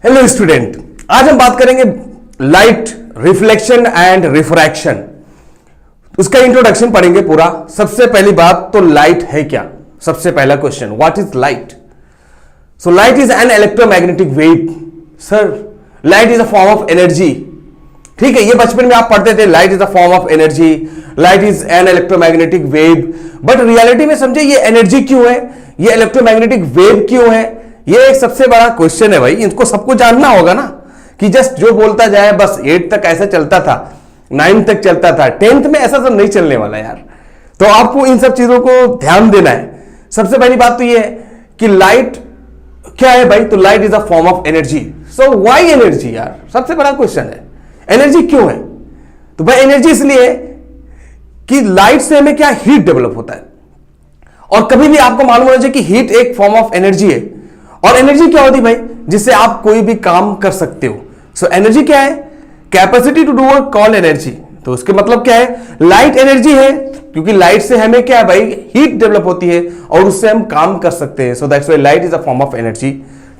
Hello student, आज हम बात करेंगे लाइट रिफ्लेक्शन एंड रिफ्रैक्शन। उसका इंट्रोडक्शन पढ़ेंगे पूरा। सबसे पहली बात तो लाइट है क्या। सबसे पहला question, what is light? So light is an electromagnetic wave. Sir, light is a form of energy. ठीक है, ये बचपन में आप पढ़ते थे, light is a form of energy, light is an electromagnetic wave. But reality में समझे ये एनर्जी क्यों है, ये इलेक्ट्रोमैग्नेटिक वेव क्यों है? ये एक सबसे बड़ा क्वेश्चन है भाई। इनको सबको जानना होगा ना कि जस्ट जो बोलता जाए बस 8 तक ऐसा चलता था, 9 तक चलता था, 10th में ऐसा सब नहीं चलने वाला यार। तो आपको इन सब चीजों को ध्यान देना है। सबसे पहली बात तो ये है कि लाइट क्या है भाई। तो light is a form of energy. So why energy यार, सबसे बड़ा क्वेश्चन है। एनर्जी क्यों है? तो भाई एनर्जी इसलिए है कि लाइट से हमें क्या हीट डेवलप होता है। और कभी भी आपको मालूम होना चाहिए कि हीट एक फॉर्म ऑफ एनर्जी है। और एनर्जी क्या होती है भाई? जिससे आप कोई भी काम कर सकते हो। सो एनर्जी क्या है? Capacity to do work called energy. तो उसके मतलब क्या है? लाइट एनर्जी है, क्योंकि लाइट से हमें क्या है भाई, हीट डेवलप होती है और उससे हम काम कर सकते हैं। So that's why light is a form of energy.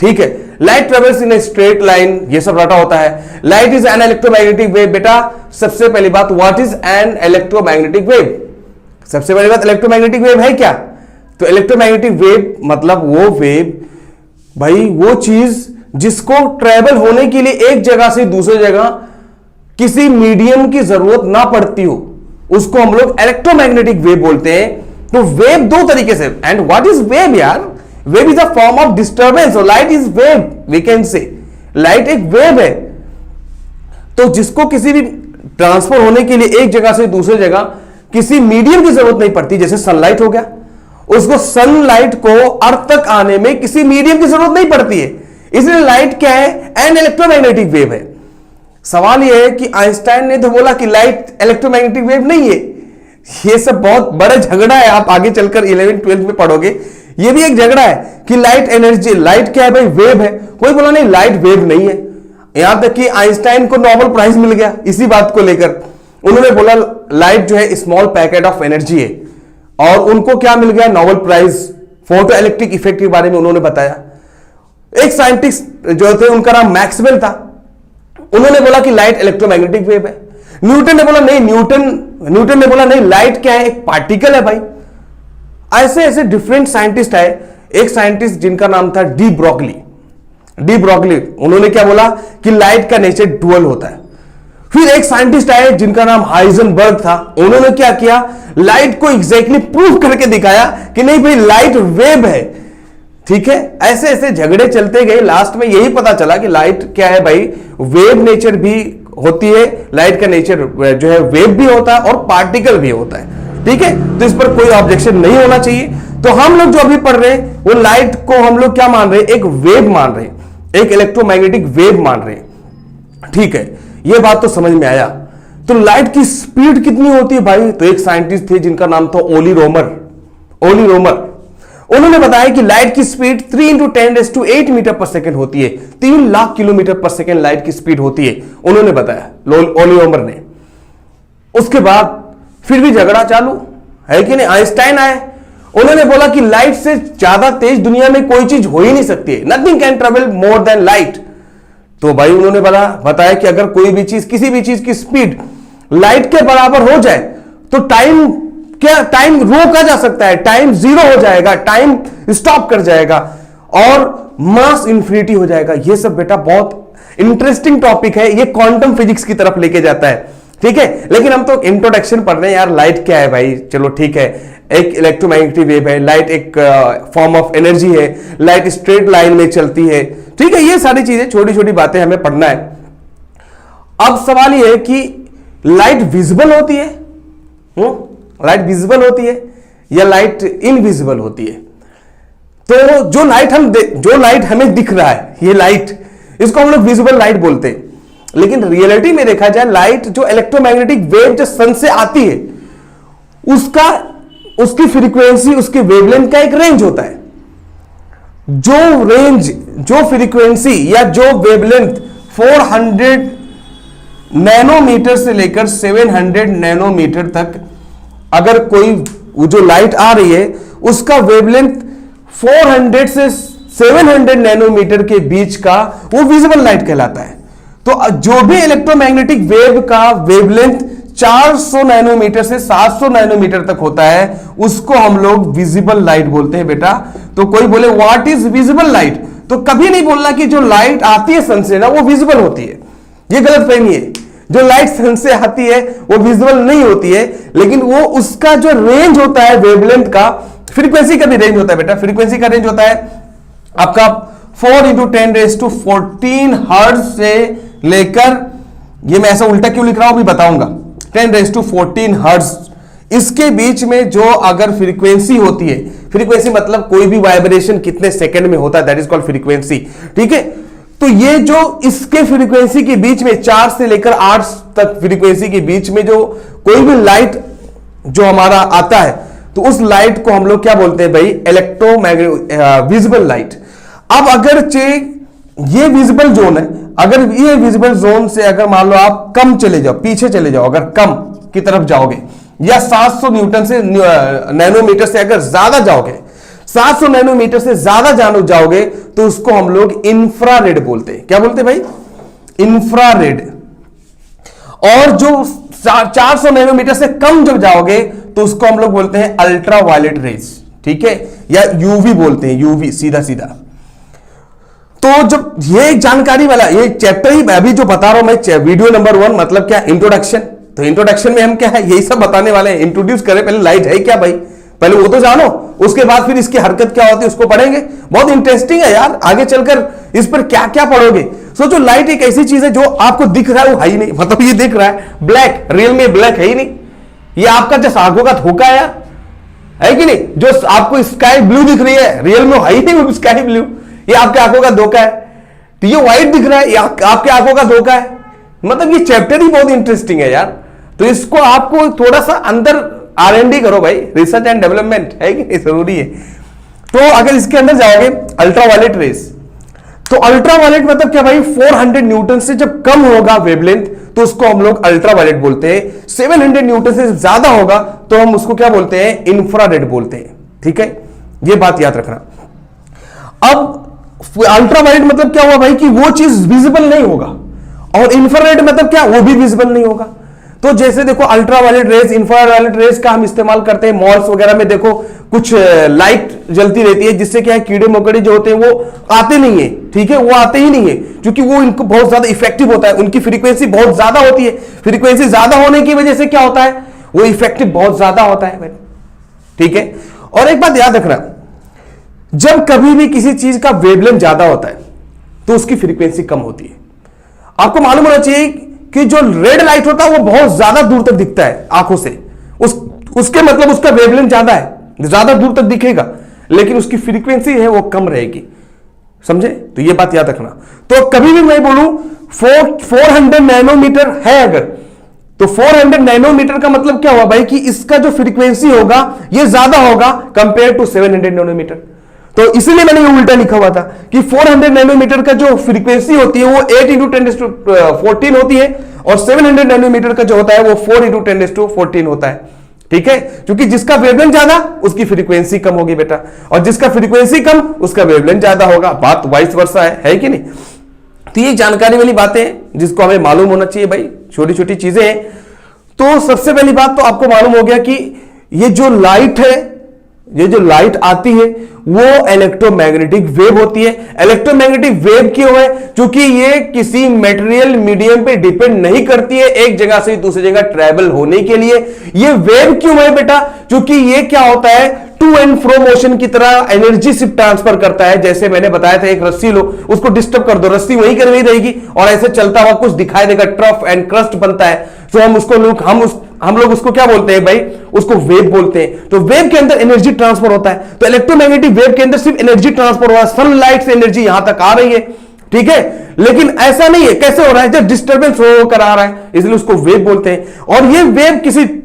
ठीक है, light travels in a straight line, ये सब रटा होता है। Light is an electromagnetic wave. बेटा सबसे पहली बात, what is an electromagnetic wave? सबसे पहली बात, इलेक्ट्रोमैग्नेटिक वेव है क्या? तो इलेक्ट्रोमैग्नेटिक वेव मतलब वो वेव भाई, वो चीज जिसको ट्रेवल होने के लिए एक जगह से दूसरी जगह किसी मीडियम की जरूरत ना पड़ती हो, उसको हम लोग इलेक्ट्रोमैग्नेटिक वेव बोलते हैं। तो वेव दो तरीके से। एंड व्हाट इज वेव यार? Wave is a form of disturbance. Light is wave, we can say light एक वेव है। तो जिसको किसी भी ट्रांसफर होने के लिए एक जगह से दूसरी जगह किसी मीडियम की जरूरत नहीं पड़ती, जैसे सनलाइट हो गया, उसको सनलाइट को अर्थ तक आने में किसी मीडियम की जरूरत नहीं पड़ती है। इसलिए लाइट क्या है? एन इलेक्ट्रोमैग्नेटिक वेव है। सवाल यह है कि आइंस्टाइन ने तो बोला कि लाइट इलेक्ट्रोमैग्नेटिक वेव नहीं है। ये सब बहुत बड़ा झगड़ा है, आप आगे चलकर 11th-12th में पढ़ोगे। ये भी एक झगड़ा है कि लाइट एनर्जी, लाइट क्या है भाई? वेव है। कोई बोला नहीं लाइट वेव नहीं है। यहां तक कि आइंस्टाइन को नोबेल प्राइज मिल गया इसी बात को लेकर। उन्होंने बोला लाइट जो है स्मॉल पैकेट ऑफ एनर्जी है, और उनको क्या मिल गया? Nobel prize. Photoelectric effect के बारे में उन्होंने बताया। एक साइंटिस्ट जो थे, उनका नाम मैक्सवेल था, उन्होंने बोला कि लाइट इलेक्ट्रोमैग्नेटिक वेव है। न्यूटन ने बोला नहीं, न्यूटन ने बोला नहीं, लाइट क्या है? एक पार्टिकल है भाई। ऐसे ऐसे डिफरेंट साइंटिस्ट आए। एक साइंटिस्ट जिनका नाम था डी ब्रोगली, उन्होंने क्या बोला कि लाइट का नेचर डुअल होता है। फिर एक साइंटिस्ट आए जिनका नाम हाइजेनबर्ग था, उन्होंने क्या किया? लाइट को एग्जैक्टली प्रूव करके दिखाया कि नहीं भाई लाइट वेव है। ठीक है, ऐसे ऐसे झगड़े चलते गए। लास्ट में यही पता चला कि लाइट क्या है भाई, वेव नेचर भी होती है। लाइट का नेचर जो है वेव भी होता है और पार्टिकल भी होता है। ठीक है, तो इस पर कोई ऑब्जेक्शन नहीं होना चाहिए। तो हम लोग जो अभी पढ़ रहे हैं वो लाइट को हम लोग क्या मान रहे हैं? एक वेव मान रहे हैं, एक इलेक्ट्रोमैग्नेटिक वेव मान रहे हैं। ठीक है, यह बात तो समझ में आया। तो लाइट की स्पीड कितनी होती है भाई? तो एक साइंटिस्ट थे जिनका नाम था ओली रोमर। उन्होंने बताया कि लाइट की स्पीड 3 × 10⁸ मीटर पर सेकंड होती है। 3 लाख किलोमीटर पर सेकंड लाइट की स्पीड होती है, उन्होंने बताया ओली रोमर ने। उसके बाद फिर भी झगड़ा चालू है कि नहीं। आइंस्टाइन आए, उन्होंने बोला कि लाइट से ज्यादा तेज दुनिया में कोई चीज हो ही नहीं सकती है। Nothing can travel more than light. तो भाई उन्होंने बताया कि अगर कोई भी चीज, किसी भी चीज की स्पीड लाइट के बराबर हो जाए तो टाइम रोका जा सकता है, टाइम 0 हो जाएगा, टाइम स्टॉप कर जाएगा और मास इंफिनिटी हो जाएगा। ये सब बेटा बहुत इंटरेस्टिंग टॉपिक है, ये क्वांटम फिजिक्स की तरफ लेके जाता है। ठीक है, लेकिन हम तो इंट्रोडक्शन पढ़ रहे हैं यार। लाइट क्या है भाई? चलो ठीक है, एक इलेक्ट्रोमैग्नेटिक वेव है, लाइट एक फॉर्म ऑफ एनर्जी है, लाइट स्ट्रेट लाइन में चलती है। ठीक है, ये सारी चीजें, छोटी छोटी बातें हमें पढ़ना है। अब सवाल ये है कि लाइट विजिबल होती है, लाइट विजिबल होती है या लाइट इनविजिबल होती है? तो जो लाइट हमें दिख रहा है, ये लाइट, इसको हम लोग विजिबल लाइट बोलते हैं। लेकिन रियलिटी में देखा जाए, लाइट जो इलेक्ट्रोमैग्नेटिक वेव जो सन से आती है, उसकी फ्रीक्वेंसी, उसकी वेवलेंथ का एक रेंज होता है। जो फ्रीक्वेंसी या जो वेवलेंथ 400 नैनोमीटर से लेकर 700 नैनोमीटर तक अगर कोई जो लाइट आ रही है उसका वेवलेंथ 400 से 700 नैनोमीटर के बीच का वो विजिबल लाइट कहलाता है। तो जो भी इलेक्ट्रोमैग्नेटिक वेव का वेवलेंथ 400 नैनोमीटर से 700 नैनोमीटर तक होता है उसको हम लोग विजिबल लाइट बोलते हैं बेटा। तो कोई बोले व्हाट इज विजिबल लाइट, तो कभी नहीं बोलना कि जो लाइट आती है सन से ना वो विजिबल होती है, ये गलत फहमी है। जो लाइट सन से आती है वो विजिबल नहीं होती है, लेकिन वो उसका जो रेंज होता है वेवलेंथ का, फ्रीक्वेंसी का भी रेंज होता है बेटा। फ्रीक्वेंसी का रेंज होता है आपका 4 × 10⁻14 हर्ट्ज से लेकर, ये मैं ऐसा उल्टा क्यों लिख रहा हूं अभी बताऊंगा, 10⁻14 हर्ट्ज, इसके बीच में जो अगर फ्रीक्वेंसी होती है, फ्रीक्वेंसी मतलब कोई भी वाइब्रेशन कितने सेकंड में होता है, दैट इज कॉल्ड फ्रीक्वेंसी। ठीक है, तो ये जो इसके फ्रीक्वेंसी के बीच में 4 से लेकर 8 तक फ्रीक्वेंसी के बीच में जो कोई भी लाइट जो हमारा आता है, तो उस लाइट को हम लोग क्या बोलते हैं भाई, इलेक्ट्रोमैग्नेटिक विजिबल लाइट। अब अगर ये विजिबल जोन है, अगर ये विजिबल जोन से अगर मान लो आप कम चले जाओ, पीछे चले जाओ, अगर कम की तरफ जाओगे या 700 न्यूटन से नैनोमीटर से अगर ज्यादा जाओगे, 700 नैनोमीटर से ज्यादा जाओगे, तो उसको हम लोग इंफ्रारेड बोलते हैं। क्या बोलते हैं भाई, इंफ्रारेड। और जो 400 नैनोमीटर से कम जब जाओगे तो उसको हम लोग बोलते हैं अल्ट्रा वायलेट रेज। ठीक है, या यूवी बोलते हैं, यूवी सीधा सीधा। तो जब ये जानकारी वाला ये चैप्टर ही अभी जो बता रहा हूं मैं, वीडियो नंबर 1 मतलब क्या, इंट्रोडक्शन। तो इंट्रोडक्शन में हम क्या है, यही सब बताने वाले हैं। इंट्रोड्यूस करें पहले लाइट है क्या भाई, पहले वो तो जानो, उसके बाद फिर इसकी हरकत क्या होती है उसको पढ़ेंगे। बहुत इंटरेस्टिंग है यार, आगे चलकर इस पर क्या क्या पढ़ोगे। सोचो लाइट एक ऐसी चीज है जो आपको दिख रहा है वो है ही नहीं, मतलब ये दिख रहा है ब्लैक, रियल में ब्लैक है ही नहीं, ये आपका जैसे आंखों का धोखा है यार, है कि नहीं। जो आपको स्काई ब्लू दिख रही है रियल में है ही नहीं स्काई ब्लू, ये आपके आंखों का धोखा है। तो ये व्हाइट दिख रहा है, ये आपके आंखों का धोखा है। मतलब ये चैप्टर ही बहुत इंटरेस्टिंग है यार। तो इसको आपको थोड़ा सा अंदर R&D करो भाई, रिसर्च एंड डेवलपमेंट है कि नहीं, जरूरी है। तो अगर इसके अंदर जाओगे अल्ट्रावायलेट रेस, तो अल्ट्रावायलेट मतलब क्या भाई, 400 न्यूटन से जब कम होगा वेवलेंथ तो उसको हम लोग अल्ट्रावायलेट बोलते हैं। 700 न्यूटन से ज्यादा होगा तो हम उसको क्या बोलते हैं, इंफ्रारेड बोलते हैं। ठीक है, ये बात याद रखना। अब अल्ट्रावायलेट मतलब क्या हुआ भाई, कि वो चीज विजिबल नहीं होगा, और इंफ्रारेड मतलब क्या, वो भी विजिबल नहीं होगा। तो जैसे देखो अल्ट्रावायलेट रेज, इंफ्रावायलेट रेज का हम इस्तेमाल करते हैं मॉल्स वगैरह में, देखो कुछ लाइट जलती रहती है जिससे क्या है, कीड़े मकोड़े जो होते हैं वो आते नहीं है। ठीक है, वो आते ही नहीं है क्योंकि वो इनको बहुत ज्यादा इफेक्टिव होता है, उनकी फ्रीक्वेंसी बहुत ज्यादा होती है। फ्रीक्वेंसी ज्यादा होने की वजह से क्या होता है, वो इफेक्टिव बहुत ज्यादा होता है भाई। ठीक है, और एक बात याद रखना, जब कभी भी किसी चीज का वेवलेंथ ज्यादा होता है तो उसकी फ्रीक्वेंसी कम होती है। आपको मालूम होना चाहिए कि जो रेड लाइट होता है वो बहुत ज्यादा दूर तक दिखता है आंखों से, उसके मतलब उसका वेवलेंथ ज्यादा है, ज्यादा दूर तक दिखेगा, लेकिन उसकी फ्रीक्वेंसी है वो कम रहेगी। समझे, तो ये बात याद रखना। तो कभी भी मैं बोलूं 400 नैनोमीटर है अगर, तो 400 नैनोमीटर का मतलब क्या हुआ भाई, कि इसका जो फ्रीक्वेंसी होगा ये ज्यादा होगा कंपेयर टू 700 नैनोमीटर। तो इसलिए मैंने ये उल्टा लिखा हुआ था कि 400 नैनोमीटर का जो फ्रीक्वेंसी होती है वो 8 × 10⁻14 होती है, और 700 नैनोमीटर का जो होता है वो 4 × 10⁻14 होता है। ठीक है, क्योंकि जिसका वेवलेंथ ज्यादा उसकी फ्रीक्वेंसी कम होगी बेटा, और जिसका फ्रीक्वेंसी कम उसका वेवलेंथ ज्यादा होगा। बात वाइस वर्सा है कि नहीं। तो ये जानकारी वाली बातें जिसको हमें मालूम होना चाहिए भाई, छोटी छोटी चीजें हैं। तो सबसे पहली बात तो आपको मालूम हो गया कि ये जो लाइट है, ये जो लाइट आती है वो इलेक्ट्रोमैग्नेटिक वेव होती है। इलेक्ट्रोमैग्नेटिक वेव क्यों है, क्योंकि ये किसी मटेरियल मीडियम पे डिपेंड नहीं करती है एक जगह से दूसरी जगह ट्रैवल होने के लिए। ये वेव क्यों है बेटा, क्योंकि ये क्या होता है, टू एंड फ्रो मोशन की तरह एनर्जी सिर्फ ट्रांसफर करता है। जैसे मैंने बताया था, एक रस्सी लो, उसको डिस्टर्ब कर दो, रस्सी वहीं कर वहीं रहेगी और ऐसे चलता हुआ कुछ दिखाई देगा, ट्रफ एंड क्रस्ट बनता है। तो हम लोग उसको क्या बोलते हैं भाई, उसको वेव बोलते हैं। तो वेव के अंदर एनर्जी ट्रांसफर होता है। तो इलेक्ट्रोमैग्नेटिक वेव के अंदर सिर्फ एनर्जी ट्रांसफर हो रहा है, सनलाइट से एनर्जी यहां तक आ रही है। ठीक है, लेकिन ऐसा नहीं है, कैसे हो रहा है, जब डिस्टर्बेंस होकर आ रहा है, इसलिए उसको वेव बोलते हैं। और ये वेव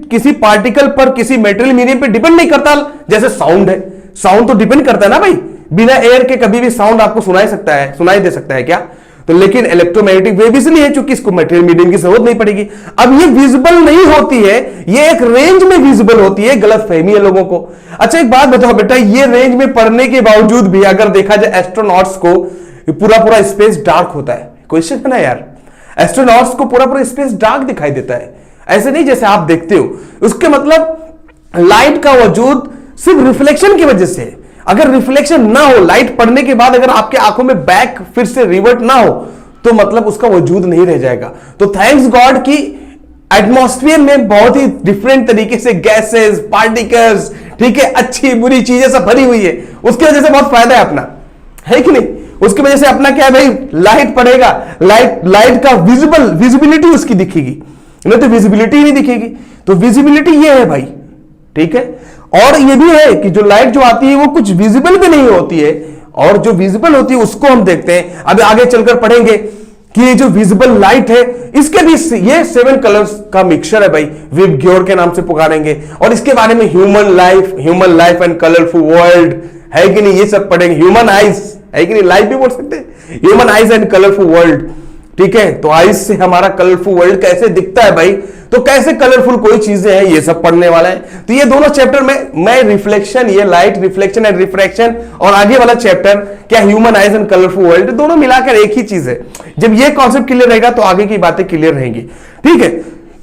किसी पार्टिकल पर, किसी मेटेरियल मीडियम पर डिपेंड नहीं करता। जैसे साउंड है, साउंड तो डिपेंड करता है ना भाई, बिना एयर के कभी भी साउंड आपको सुनाई दे सकता है क्या। तो लेकिन इलेक्ट्रोमैग्नेटिक वेव इसलिए है क्योंकि इसको मटेरियल मीडियम की जरूरत नहीं पड़ेगी। अब ये विजिबल नहीं होती है, ये एक रेंज में विजिबल होती है, गलत फहमी है लोगों को। अच्छा एक बात बताओ बेटा, ये रेंज में पढ़ने के बावजूद भी अगर देखा जाए एस्ट्रोनॉट्स को पूरा पूरा स्पेस डार्क होता है। क्वेश्चन है ना यार, एस्ट्रोनॉट्स को पूरा पूरा स्पेस डार्क दिखाई देता है, ऐसे नहीं जैसे आप देखते हो। उसके मतलब लाइट का वजूद सिर्फ रिफ्लेक्शन की वजह से है। अगर रिफ्लेक्शन ना हो, लाइट पड़ने के बाद अगर आपके आंखों में बैक फिर से रिवर्ट ना हो, तो मतलब उसका वजूद नहीं रह जाएगा। तो थैंक्स गॉड कि एटमॉस्फेयर में बहुत ही डिफरेंट तरीके से गैसेस, पार्टिकल्स, ठीक है, अच्छी बुरी चीजें सब भरी हुई है। उसकी वजह से बहुत फायदा है अपना, है कि नहीं? उसकी वजह से अपना क्या है भाई, लाइट पड़ेगा, लाइट का विजिबिलिटी उसकी दिखेगी, नहीं तो विजिबिलिटी नहीं दिखेगी। तो विजिबिलिटी ये है भाई, ठीक है। और ये भी है कि जो लाइट जो आती है वो कुछ विजिबल भी नहीं होती है, और जो विजिबल होती है उसको हम देखते हैं। अब आगे चलकर पढ़ेंगे कि ये जो विजिबल लाइट है इसके भी ये 7 कलर्स का मिक्सचर है भाई, विबग्योर के नाम से पुकारेंगे। और इसके बारे में human life and colourful world है कि नहीं, ये सब पढ़ेंगे। ह्यूमन आइज है कि नहीं, लाइफ भी बोल सकते हैं, human eyes and colourful world, ठीक है। तो आइज से हमारा कलरफुल वर्ल्ड कैसे दिखता है भाई, तो कैसे कलरफुल कोई चीजें हैं, ये सब पढ़ने वाला है। तो ये दोनों चैप्टर में मैं रिफ्लेक्शन, ये लाइट रिफ्लेक्शन एंड रिफ्रैक्शन, और आगे वाला चैप्टर क्या human eyes and colourful world, दोनों मिलाकर एक ही चीज है। जब ये कॉन्सेप्ट क्लियर रहेगा तो आगे की बातें क्लियर रहेंगी, ठीक है।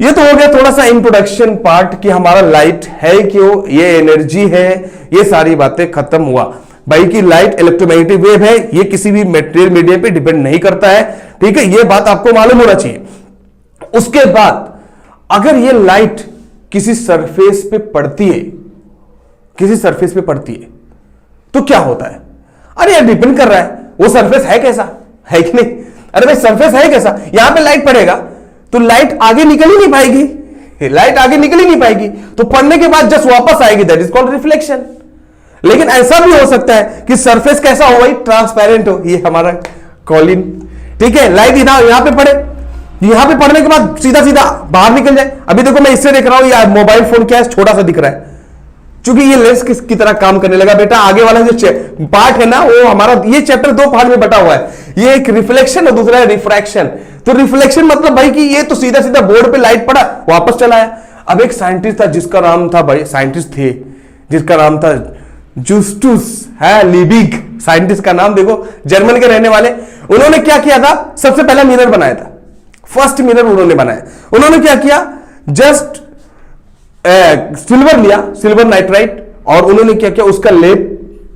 ये तो हो गया थोड़ा सा इंट्रोडक्शन पार्ट कि हमारा लाइट है क्यों, ये एनर्जी है, ये सारी बातें खत्म हुआ भाई कि लाइट इलेक्ट्रोमैग्नेटिक वेव है, ये किसी भी मटेरियल मीडियम पे डिपेंड नहीं करता है, ठीक है। ये बात आपको मालूम होना चाहिए। उसके बाद अगर ये लाइट किसी सरफेस पे पड़ती है, किसी सरफेस पे पड़ती है, तो क्या होता है? अरे यार डिपेंड कर रहा है वो सरफेस है कैसा, है कि नहीं। अरे भाई सरफेस है कैसा, यहां पे लाइट पड़ेगा तो लाइट आगे निकल ही नहीं पाएगी, लाइट आगे निकल ही नहीं पाएगी, तो पड़ने के बाद जस्ट वापस आएगी, दैट इज कॉल्ड रिफ्लेक्शन। लेकिन ऐसा भी हो सकता है कि सरफेस कैसा हो भाई, ट्रांसपेरेंट हो, ये हमारा कॉलिन, ठीक है। लाइट यहां पे पड़े, यहां पे पड़ने के बाद सीधा सीधा बाहर निकल जाए। अभी देखो मैं इससे देख रहा हूं, यार मोबाइल फोन क्या है, छोटा सा दिख रहा है, क्योंकि ये लेंस की तरह काम करने लगा बेटा। आगे वाला जो पार्ट है ना, वो हमारा ये चैप्टर 2 पार्ट में बटा हुआ है। ये एक रिफ्लेक्शन और दूसरा है रिफ्रैक्शन। तो रिफ्लेक्शन मतलब भाई कि ये तो सीधा सीधा बोर्ड पे लाइट पड़ा, वापस चला आया। अब एक साइंटिस्ट था जिसका नाम था भाई, साइंटिस्ट थे जिसका नाम था जुस्टुस है लिबिग, साइंटिस्ट का नाम देखो, जर्मन के रहने वाले। उन्होंने क्या किया था, सबसे पहला मिरर बनाया था, फर्स्ट मिरर उन्होंने बनाया। उन्होंने क्या किया, जस्ट सिल्वर लिया, सिल्वर नाइट्राइट, और उन्होंने क्या किया, उसका लेप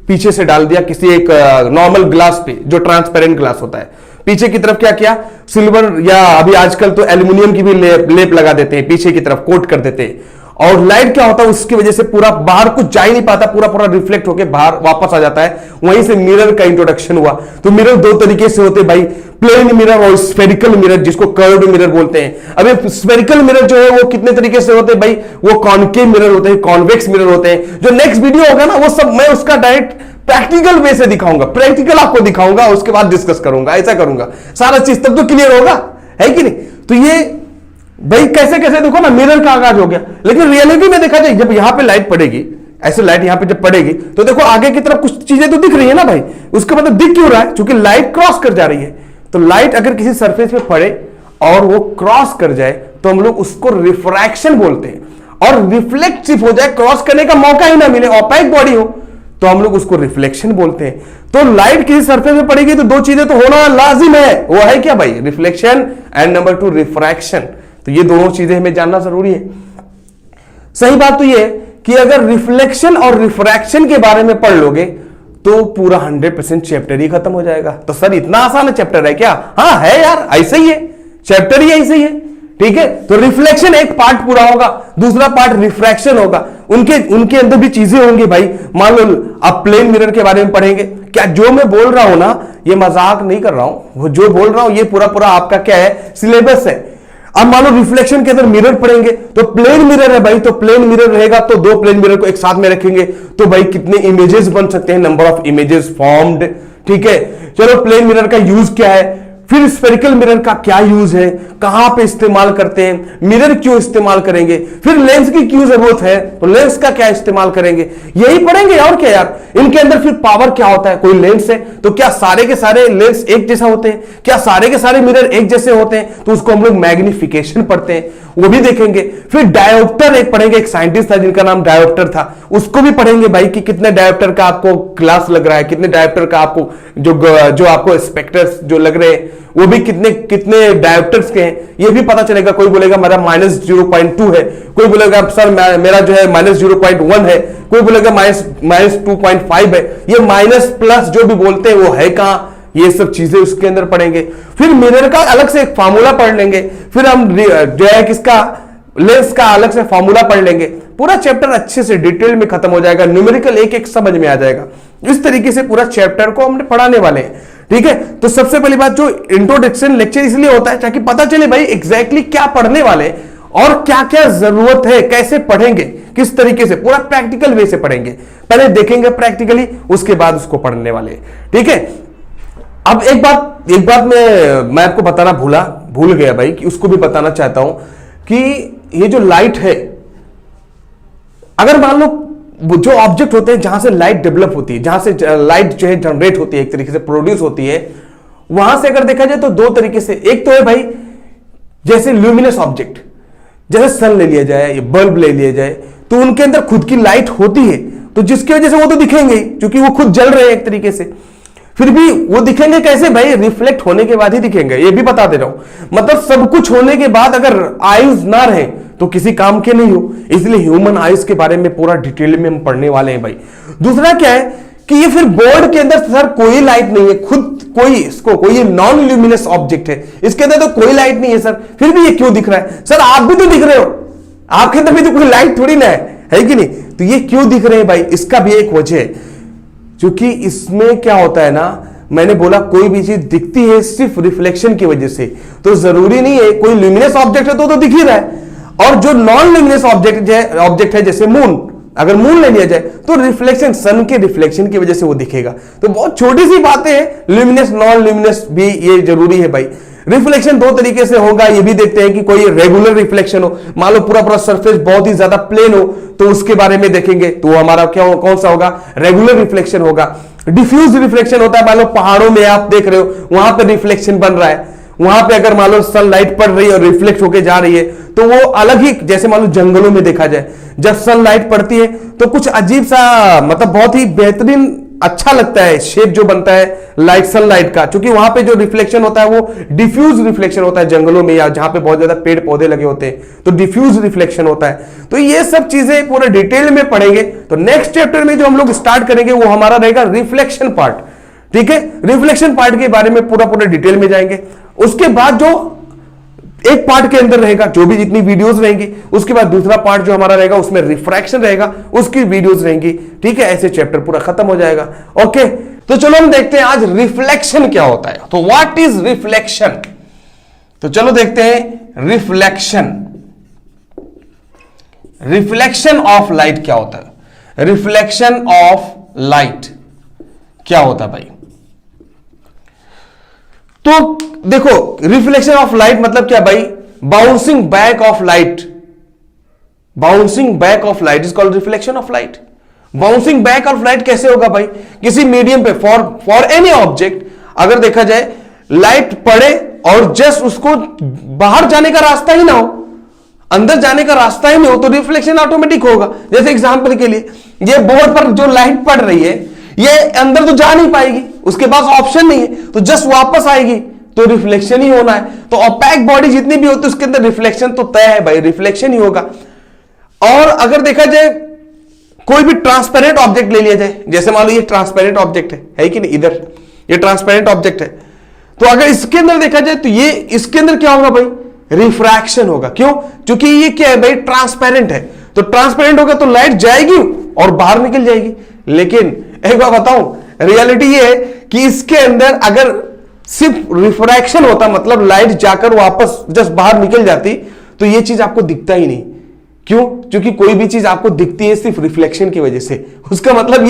पीछे से डाल दिया किसी एक नॉर्मल ग्लास पे, जो ट्रांसपेरेंट ग्लास होता है। पीछे की तरफ क्या किया, सिल्वर या अभी आजकल तो एल्यूमिनियम की भी लेप लगा देते हैं, पीछे की तरफ कोट कर देते हैं। और लाइट क्या होता है, उसकी वजह से पूरा बाहर कुछ जा ही नहीं पाता, पूरा पूरा रिफ्लेक्ट होकर बाहर वापस आ जाता है। वहीं से मिरर का इंट्रोडक्शन हुआ। तो मिरर 2 तरीके से होते हैं भाई, प्लेन मिरर और स्फेरिकल मिरर, जिसको कर्व्ड मिरर बोलते हैं। अब स्फेरिकल मिरर जो है वो कितने तरीके से होते हैं भाई, वो कॉनकेव मिरर होते हैं, कॉन्वेक्स मिरर होते हैं। जो नेक्स्ट वीडियो होगा ना, वो सब मैं उसका डायरेक्ट प्रैक्टिकल वे से दिखाऊंगा, प्रैक्टिकल आपको दिखाऊंगा, उसके बाद डिस्कस करूंगा, ऐसा करूंगा सारा चीज, तब तो क्लियर होगा, है कि नहीं। तो ये भाई कैसे कैसे देखो ना, मिरर का आगाज हो गया। लेकिन रियलिटी में देखा जाए, जब यहां पे लाइट पड़ेगी, ऐसे लाइट यहां पे जब पड़ेगी, तो देखो आगे की तरफ कुछ चीजें तो दिख रही है ना भाई, उसका मतलब दिख क्यों रहा है, क्योंकि लाइट क्रॉस कर जा रही है। तो लाइट अगर किसी सरफेस पे पड़े और वो क्रॉस कर जाए, तो हम लोग उसको रिफ्रैक्शन बोलते हैं। और रिफ्लेक्ट सिर्फ हो जाए, क्रॉस करने का मौका ही ना मिले, ओपेक बॉडी हो, तो हम लोग उसको रिफ्लेक्शन बोलते हैं। तो लाइट किसी सरफेस पे पड़ेगी तो 2 चीजें तो होना लाजिम है, वो है क्या भाई, रिफ्लेक्शन एंड नंबर 2 रिफ्रैक्शन। तो ये दोनों चीजें हमें जानना जरूरी है। सही बात तो ये कि अगर रिफ्लेक्शन और रिफ्रैक्शन के बारे में पढ़ लोगे तो पूरा 100% चैप्टर ही खत्म हो जाएगा। तो सर इतना आसान चैप्टर है क्या? हाँ है यार, ऐसे ही है, चैप्टर ही ऐसे ही है, ठीक है। तो रिफ्लेक्शन एक पार्ट पूरा होगा, दूसरा पार्ट रिफ्रैक्शन होगा। उनके अंदर भी चीजें होंगी भाई। मान लो आप प्लेन मिरर के बारे में पढ़ेंगे, क्या जो मैं बोल रहा हूं ना, ये मजाक नहीं कर रहा हूं, वो जो बोल रहा हूं ये पूरा पूरा आपका क्या है, सिलेबस है। अब मान लो रिफ्लेक्शन के अंदर मिरर पड़ेंगे, तो प्लेन मिरर है भाई, तो प्लेन मिरर रहेगा तो 2 प्लेन मिरर को एक साथ में रखेंगे तो भाई कितने इमेजेस बन सकते हैं, नंबर ऑफ इमेजेस फॉर्म्ड, ठीक है। चलो प्लेन मिरर का यूज क्या है, फिर स्फेरिकल मिरर का क्या यूज है, कहां पे इस्तेमाल करते हैं, मिरर क्यों इस्तेमाल करेंगे, फिर लेंस की क्यों जरूरत है तो लेंस का क्या इस्तेमाल करेंगे, यही पढ़ेंगे और क्या यार। इनके अंदर फिर पावर क्या होता है, कोई लेंस है तो क्या सारे के सारे लेंस एक जैसा होते हैं, क्या सारे के सारे मिरर एक जैसे होते हैं, तो उसको हम लोग मैग्निफिकेशन पढ़ते हैं, वो भी देखेंगे। फिर डायोप्टर एक पढ़ेंगे, एक साइंटिस्ट था जिनका नाम डायोप्टर था, उसको भी पढ़ेंगे भाई कि कितने डायोप्टर का आपको ग्लास लग रहा है, कितने डायोप्टर का आपको जो आपको स्पेक्टर्स जो लग रहे हैं वो भी कितने कितने डायोप्टर्स के हैं, ये भी पता चलेगा। कोई बोलेगा मेरा -0.2 है, कोई बोलेगा सर मेरा जो है -0.1 है, कोई बोलेगा -2.5 है। ये माइनस प्लस जो भी बोलते हैं वो है कहां, ये सब चीजें उसके अंदर पढ़ेंगे। फिर मिरर का अलग से एक फार्मूला पढ़ लेंगे, फिर हम जो है किसका लेंस का अलग से फार्मूला पढ़ लेंगे। पूरा चैप्टर अच्छे से डिटेल में खत्म हो जाएगा, न्यूमेरिकल एक एक समझ में आ जाएगा। इस तरीके से पूरा चैप्टर को हमने पढ़ाने वाले हैं, ठीक है। तो सबसे पहली बात जो इंट्रोडक्शन लेक्चर इसलिए होता है ताकि पता चले भाई एग्जैक्टली क्या पढ़ने वाले और क्या क्या जरूरत है, कैसे पढ़ेंगे, किस तरीके से, पूरा प्रैक्टिकल वे से पढ़ेंगे। पहले देखेंगे प्रैक्टिकली, उसके बाद उसको पढ़ने वाले, ठीक है। अब एक बात मैं आपको बताना भूल गया भाई, कि उसको भी बताना चाहता हूं कि ये जो लाइट है, अगर मान लो जो ऑब्जेक्ट होते हैं जहां से लाइट डेवलप होती है, जहां से लाइट जो है जनरेट होती है, एक तरीके से प्रोड्यूस होती है, वहां से अगर देखा जाए तो दो तरीके से, एक तो है भाई जैसे ल्यूमिनस ऑब्जेक्ट, जैसे सन ले लिया जाए या बल्ब ले लिया जाए, तो उनके अंदर खुद की लाइट होती है, तो जिसकी वजह से वो तो दिखेंगे ही, क्योंकि वो खुद जल रहे हैं एक तरीके से। फिर भी वो दिखेंगे कैसे भाई, रिफ्लेक्ट होने के बाद ही दिखेंगे, ये भी बता दे रहा हूं। मतलब सब कुछ होने के बाद अगर आईज ना रहे तो किसी काम के नहीं हो, इसलिए ह्यूमन आईज के बारे में पूरा डिटेल में हम पढ़ने वाले हैं भाई। दूसरा क्या है कि ये फिर बोर्ड के अंदर सर कोई लाइट नहीं है, खुद कोई नॉन ल्यूमिनस ऑब्जेक्ट है, इसके अंदर तो कोई लाइट नहीं है सर, फिर भी ये क्यों दिख रहा है? सर आप भी तो दिख रहे हो, आपके अंदर भी तो कोई लाइट थोड़ी ना है कि नहीं? तो ये क्यों दिख रहे हैं भाई, इसका भी एक वजह है, क्योंकि इसमें क्या होता है ना, मैंने बोला कोई भी चीज दिखती है सिर्फ रिफ्लेक्शन की वजह से, तो जरूरी नहीं है कोई ल्यूमिनस ऑब्जेक्ट है तो दिख ही रहा है। और जो नॉन ल्यूमिनस ऑब्जेक्ट है जैसे मून, अगर मून ले लिया जाए तो रिफ्लेक्शन, सन के रिफ्लेक्शन की वजह से वो दिखेगा। तो बहुत छोटी सी बातें हैं, ल्यूमिनस नॉन ल्यूमिनस भी ये जरूरी है भाई। रिफ्लेक्शन दो तरीके से होगा, ये भी देखते हैं कि कोई रेगुलर रिफ्लेक्शन हो, मान लो पूरा सरफेस बहुत ही ज्यादा प्लेन हो तो उसके बारे में देखेंगे, तो हमारा क्या कौन सा होगा, रेगुलर रिफ्लेक्शन होगा। डिफ्यूज रिफ्लेक्शन होता है, मान लो पहाड़ों में आप देख रहे हो, वहां पे रिफ्लेक्शन बन रहा है, वहां पे अगर मान लो सनलाइट पड़ रही है और रिफ्लेक्ट होके जा रही है तो वो अलग ही, जैसे मान लो जंगलों में देखा जाए जब सनलाइट पड़ती है तो कुछ अजीब सा, मतलब बहुत ही बेहतरीन अच्छा लगता है शेप जो बनता है लाइट, सनलाइट का, क्योंकि वहां पे जो रिफ्लेक्शन होता है वो डिफ्यूज रिफ्लेक्शन होता है जंगलों में, या जहां पे बहुत ज्यादा पेड़ पौधे लगे होते हैं तो डिफ्यूज रिफ्लेक्शन होता है। तो ये सब चीजें पूरे डिटेल में पढ़ेंगे। तो नेक्स्ट चैप्टर में जो हम लोग स्टार्ट करेंगे वो हमारा रहेगा रिफ्लेक्शन पार्ट, ठीक है। रिफ्लेक्शन पार्ट के बारे में पूरा डिटेल में जाएंगे। उसके बाद जो एक पार्ट के अंदर रहेगा, जो भी जितनी वीडियोस रहेंगी, उसके बाद दूसरा पार्ट जो हमारा रहेगा उसमें रिफ्रैक्शन रहेगा, उसकी वीडियोस रहेंगी, ठीक है। ऐसे चैप्टर पूरा खत्म हो जाएगा। ओके, तो चलो हम देखते हैं आज रिफ्लेक्शन क्या होता है। तो व्हाट इज रिफ्लेक्शन, तो चलो देखते हैं रिफ्लेक्शन। रिफ्लेक्शन ऑफ लाइट क्या होता है, रिफ्लेक्शन ऑफ लाइट क्या होता है भाई। तो देखो रिफ्लेक्शन ऑफ लाइट मतलब क्या भाई, bouncing back of light, bouncing back of light is called reflection of light. Bouncing back of light कैसे होगा भाई, किसी मीडियम पे फॉर एनी ऑब्जेक्ट अगर देखा जाए लाइट पड़े और जस्ट उसको बाहर जाने का रास्ता ही ना हो, अंदर जाने का रास्ता ही नहीं हो, तो रिफ्लेक्शन ऑटोमेटिक होगा। जैसे एग्जांपल के लिए ये बोर्ड पर जो लाइट पड़ रही है ये अंदर तो जा नहीं पाएगी, उसके पास ऑप्शन नहीं है, तो जस्ट वापस आएगी, तो रिफ्लेक्शन ही होना है। तो ओपैक बॉडी जितनी भी होती है उसके अंदर रिफ्लेक्शन तो तय है भाई, रिफ्लेक्शन ही होगा। और अगर देखा जाए कोई भी ट्रांसपेरेंट ऑब्जेक्ट ले लिया जाए, जैसे मान लो ये ट्रांसपेरेंट ऑब्जेक्ट है कि नहीं, इधर ये ट्रांसपेरेंट ऑब्जेक्ट है, तो अगर इसके अंदर देखा जाए तो ये इसके अंदर क्या होगा भाई, रिफ्रैक्शन होगा। क्यों, क्योंकि ये क्या है भाई, ट्रांसपेरेंट है, तो ट्रांसपेरेंट होगा तो लाइट जाएगी और बाहर निकल जाएगी। लेकिन एक बार बताऊं, रियलिटी ये है कि इसके अंदर अगर सिर्फ रिफ्रैक्शन होता, मतलब लाइट जाकर वापस जस्ट बाहर निकल जाती, तो ये चीज आपको दिखता ही नहीं। क्यों, क्योंकि कोई भी चीज आपको दिखती है सिर्फ रिफ्लेक्शन की वजह से। उसका मतलब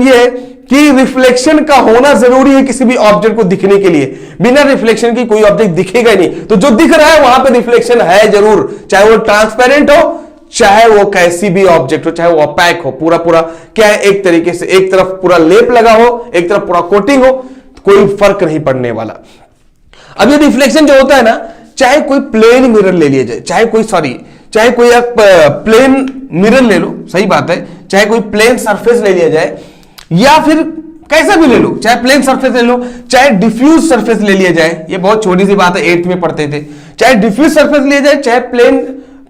ये है कि रिफ्लेक्शन का होना जरूरी है किसी भी ऑब्जेक्ट को दिखने के लिए। बिना रिफ्लेक्शन की कोई ऑब्जेक्ट दिखेगा ही नहीं। तो जो दिख रहा है वहां पे रिफ्लेक्शन है जरूर, चाहे वो ट्रांसपेरेंट हो, चाहे वो कैसी भी ऑब्जेक्ट हो, चाहे वो ओपैक हो। पूरा पूरा क्या है, एक तरीके से एक तरफ पूरा लेप लगा हो, एक तरफ पूरा कोटिंग हो, कोई फर्क नहीं पड़ने वाला। अब ये रिफ्लेक्शन जो होता है ना, चाहे कोई प्लेन मिरर ले लिया जाए, चाहे कोई आप प्लेन मिरर ले लो, सही बात है, चाहे कोई प्लेन सरफेस ले लिया जाए, या फिर कैसा भी ले लो, चाहे प्लेन सरफेस ले लो, चाहे डिफ्यूज सरफेस ले लिया जाए, ये बहुत छोटी सी बात है, 8th में पढ़ते थे, चाहे डिफ्यूज सरफेस लिया जाए, चाहे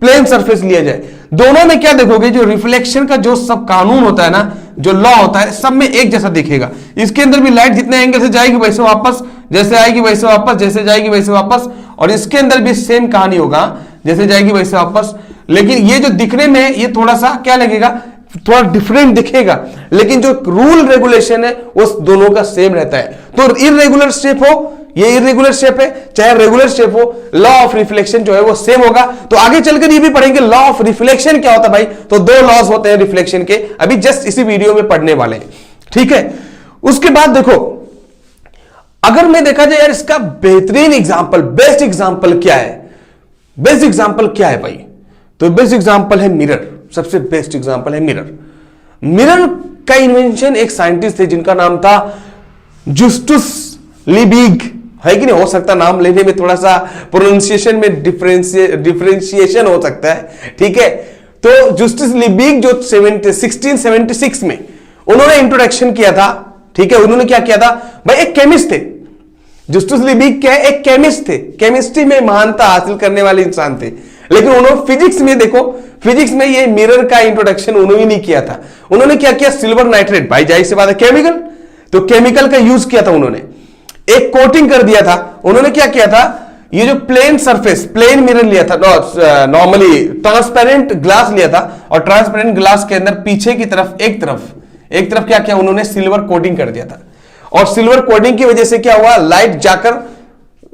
प्लेन सरफेस लिया जाए, दोनों में क्या देखोगे, जो रिफ्लेक्शन का जो सब कानून होता है ना, जो लॉ होता है, सब में एक जैसा दिखेगा। इसके अंदर भी लाइट जितने एंगल से जाएगी वैसे वापस, जैसे आएगी वैसे वापस, जैसे जाएगी वैसे वापस, और इसके अंदर भी सेम कहानी होगा, जैसे जाएगी वैसे वापस। लेकिन ये जो दिखने में ये थोड़ा सा क्या लगेगा, थोड़ा डिफरेंट दिखेगा, लेकिन जो रूल रेगुलेशन है वो दोनों का सेम रहता है। तो इररेगुलर शेप हो, ये इररेगुलर शेप है, चाहे रेगुलर शेप हो, लॉ ऑफ रिफ्लेक्शन जो है वो सेम होगा। तो आगे चलकर ये भी पढ़ेंगे लॉ ऑफ रिफ्लेक्शन क्या होता है भाई। तो 2 लॉज होते हैं रिफ्लेक्शन के, अभी जस्ट इसी वीडियो में पढ़ने वाले हैं, ठीक है। उसके बाद देखो, अगर मैं देखा जाए यार इसका बेहतरीन एग्जाम्पल, बेस्ट एग्जाम्पल क्या है, बेस्ट एग्जाम्पल क्या है भाई, तो बेस्ट एग्जाम्पल है मिरर। सबसे बेस्ट एग्जाम्पल है मिरर। मिरर का इन्वेंशन एक साइंटिस्ट थे जिनका नाम था जस्टस लिबीग, है कि नहीं, हो सकता नाम लेने में थोड़ा सा प्रोनाउंसिएशन में डिफरेंशिएशन हो सकता है, ठीक है। तो जस्टस लिबीग जो 1676 में उन्होंने इंट्रोडक्शन किया था, ठीक है। उन्होंने क्या किया था भाई, एक केमिस्ट थे जस्टस लिबीग, क्या है, एक केमिस्ट थे, केमिस्ट्री में महानता हासिल करने वाले इंसान थे। लेकिन उन्होंने फिजिक्स में देखो, फिजिक्स में ये मिरर का इंट्रोडक्शन उन्होंने नहीं किया था। उन्होंने क्या किया, सिल्वर नाइट्रेट, भाई जाहिर सी बात है केमिकल, तो केमिकल का यूज किया था उन्होंने, एक कोटिंग कर दिया था। उन्होंने क्या किया था, ये जो प्लेन सरफेस, प्लेन मिरर लिया था, नॉर्मली ट्रांसपेरेंट ग्लास लिया था, और ट्रांसपेरेंट ग्लास के अंदर पीछे की तरफ एक तरफ क्या किया उन्होंने, सिल्वर कोटिंग कर दिया था। और सिल्वर कोटिंग की वजह से क्या हुआ, लाइट जाकर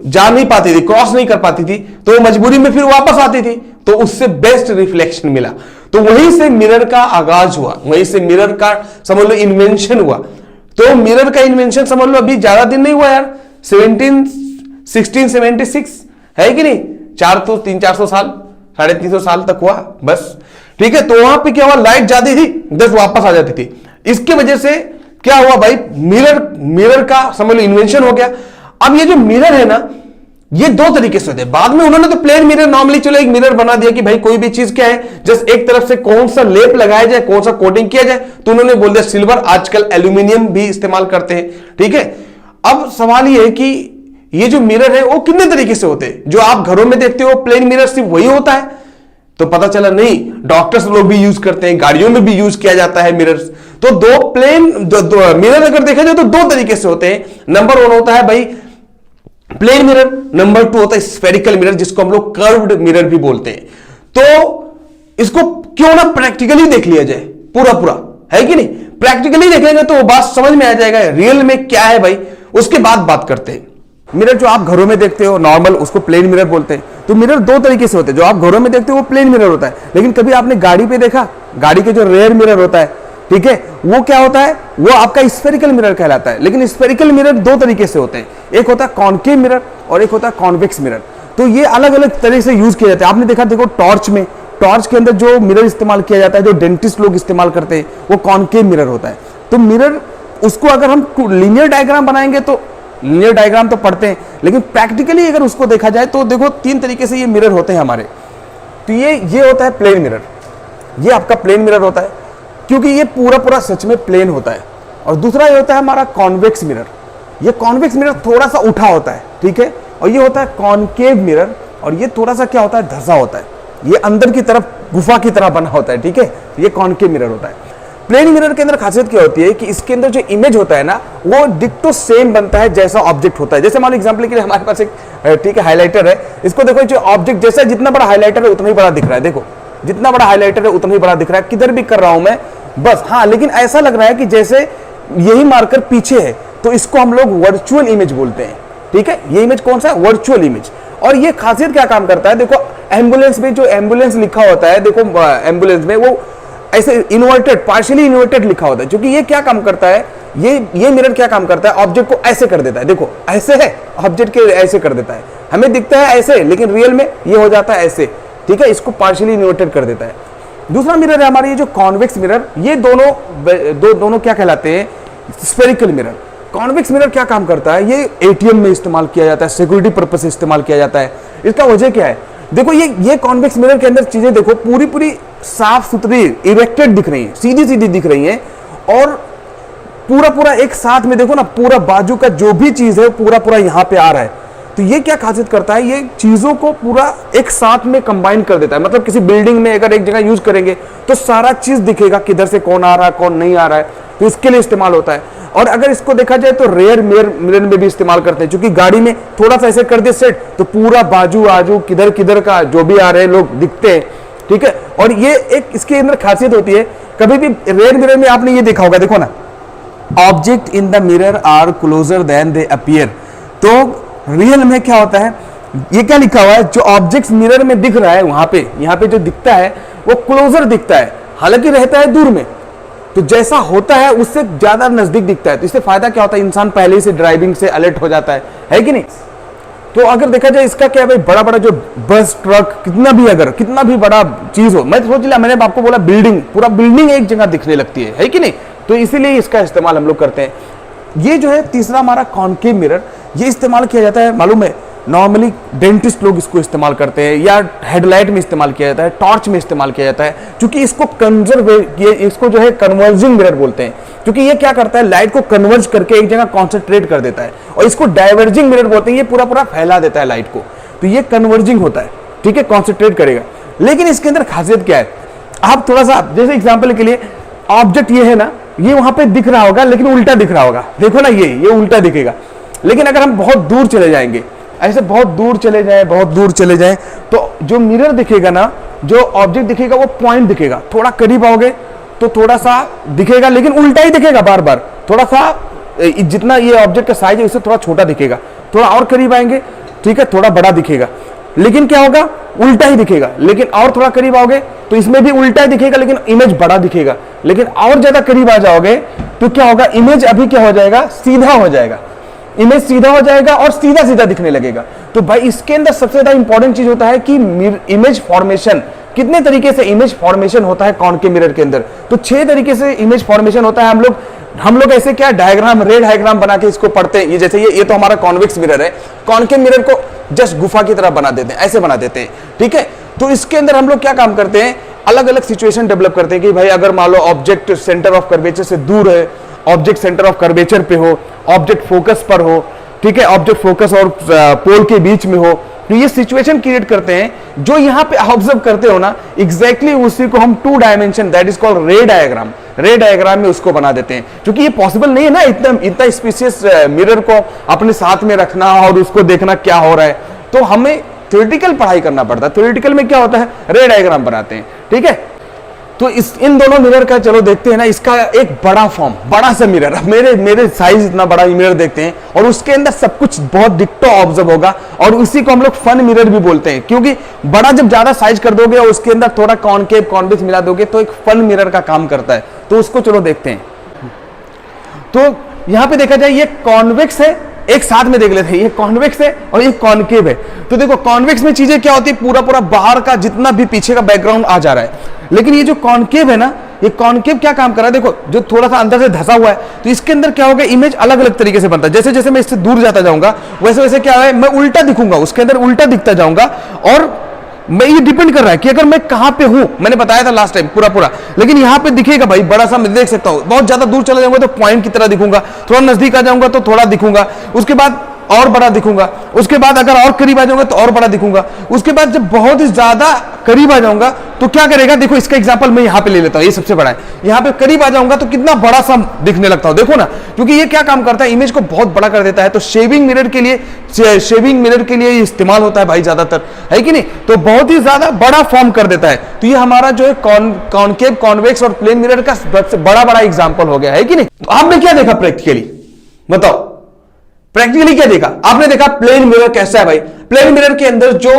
जा नहीं पाती थी, क्रॉस नहीं कर पाती थी, तो वो मजबूरी में फिर वापस आती थी, तो उससे बेस्ट रिफ्लेक्शन मिला। तो वहीं से मिरर का आगाज हुआ, वहीं से मिरर का समझ लो इन्वेंशन हुआ। तो मिरर का इन्वेंशन समझ लो अभी ज्यादा दिन नहीं हुआ यार, 1676 है कि नहीं, 300-400 साल, 350 साल तक हुआ बस, ठीक है। तो वहां पे क्या हुआ, लाइट जाती थी, बस वापस आ जाती थी। इसके वजह से क्या हुआ भाई, मिरर का समझ लो इन्वेंशन हो गया। अब ये जो मिरर है ना, ये 2 तरीके से होते हैं। बाद में उन्होंने तो प्लेन मिरर, नॉर्मली चलो एक मिरर बना दिया कि भाई कोई भी चीज क्या है, जस्ट एक तरफ से कौन सा लेप लगाया जाए, कौन सा कोटिंग किया जाए, तो उन्होंने बोल दिया सिल्वर, आजकल एल्यूमिनियम भी इस्तेमाल करते हैं, ठीक है। अब सवाल ये है कि ये जो मिरर है वो कितने तरीके से होते हैं। जो आप घरों में देखते हो प्लेन मिरर सिर्फ वही होता है, तो पता चला नहीं, डॉक्टर्स लोग भी यूज करते हैं, गाड़ियों में भी यूज किया जाता है मिरर्स। तो दो मिरर अगर देखा जाए तो 2 तरीके से होते हैं। नंबर 1 होता है भाई प्लेन मिरर, नंबर 2 होता है स्फेरिकल मिरर, जिसको हम लोग कर्व्ड मिरर भी बोलते हैं। तो इसको क्यों ना प्रैक्टिकली देख लिया जाए पूरा, है कि नहीं। प्रैक्टिकली देखेंगे तो वो बात समझ में आ जाएगा रियल में क्या है भाई, उसके बाद बात करते हैं। मिरर जो आप घरों में देखते हो नॉर्मल, उसको प्लेन मिरर बोलते हैं। तो मिरर 2 तरीके से होते हैं, जो आप घरों में देखते हो वो प्लेन मिरर होता है। लेकिन कभी आपने गाड़ी पे देखा, गाड़ी के जो रेयर मिरर होता है, ठीक है, वो क्या होता है, वो आपका स्फेरिकल मिरर कहलाता है। लेकिन स्फेरिकल मिरर 2 तरीके से होते हैं, एक होता है कॉनकेव मिरर और एक होता है कॉन्वेक्स मिरर। तो ये अलग अलग तरह से यूज किया जाता है। आपने देखा, देखो टॉर्च में, टॉर्च के अंदर जो मिरर इस्तेमाल किया जाता है, जो डेंटिस्ट लोग इस्तेमाल करते हैं, वो कॉनकेव मिरर होता है। तो मिरर, उसको अगर हम लीनियर डायग्राम बनाएंगे तो लीनियर डायग्राम तो पढ़ते हैं, लेकिन प्रैक्टिकली अगर उसको देखा जाए तो देखो 3 तरीके से ये मिरर होते हैं हमारे। तो ये होता है प्लेन मिरर, ये आपका प्लेन मिरर होता है, क्योंकि ये पूरा सच में प्लेन होता है। और दूसरा ये होता है हमारा कॉन्वेक्स मिरर। ये कॉन्वेक्स मिरर थोड़ा सा उठा होता है, ठीक है। और ये होता है कॉनकेव मिरर, और ये थोड़ा सा क्या होता है, धंसा होता है, ये अंदर की तरफ गुफा की तरह बना होता है, ठीक है। ये कॉनकेव मिरर होता है। प्लेन मिरर के अंदर खासियत क्या होती है कि इसके अंदर जो इमेज होता है ना, वो डिक्टो सेम बनता है जैसा ऑब्जेक्ट होता है। जैसे मान लो एग्जांपल के लिए हमारे पास एक, ठीक है, हाइलाइटर है। इसको देखो, जो ऑब्जेक्ट जैसा जितना बड़ा हाइलाइटर है उतना ही बड़ा दिख रहा है। देखो जितना बड़ा हाइलाइटर है उतना ही बड़ा दिख रहा है, किधर भी कर रहा हूं मैं बस, हाँ। लेकिन ऐसा लग रहा है कि जैसे यही मार्कर पीछे है, तो इसको हम लोग वर्चुअल इमेज बोलते हैं, ठीक है। ये इमेज कौन सा है, वर्चुअल इमेज। और ये खासियत क्या काम करता है, देखो एम्बुलेंस में जो एम्बुलेंस लिखा होता है, देखो एम्बुलेंस में वो ऐसे इन्वर्टेड, पार्शियली इन्वर्टेड लिखा होता है, क्योंकि ये क्या काम करता है, ये मिरर क्या काम करता है, ऑब्जेक्ट को ऐसे कर देता है, देखो ऐसे है ऑब्जेक्ट के, ऐसे कर देता है, हमें दिखता है ऐसे लेकिन रियल में ये हो जाता है ऐसे, ठीक है, इसको पार्शियली इन्वर्टेड कर देता है। दूसरा मिरर है हमारे ये जो कॉन्वेक्स मिरर, ये दोनों क्या कहलाते हैं, स्फेरिकल मिरर। कॉन्वेक्स मिरर क्या काम करता है, ये एटीएम में इस्तेमाल किया जाता है, सिक्योरिटी पर्पस से इस्तेमाल किया जाता है। इसका वजह क्या है, देखो ये कॉन्वेक्स मिरर के अंदर चीजें देखो पूरी साफ सुथरी इरेक्टेड दिख रही है, सीधी सीधी दिख रही है, और पूरा एक साथ में देखो ना, पूरा बाजू का जो भी चीज है पूरा यहां पे आ रहा है। तो ये क्या खासियत करता है, ये चीजों को पूरा एक साथ में कंबाइन कर देता है। मतलब किसी बिल्डिंग में अगर एक जगह यूज करेंगे तो सारा चीज दिखेगा, किधर से कौन आ रहा है कौन नहीं आ रहा है, तो इसके लिए इस्तेमाल होता है। और अगर इसको देखा जाए तो रेयर मिरर में भी इस्तेमाल करते हैं, क्योंकि गाड़ी में थोड़ा सा ऐसे कर दे सेट तो पूरा बाजू आजू किधर का जो भी आ रहे हैं लोग दिखते हैं, ठीक है। और ये एक इसके अंदर खासियत होती है, कभी भी रेयर मिरर में आपने ये देखा होगा, देखो ना, object in the mirror are closer than they appear. तो रियल में क्या होता है, ये क्या लिखा हुआ है, जो ऑब्जेक्ट्स मिरर में दिख रहा है यहाँ पे जो दिखता है वो क्लोजर दिखता है, हालांकि रहता है दूर में। तो जैसा होता है उससे ज्यादा नजदीक दिखता है। तो इससे फायदा क्या होता है, इंसान पहले ही से ड्राइविंग से अलर्ट हो जाता है कि नहीं। तो अगर देखा जाए इसका क्या है भाई, बड़ा जो बस ट्रक कितना भी बड़ा चीज हो, मैं सोच लिया, मैंने आपको बोला बिल्डिंग, पूरा बिल्डिंग एक जगह दिखने लगती है कि नहीं। तो इसीलिए इसका इस्तेमाल हम लोग करते हैं। ये जो है तीसरा हमारा कॉनकेव मिरर, ये इस्तेमाल किया जाता है मालूम है, नॉर्मली डेंटिस्ट लोग इसको इस्तेमाल करते हैं, या हेडलाइट में इस्तेमाल किया जाता है, टॉर्च में इस्तेमाल किया जाता है, क्योंकि इसको जो है कन्वर्जिंग मिरर बोलते हैं, क्योंकि ये क्या करता है, लाइट को कन्वर्ज करके एक जगह कॉन्सेंट्रेट कर देता है। और इसको डाइवर्जिंग मिरर बोलते हैं, ये पूरा फैला देता है लाइट को, तो ये कन्वर्जिंग होता है, ठीक है, कॉन्सेंट्रेट करेगा। लेकिन इसके अंदर खासियत क्या है, आप थोड़ा सा जैसे एग्जाम्पल के लिए, ऑब्जेक्ट ये है ना, ये वहां पे दिख रहा होगा लेकिन उल्टा दिख रहा होगा, देखो ना, ये उल्टा दिखेगा। लेकिन अगर हम बहुत दूर चले जाएंगे, ऐसे बहुत दूर चले जाएं, तो जो मिरर दिखेगा ना, जो ऑब्जेक्ट दिखेगा वो पॉइंट दिखेगा। थोड़ा करीब आओगे तो थोड़ा सा दिखेगा लेकिन उल्टा ही दिखेगा बार बार, थोड़ा सा जितना ये ऑब्जेक्ट का साइज है उससे थोड़ा छोटा दिखेगा। थोड़ा और करीब आएंगे, ठीक है, थोड़ा बड़ा दिखेगा, लेकिन क्या होगा, उल्टा ही दिखेगा। लेकिन और थोड़ा करीब आओगे तो इसमें भी उल्टा ही दिखेगा लेकिन इमेज बड़ा दिखेगा। लेकिन और ज्यादा करीब आ जाओगे तो क्या होगा, इमेज अभी क्या हो जाएगा, सीधा हो जाएगा, इमेज सीधा हो जाएगा और सीधा सीधा दिखने लगेगा। तो भाई इसके अंदर सबसे ज्यादा इंपॉर्टेंट चीज होता है कि इमेज फॉर्मेशन, कितने तरीके से इमेज फॉर्मेशन होता है कॉनकेव मिरर के अंदर। तो 6 तरीके से इमेज फॉर्मेशन होता है। हम लोग ऐसे क्या डायग्राम, रे डायग्राम बना के इसको पढ़ते हैं। ये जैसे ये तो हमारा कॉन्वेक्स मिरर है, कॉनकेव मिरर को जस्ट गुफा की तरह बना देते हैं, ऐसे बना देते हैं, ठीक है। तो इसके अंदर हम लोग क्या काम करते हैं, अलग अलग सिचुएशन डेवलप करते हैं कि भाई अगर मान लो ऑब्जेक्ट सेंटर ऑफ कर्वेचर से दूर है, ऑब्जेक्ट सेंटर ऑफ कर्वेचर पे हो, ऑब्जेक्ट फोकस पर हो, ठीक है, ऑब्जेक्ट फोकस और पोल के बीच में हो, तो ये सिचुएशन क्रिएट करते हैं। जो यहां पे ऑब्जर्व करते हो ना, एग्जैक्टली उसी को हम 2 डायमेंशन, दैट इज कॉल्ड रे डायग्राम, रे डायग्राम में उसको बना देते हैं। क्योंकि ये पॉसिबल नहीं है ना इतना स्पेशियस मिरर को अपने साथ में रखना और उसको देखना क्या हो रहा है, तो हमें थ्योरेटिकल पढ़ाई करना पड़ता है। थ्योरेटिकल में क्या होता है, रे डायग्राम बनाते हैं, ठीक है। तो इन दोनों मिरर का चलो देखते हैं ना, इसका एक बड़ा फॉर्म, बड़ा सा मिरर, मेरे साइज इतना बड़ा मिरर देखते हैं और उसके अंदर सब कुछ बहुत डिक्टो ऑब्जर्व होगा, और उसी को हम लोग फन मिरर भी बोलते हैं। क्योंकि बड़ा जब ज्यादा साइज कर दोगे और उसके अंदर थोड़ा कॉनकेव कॉन्वेक्स मिला दोगे तो एक फन मिरर का काम करता है। तो उसको चलो देखते हैं। तो यहां पे देखा जाए, ये कॉन्वेक्स है, एक साथ में देख लेते हैं, ये कॉन्वेक्स है और ये कॉनकेव है। तो देखो कॉन्वेक्स में चीजें क्या होती है, पूरा बाहर का जितना भी पीछे का बैकग्राउंड आ जा रहा है। लेकिन ये जो कॉनकेव है ना, ये कॉनकेव क्या काम कर रहा है, देखो जो थोड़ा सा अंदर से धसा हुआ है, तो इसके अंदर क्या होगा, इमेज अलग अलग तरीके से बनता है। जैसे जैसे मैं इससे दूर जाता जाऊंगा वैसे वैसे क्या है, मैं उल्टा दिखूंगा, उसके अंदर उल्टा दिखता जाऊंगा। और मैं ये डिपेंड कर रहा है कि अगर मैं कहां पे हूं, मैंने बताया था लास्ट टाइम पूरा, लेकिन यहां पे दिखेगा भाई बड़ा सा, मैं देख सकता हूं। बहुत ज्यादा दूर चला जाऊंगा तो पॉइंट की तरह दिखूंगा, थोड़ा नजदीक आ जाऊंगा तो थोड़ा दिखूंगा, उसके बाद और बड़ा दिखूंगा, उसके बाद अगर और करीब आ जाऊंगा तो और बड़ा दिखूंगा, उसके बाद जब बहुत ही ज्यादा करीब आ जाऊंगा तो क्या करेगा, देखो इसका एग्जांपल मैं यहां पे ले लेता हूं, ये सबसे बड़ा है। यहां पे करीब आ जाऊंगा तो कितना बड़ा सा दिखने लगता हूं, देखो ना, क्योंकि ये क्या काम करता है, इमेज को बहुत बड़ा कर देता है। तो शेविंग मिरर के लिए इस्तेमाल होता है भाई ज्यादातर, है कि नहीं। तो बहुत ही ज्यादा बड़ा फॉर्म कर देता है। तो ये हमारा जो है कॉनकेव, कॉन्वेक्स और प्लेन मिरर का बड़ा एग्जाम्पल हो गया, है कि नहीं। तो आपने क्या देखा प्रैक्टिकली, बताओ प्रैक्टिकली क्या देखा आपने, देखा प्लेन मिरर कैसा है भाई। प्लेन मिरर के अंदर जो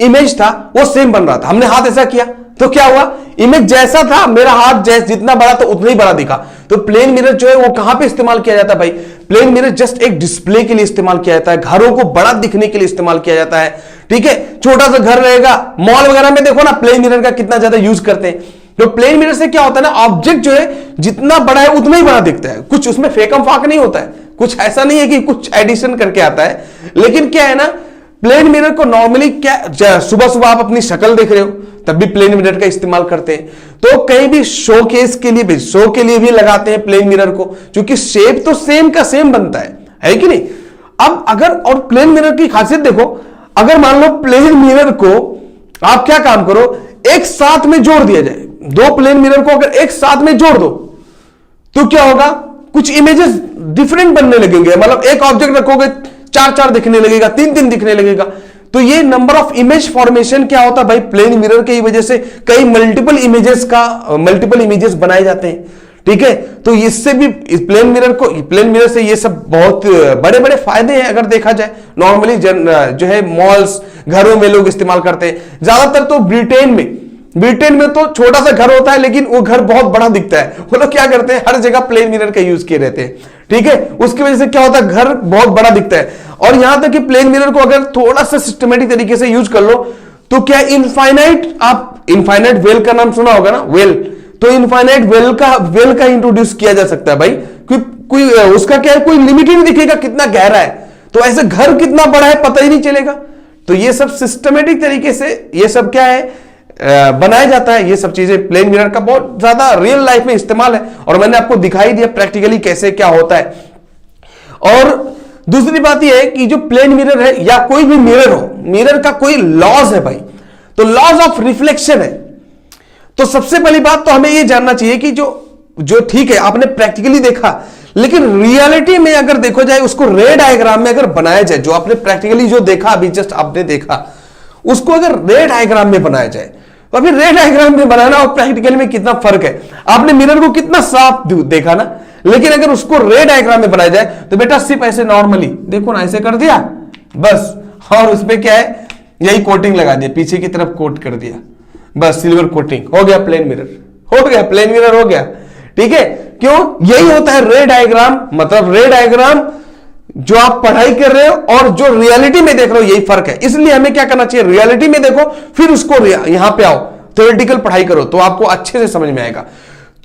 इमेज था वो सेम बन रहा था, हमने हाथ ऐसा किया, तो क्या हुआ, इमेज जैसा था, मेरा हाथ जैसे जितना बड़ा तो उतना ही बड़ा दिखा। तो प्लेन मिरर जो है वो कहां पे इस्तेमाल किया जाता है भाई, प्लेन मिरर जस्ट एक डिस्प्ले के लिए इस्तेमाल किया जाता है, घरों को बड़ा दिखने के लिए इस्तेमाल किया जाता है। ठीक है, छोटा सा घर रहेगा, मॉल वगैरह में देखो ना प्लेन मिरर का कितना ज्यादा यूज करते हैं। तो प्लेन मिरर से क्या होता है ना, ऑब्जेक्ट जो है जितना बड़ा है उतना ही बड़ा दिखता है, कुछ उसमें फेकम फाक नहीं होता है, कुछ ऐसा नहीं है कि कुछ एडिशन करके आता है। लेकिन क्या है ना, प्लेन मिरर को नॉर्मली क्या, सुबह सुबह आप अपनी शक्ल देख रहे हो तब भी प्लेन मिरर का इस्तेमाल करते हैं, तो कहीं भी शो केस के लिए भी, शो के लिए भी लगाते हैं प्लेन मिरर को, क्योंकि शेप तो सेम का सेम बनता है कि नहीं। अब अगर और प्लेन मिरर की खासियत देखो, अगर मान लो प्लेन मिरर को आप क्या काम करो, एक साथ में जोड़ दिया जाए, दो प्लेन मिरर को अगर एक साथ में जोड़ दो तो क्या होगा, कुछ इमेजेस डिफरेंट बनने लगेंगे। मतलब एक ऑब्जेक्ट रखोगे चार चार दिखने लगेगा, तीन तीन दिखने लगेगा। तो ये नंबर ऑफ इमेज फॉर्मेशन क्या होता है भाई, प्लेन मिरर की वजह से कई मल्टीपल इमेजेस बनाए जाते हैं। ठीक है, तो इससे भी प्लेन मिरर से ये सब बहुत बड़े बड़े फायदे हैं अगर देखा जाए। नॉर्मली जो है मॉल्स, घरों में लोग इस्तेमाल करते हैं ज्यादातर। तो ब्रिटेन में तो छोटा सा घर होता है लेकिन वो घर बहुत बड़ा दिखता है। वो लोग क्या करते हैं, हर जगह प्लेन मिरर का यूज किए रहते हैं। ठीक है, उसकी वजह से क्या होता है, घर बहुत बड़ा दिखता है। और यहां तक कि प्लेन मिरर को अगर थोड़ा सा सिस्टमेटिक तरीके से यूज कर लो तो क्या इनफाइनाइट वेल का नाम सुना होगा ना, वेल, तो इनफाइनाइट वेल का इंट्रोड्यूस किया जा सकता है भाई। कोई उसका क्या है, कोई लिमिट ही नहीं दिखेगा कितना गहरा है, तो ऐसे घर कितना बड़ा है पता ही नहीं चलेगा। तो ये सब सिस्टमेटिक तरीके से ये सब क्या है बनाया जाता है। ये सब चीजें प्लेन मिरर का बहुत ज्यादा रियल लाइफ में इस्तेमाल है, और मैंने आपको दिखाई दिया प्रैक्टिकली कैसे क्या होता है। और दूसरी बात यह है कि जो प्लेन मिरर है या कोई भी मिरर हो, मिरर का कोई लॉज है भाई, तो लॉज ऑफ रिफ्लेक्शन है। तो सबसे पहली बात तो हमें यह जानना चाहिए कि जो ठीक है आपने प्रैक्टिकली देखा, लेकिन रियलिटी में अगर देखो जाए, उसको रे डायग्राम में अगर बनाया जाए, जो आपने प्रैक्टिकली जो देखा अभी जस्ट आपने देखा, उसको अगर रे डायग्राम में बनाया जाए तो अभी रे डायग्राम में बनाना और प्रैक्टिकली में कितना फर्क है। आपने मिरर को कितना साफ देखा ना, लेकिन अगर उसको रे डायग्राम में बनाया जाए तो बेटा सिर्फ ऐसे नॉर्मली देखो ना, ऐसे कर दिया बस, और उसपे क्या है, यही कोटिंग लगा दिया, पीछे की तरफ कोट कर दिया, बस सिल्वर कोटिंग, हो गया प्लेन मिरर, हो गया प्लेन मिरर, हो गया। ठीक है, क्यों, यही होता है रे डायग्राम। मतलब रे डायग्राम जो आप पढ़ाई कर रहे हो और जो रियलिटी में देख रहे हो, यही फर्क है। इसलिए हमें क्या करना चाहिए, रियलिटी में देखो, फिर उसको यहां पे आओ, थ्योरेटिकल पढ़ाई करो, तो आपको अच्छे से समझ में आएगा।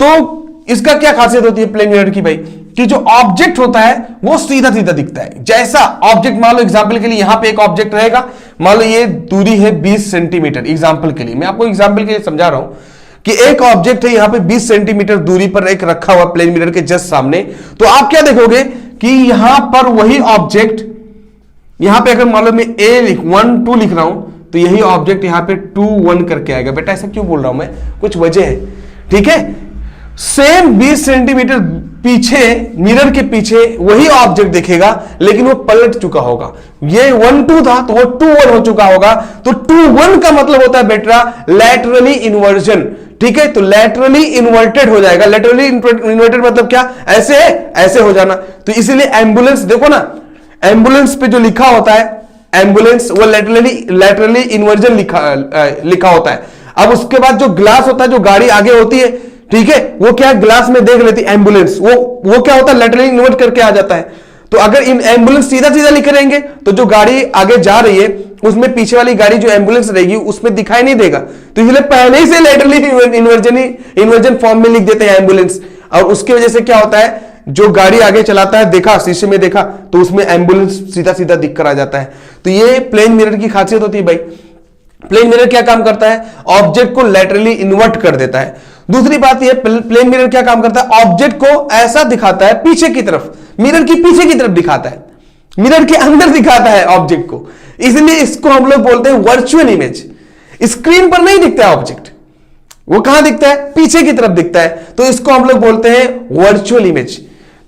तो इसका क्या खासियत होती है प्लेन मिरर की भाई, कि जो ऑब्जेक्ट होता है वो सीधा सीधा दिखता है। जैसा ऑब्जेक्ट, मान लो एग्जांपल के लिए यहां पे एक ऑब्जेक्ट रहेगा, मान लो ये दूरी है 20 सेंटीमीटर, एग्जांपल के लिए, मैं आपको एग्जांपल के लिए समझा रहा हूं कि एक ऑब्जेक्ट है यहां पे 20 सेंटीमीटर दूरी पर एक रखा हुआ प्लेन मिरर के जस्ट सामने। तो आप क्या देखोगे कि यहां पर वही ऑब्जेक्ट, यहां पे अगर मान लो मैं A1 2 लिख रहा हूं तो यही ऑब्जेक्ट यहां पे 2 1 करके आएगा। बेटा ऐसा क्यों बोल रहा हूं मैं, कुछ वजह है। ठीक है, सेम 20 सेंटीमीटर पीछे, मिरर के पीछे वही ऑब्जेक्ट दिखेगा, लेकिन वो पलट चुका होगा। ये 1 2 था तो वो 2 1 हो चुका होगा। तो 2 1 का मतलब होता है बेटा लैटरली इन्वर्जन। ठीक है, तो लैटरली इन्वर्टेड हो जाएगा। लैटरली इन्वर्टेड मतलब क्या, ऐसे ऐसे हो जाना। तो इसीलिए एम्बुलेंस देखो ना, एम्बुलेंस पे जो लिखा होता है एम्बुलेंस, वो लैटरली इन्वर्जन लिखा होता है। अब उसके बाद जो ग्लास होता है, जो गाड़ी आगे होती है, ठीक है, वो क्या ग्लास में देख लेती है एम्बुलेंस, वो क्या होता है, लैटरली इन्वर्ट करके आ जाता है। तो अगर इन एम्बुलेंस सीधा सीधा लिख रहेंगे तो जो गाड़ी आगे जा रही है उसमें पीछे वाली गाड़ी जो एम्बुलेंस रहेगी उसमें दिखाई नहीं देगा। तो इसलिए पहले ही से लैटरली इन्वर्जन फॉर्म में लिख देते हैं एम्बुलेंस। और उसकी वजह से क्या होता है, जो गाड़ी आगे चलाता है, देखा शीशे में देखा तो उसमें एम्बुलेंस सीधा सीधा दिख कर आ जाता है। तो ये प्लेन मिरर की खासियत होती है भाई। प्लेन मिरर क्या काम करता है, ऑब्जेक्ट को लैटरली इन्वर्ट कर देता है। दूसरी बात यह, प्लेन मिरर क्या काम करता है, ऑब्जेक्ट को ऐसा दिखाता है पीछे की तरफ, मिरर की पीछे की तरफ दिखाता है, मिरर के अंदर दिखाता है ऑब्जेक्ट को। इसलिए इसको हम लोग बोलते हैं वर्चुअल इमेज। स्क्रीन पर नहीं दिखता है ऑब्जेक्ट, वो कहां दिखता है, पीछे की तरफ दिखता है। तो इसको हम लोग बोलते हैं वर्चुअल इमेज।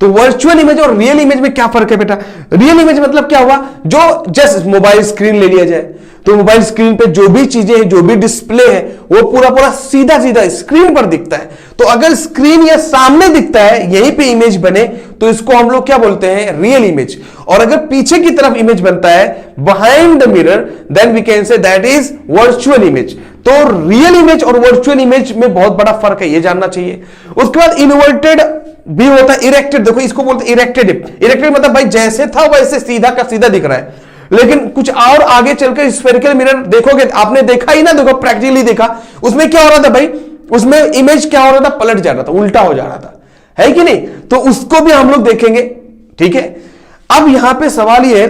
तो वर्चुअल इमेज और रियल इमेज में क्या फर्क है बेटा, रियल इमेज मतलब क्या हुआ, जो जस्ट मोबाइल स्क्रीन ले लिया जाए तो मोबाइल स्क्रीन पे जो भी चीजें हैं, जो भी डिस्प्ले है, वो पूरा पूरा सीधा सीधा स्क्रीन पर दिखता है। तो अगर स्क्रीन या सामने दिखता है, यहीं पे इमेज बने, तो इसको हम लोग क्या बोलते हैं, रियल इमेज। और अगर पीछे की तरफ इमेज बनता है, behind the mirror, then we can say that is virtual image. तो रियल इमेज और वर्चुअल इमेज में बहुत बड़ा फर्क है, ये जानना चाहिए। उसके बाद इन्वर्टेड भी होता है, इरेक्टेड, देखो इसको बोलते हैं इरेक्टेड। इरेक्टेड मतलब भाई जैसे था वैसे सीधा का सीधा दिख रहा है, लेकिन कुछ और आगे चलकर स्फेरिकल मिरर देखोगे, आपने देखा ही ना, देखो प्रैक्टिकली देखा, उसमें क्या हो रहा था भाई, उसमें इमेज क्या हो रहा था, पलट जा रहा था, उल्टा हो जा रहा था, है कि नहीं? तो उसको भी हम लोग देखेंगे, ठीक है। अब यहां पे सवाल ये है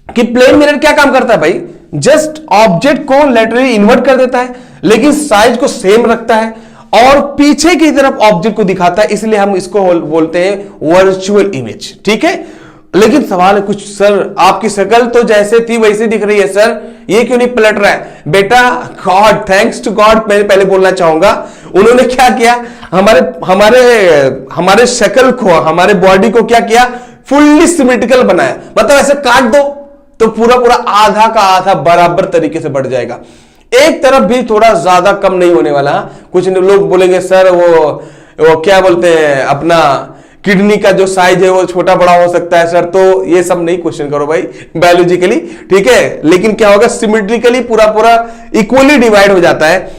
कि प्लेन मिरर क्या काम करता है भाई, जस्ट ऑब्जेक्ट को लेटरली इन्वर्ट कर देता है, लेकिन साइज को सेम रखता है और पीछे की तरफ ऑब्जेक्ट को दिखाता है, इसलिए हम इसको बोलते हैं वर्चुअल इमेज, ठीक है। लेकिन सवाल है कुछ, सर आपकी शक्ल तो जैसे थी वैसे दिख रही है सर, ये क्यों नहीं पलट रहा है? बेटा गॉड, थैंक्स टू गॉड मैं पहले बोलना चाहूंगा, उन्होंने क्या किया, हमारे हमारे हमारे शक्ल को, हमारे बॉडी को क्या किया, फुल्ली सिमेट्रिकल बनाया। मतलब ऐसे काट दो तो पूरा पूरा आधा का आधा बराबर तरीके से बढ़ जाएगा, एक तरफ भी थोड़ा ज्यादा कम नहीं होने वाला। कुछ लोग बोलेंगे सर वो क्या बोलते हैं, अपना किडनी का जो साइज है वो छोटा बड़ा हो सकता है सर, तो ये सब नहीं क्वेश्चन करो भाई बायोलॉजिकली, ठीक है। लेकिन क्या होगा, सिमेट्रिकली पूरा पूरा इक्वली डिवाइड हो जाता है।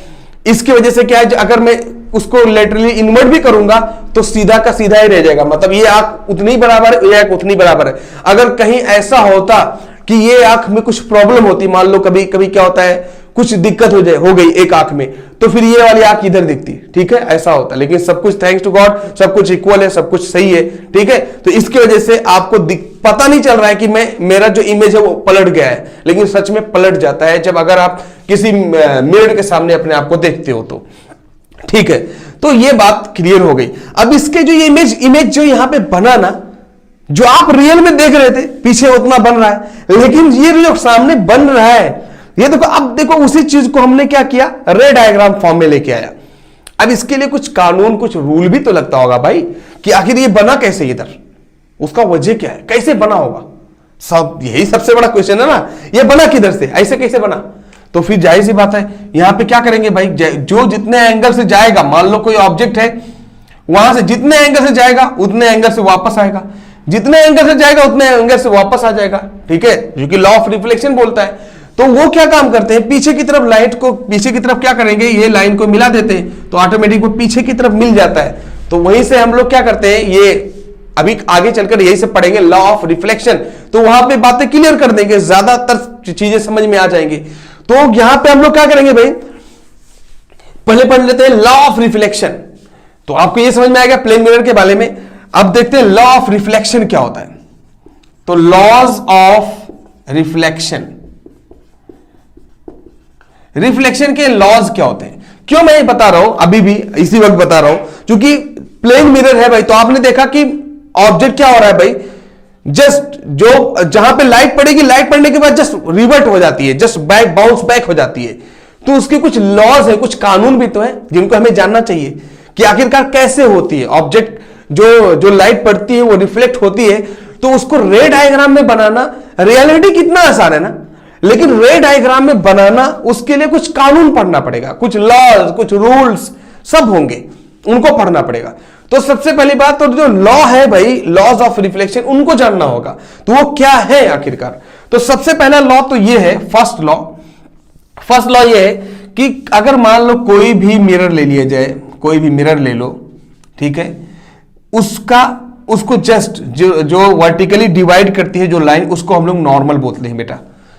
इसकी वजह से क्या है, अगर मैं उसको लेटरली इन्वर्ट भी करूंगा तो सीधा का सीधा ही रह जाएगा, मतलब ये आंख उतनी बराबर है, ये आंख उतनी बराबर है। अगर कहीं ऐसा होता कि ये आंख में कुछ प्रॉब्लम होती, मान लो कभी कभी क्या होता है, कुछ दिक्कत हो गई एक आंख में, तो फिर ये वाली आंख इधर दिखती, ठीक है, ऐसा होता है। लेकिन सब कुछ थैंक्स टू गॉड सब कुछ इक्वल है, सब कुछ सही है, ठीक है। तो इसकी वजह से आपको पता नहीं चल रहा है कि मेरा जो इमेज है वो पलट गया है, लेकिन सच में पलट जाता है जब अगर आप किसी मिरर के सामने अपने आप को देखते हो तो, ठीक है। तो ये बात क्लियर हो गई। अब इसके जो ये इमेज जो यहां पे बना ना, जो आप रियल में देख रहे थे पीछे उतना बन रहा है, लेकिन ये जो सामने बन रहा है, ये देखो, अब देखो उसी चीज को हमने क्या किया, रे डायग्राम फॉर्म में लेके आया। अब इसके लिए कुछ कानून, कुछ रूल भी तो लगता होगा भाई, कि आखिर ये बना कैसे, इधर उसका वजह क्या है, कैसे बना होगा, सब यही सबसे बड़ा क्वेश्चन है ना, ये बना किधर से, ऐसे कैसे बना? तो फिर जाहिर सी बात है, यहां पे क्या करेंगे भाई, जो जितने एंगल से जाएगा, मान लो कोई ऑब्जेक्ट है, वहां से जितने एंगल से जाएगा उतने एंगल से वापस आएगा, जितने एंगल से जाएगा उतने एंगल से वापस आ जाएगा, ठीक है, जो कि लॉ ऑफ रिफ्लेक्शन बोलता है। तो वो क्या काम करते हैं, पीछे की तरफ लाइट को, पीछे की तरफ क्या करेंगे, ये लाइन को मिला देते हैं, तो ऑटोमेटिक वो पीछे की तरफ मिल जाता है। तो वहीं से हम लोग क्या करते हैं, ये अभी आगे चलकर यही से पढ़ेंगे लॉ ऑफ रिफ्लेक्शन, तो वहां पे बातें क्लियर कर देंगे, ज्यादातर चीजें समझ में आ जाएंगी। तो यहां पे हम लोग क्या करेंगे भाई, पहले पढ़ लेते हैं लॉ ऑफ रिफ्लेक्शन, तो आपको ये समझ में आएगा प्लेन मिरर के बारे में। अब देखते हैं लॉ ऑफ रिफ्लेक्शन क्या होता है। तो लॉज ऑफ रिफ्लेक्शन, रिफ्लेक्शन के लॉज क्या होते हैं, क्यों मैं ये बता रहा हूं, अभी भी इसी वक्त बता रहा हूं, क्योंकि प्लेन मिरर है भाई, तो आपने देखा कि ऑब्जेक्ट क्या हो रहा है भाई, जस्ट जो जहां पे लाइट पड़ेगी, लाइट पड़ने के बाद जस्ट रिवर्ट हो जाती है, जस्ट बैक बाउंस बैक हो जाती है। तो उसके कुछ लॉज है, कुछ कानून भी तो है जिनको हमें जानना चाहिए कि आखिरकार कैसे होती है ऑब्जेक्ट, जो लाइट पड़ती है वो रिफ्लेक्ट होती है। तो उसको रे डायग्राम में बनाना, रियलिटी कितना आसान है ना, लेकिन रे डायग्राम में बनाना उसके लिए कुछ कानून पढ़ना पड़ेगा, कुछ लॉज, कुछ रूल्स सब होंगे, उनको पढ़ना पड़ेगा। तो सबसे पहली बात तो जो लॉ है भाई, लॉज ऑफ रिफ्लेक्शन, उनको जानना होगा। तो वो क्या है आखिरकार? तो सबसे पहला लॉ तो ये है, फर्स्ट लॉ ये है कि अगर मान लो कोई भी मिरर ले लिया जाए, कोई भी मिरर ले लो, ठीक है, उसको जस्ट जो वर्टिकली डिवाइड करती है जो लाइन, उसको हम लोग नॉर्मल बोलते हैं बेटा।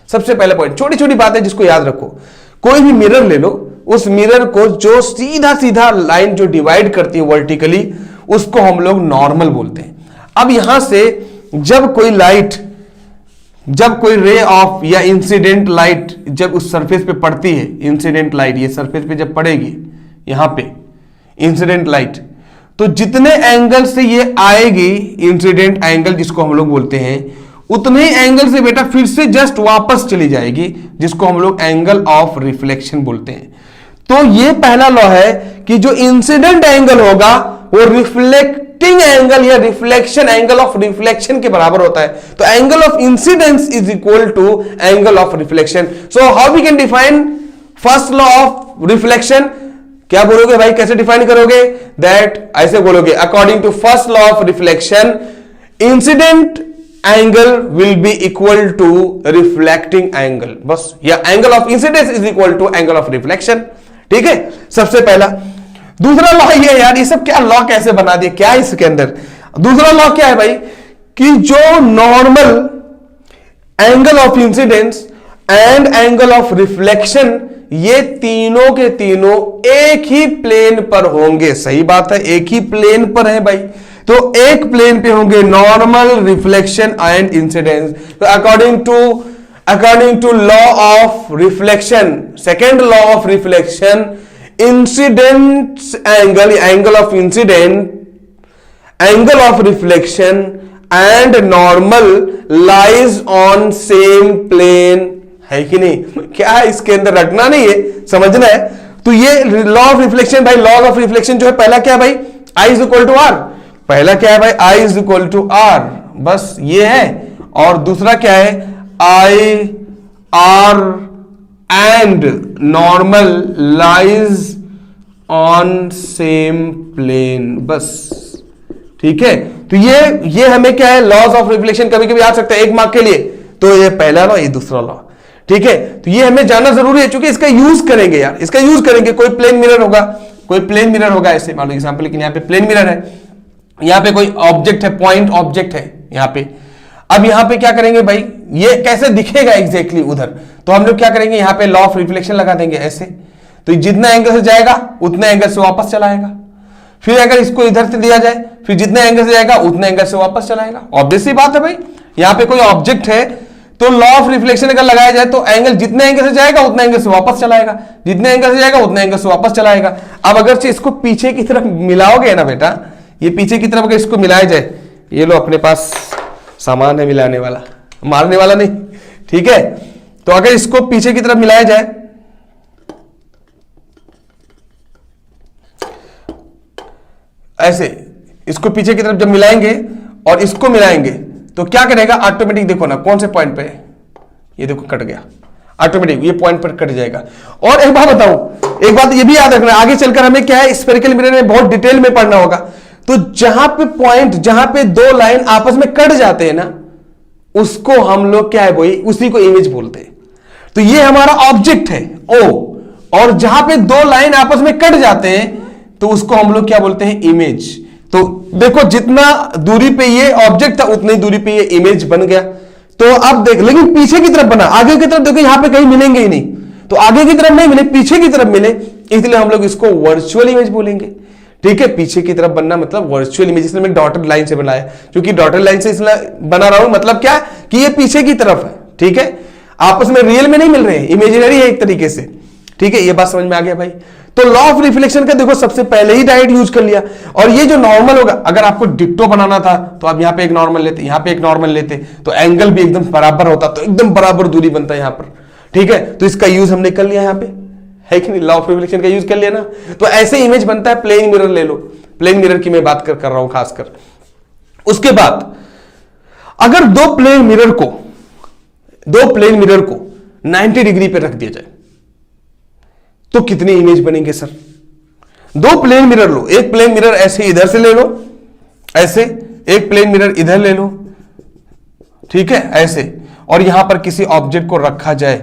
सबसे पहला पॉइंट, छोटी छोटी बात है जिसको याद रखो, कोई भी मिरर ले लो, उस मिरर को जो सीधा सीधा लाइन जो डिवाइड करती है वर्टिकली, उसको हम लोग नॉर्मल बोलते हैं। अब यहां से जब कोई रे ऑफ या इंसिडेंट लाइट जब उस सरफेस पे पड़ती है, इंसिडेंट लाइट ये सरफेस पे जब पड़ेगी, यहां पे इंसिडेंट लाइट, तो जितने एंगल से ये आएगी, इंसिडेंट एंगल जिसको हम लोग बोलते हैं, उतने एंगल से बेटा फिर से जस्ट वापस चली जाएगी, जिसको हम लोग एंगल ऑफ रिफ्लेक्शन बोलते हैं। तो ये पहला लॉ है कि जो इंसिडेंट एंगल होगा वो रिफ्लेक्टिंग एंगल या रिफ्लेक्शन एंगल ऑफ रिफ्लेक्शन के बराबर होता है। तो angle of incidence is equal to angle of reflection. So how we can define first law of reflection? क्या बोलोगे भाई, कैसे डिफाइन करोगे? दैट ऐसे बोलोगे, according to first law of reflection, incident angle will be equal to reflecting angle, बस, या angle of incidence is equal to angle of reflection. ठीक है, सबसे पहला। दूसरा लॉ ये, यार ये सब क्या लॉ कैसे बना दिए, क्या है इसके अंदर? दूसरा लॉ क्या है भाई, कि जो normal angle of incidence and angle of reflection, ये तीनों के तीनों एक ही प्लेन पर होंगे। सही बात है, एक ही प्लेन पर है भाई, तो एक प्लेन पे होंगे नॉर्मल, रिफ्लेक्शन एंड इंसिडेंस। तो according to law of reflection, second law of reflection, incident angle, angle of incident, angle of reflection and normal lies on same plane, है कि नहीं? क्या है इसके अंदर, रटना नहीं है, समझना है। तो ये लॉ ऑफ रिफ्लेक्शन भाई, लॉ ऑफ रिफ्लेक्शन जो है, पहला क्या है भाई, I is equal to R, पहला क्या है भाई, I is equal to R, बस ये है। और दूसरा क्या है, I R and normal lies on same plane, बस। ठीक है, तो ये हमें क्या है, लॉज ऑफ रिफ्लेक्शन कभी कभी आ सकता है एक मार्क के लिए, तो ये पहला लॉ, ये दूसरा लॉ। ठीक है, तो ये हमें जानना जरूरी है, क्योंकि इसका यूज करेंगे यार, इसका यूज करेंगे। कोई प्लेन मिरर होगा, कोई प्लेन मिरर होगा ऐसे, मान लो एग्जांपल, लेकिन यहाँ पे प्लेन मिरर है, यहाँ पे कोई ऑब्जेक्ट है, पॉइंट ऑब्जेक्ट है यहाँ पे। अब यहाँ पे क्या करेंगे भाई, ये कैसे दिखेगा एग्जैक्टली उधर, तो हम लोग क्या करेंगे, यहाँ पे लॉ ऑफ रिफ्लेक्शन लगा देंगे ऐसे, तो जितना एंगल से जाएगा उतने एंगल से वापस चलाएगा। फिर अगर इसको इधर से दिया जाए, फिर जितने एंगल से जाएगा उतने एंगल से वापस चलाएगा। ऑब्वियस सी बात है भाई, यहाँ पे कोई ऑब्जेक्ट है, तो लॉ ऑफ रिफ्लेक्शन अगर लगाया जाए तो एंगल जितने एंगल से जाएगा उतने एंगल से वापस चलाएगा, जितने एंगल से जाएगा उतने एंगल से वापस चलाएगा। अब अगर इसको पीछे की तरफ मिलाओगे ना बेटा, ये पीछे की तरफ अगर इसको मिलाया जाए, ये लो अपने पास सामान है मिलाने वाला, मारने वाला नहीं, ठीक है। तो अगर इसको पीछे की तरफ मिलाया जाए, ऐसे इसको पीछे की तरफ जब मिलाएंगे और इसको मिलाएंगे तो क्या करेगा, ऑटोमेटिक देखो ना कौन से पॉइंट पे, ये देखो कट गया, ऑटोमेटिक ये पॉइंट पर कट जाएगा। और एक बात बताऊं, एक बात ये भी याद रखना, आगे चलकर हमें क्या है, स्फेरिकल मिरर में बहुत डिटेल में पढ़ना होगा। तो जहां पे पॉइंट, जहां पे दो लाइन आपस में कट जाते हैं ना, उसको हम लोग क्या है भाई, उसी को इमेज बोलते हैं। तो ये हमारा ऑब्जेक्ट है ओ, और जहां पे दो लाइन आपस में कट जाते हैं तो उसको हम लोग क्या बोलते हैं, इमेज। तो देखो जितना दूरी पे ये ऑब्जेक्ट था उतनी दूरी पे ये इमेज बन गया। तो अब देख, लेकिन पीछे की तरफ बना, आगे की तरफ देखो यहां पे कहीं मिलेंगे ही नहीं, तो आगे की तरफ नहीं मिले, पीछे की तरफ मिले, इसलिए हम लोग इसको वर्चुअल इमेज बोलेंगे। ठीक है, पीछे की तरफ बनना मतलब वर्चुअल इमेज, इसलिए मैं डॉटेड लाइन से बनाया, क्योंकि डॉटेड लाइन से इसलिए बना रहा हूं, मतलब क्या कि ये पीछे की तरफ है। ठीक है, आपस में रियल में नहीं मिल रहे हैं, इमेजिनरी है एक तरीके से। ठीक है, ये बात समझ में आ गया भाई। तो लॉ ऑफ रिफ्लेक्शन का देखो सबसे पहले ही डायरेक्ट यूज कर लिया। और ये जो नॉर्मल होगा, अगर आपको डिक्टो बनाना था तो आप यहां पे एक नॉर्मल लेते, यहां पे एक नॉर्मल लेते, तो एंगल भी एकदम बराबर होता, तो एकदम बराबर दूरी बनता है यहां पर। ठीक है, तो इसका यूज हमने कर लिया यहां पे, है कि नहीं, लॉ ऑफ रिफ्लेक्शन का यूज कर लिया ना। तो ऐसे इमेज बनता है, प्लेन मिरर ले लो, प्लेन मिरर की मैं बात कर रहा हूं खासकर। उसके बाद अगर दो प्लेन मिरर को 90 डिग्री पे रख दिया जाए तो कितनी इमेज बनेंगे सर? दो प्लेन मिरर लो, एक प्लेन मिरर ऐसे इधर से ले लो, ऐसे एक प्लेन मिरर इधर ले लो, ठीक है, ऐसे, और यहां पर किसी ऑब्जेक्ट को रखा जाए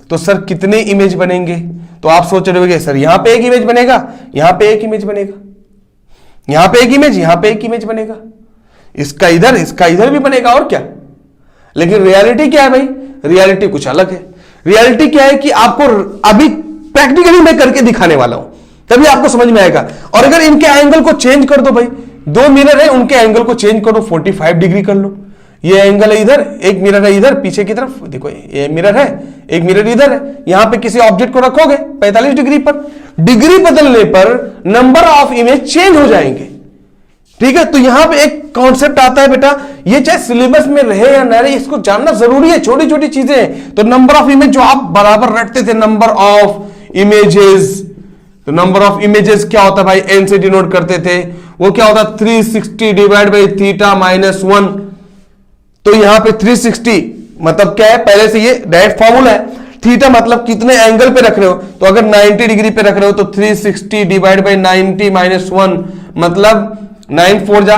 तो सर कितने इमेज बनेंगे? तो आप सोच रहे होंगे सर यहां पे एक इमेज बनेगा, यहां पे एक इमेज बनेगा, यहां पे एक इमेज, यहां पे एक इमेज बनेगा, इसका इधर भी बनेगा, और क्या। लेकिन रियलिटी क्या है भाई, रियलिटी कुछ अलग है। रियलिटी क्या है कि आपको अभी प्रैक्टिकली मैं करके दिखाने वाला हूं, तभी आपको समझ में आएगा। और अगर इनके एंगल को चेंज कर दो भाई, दो मिरर है उनके एंगल को चेंज करो, 45 डिग्री कर लो। ये एंगल है इधर, एक मिरर है इधर पीछे की तरफ, देखो ये मिरर है, एक मिरर इधर है, यहां पे किसी ऑब्जेक्ट को रखोगे 45 डिग्री पर, डिग्री बदलने पर नंबर ऑफ इमेज चेंज हो जाएंगे। ठीक है, तो यहां पे एक कॉन्सेप्ट आता है बेटा, ये चाहे सिलेबस में रहे या ना रहे, इसको जानना जरूरी है, छोटी छोटी चीजें हैं। तो नंबर ऑफ इमेज जो आप बराबर रखते थे, नंबर ऑफ इमेजेस, तो नंबर ऑफ इमेजेस क्या होता है भाई, एन से डिनोट करते थे, वो क्या होता, 360 डिवाइड बाई थीटा माइनस 1। तो यहां पे 360 मतलब क्या है, पहले से ये डायरेक्ट फॉर्मूला है, थीटा मतलब कितने एंगल पे रख रहे हो, तो अगर 90 डिग्री पे रख रहे हो तो 360 डिवाइड बाई 90 माइनस 1 मतलब 9 4 जा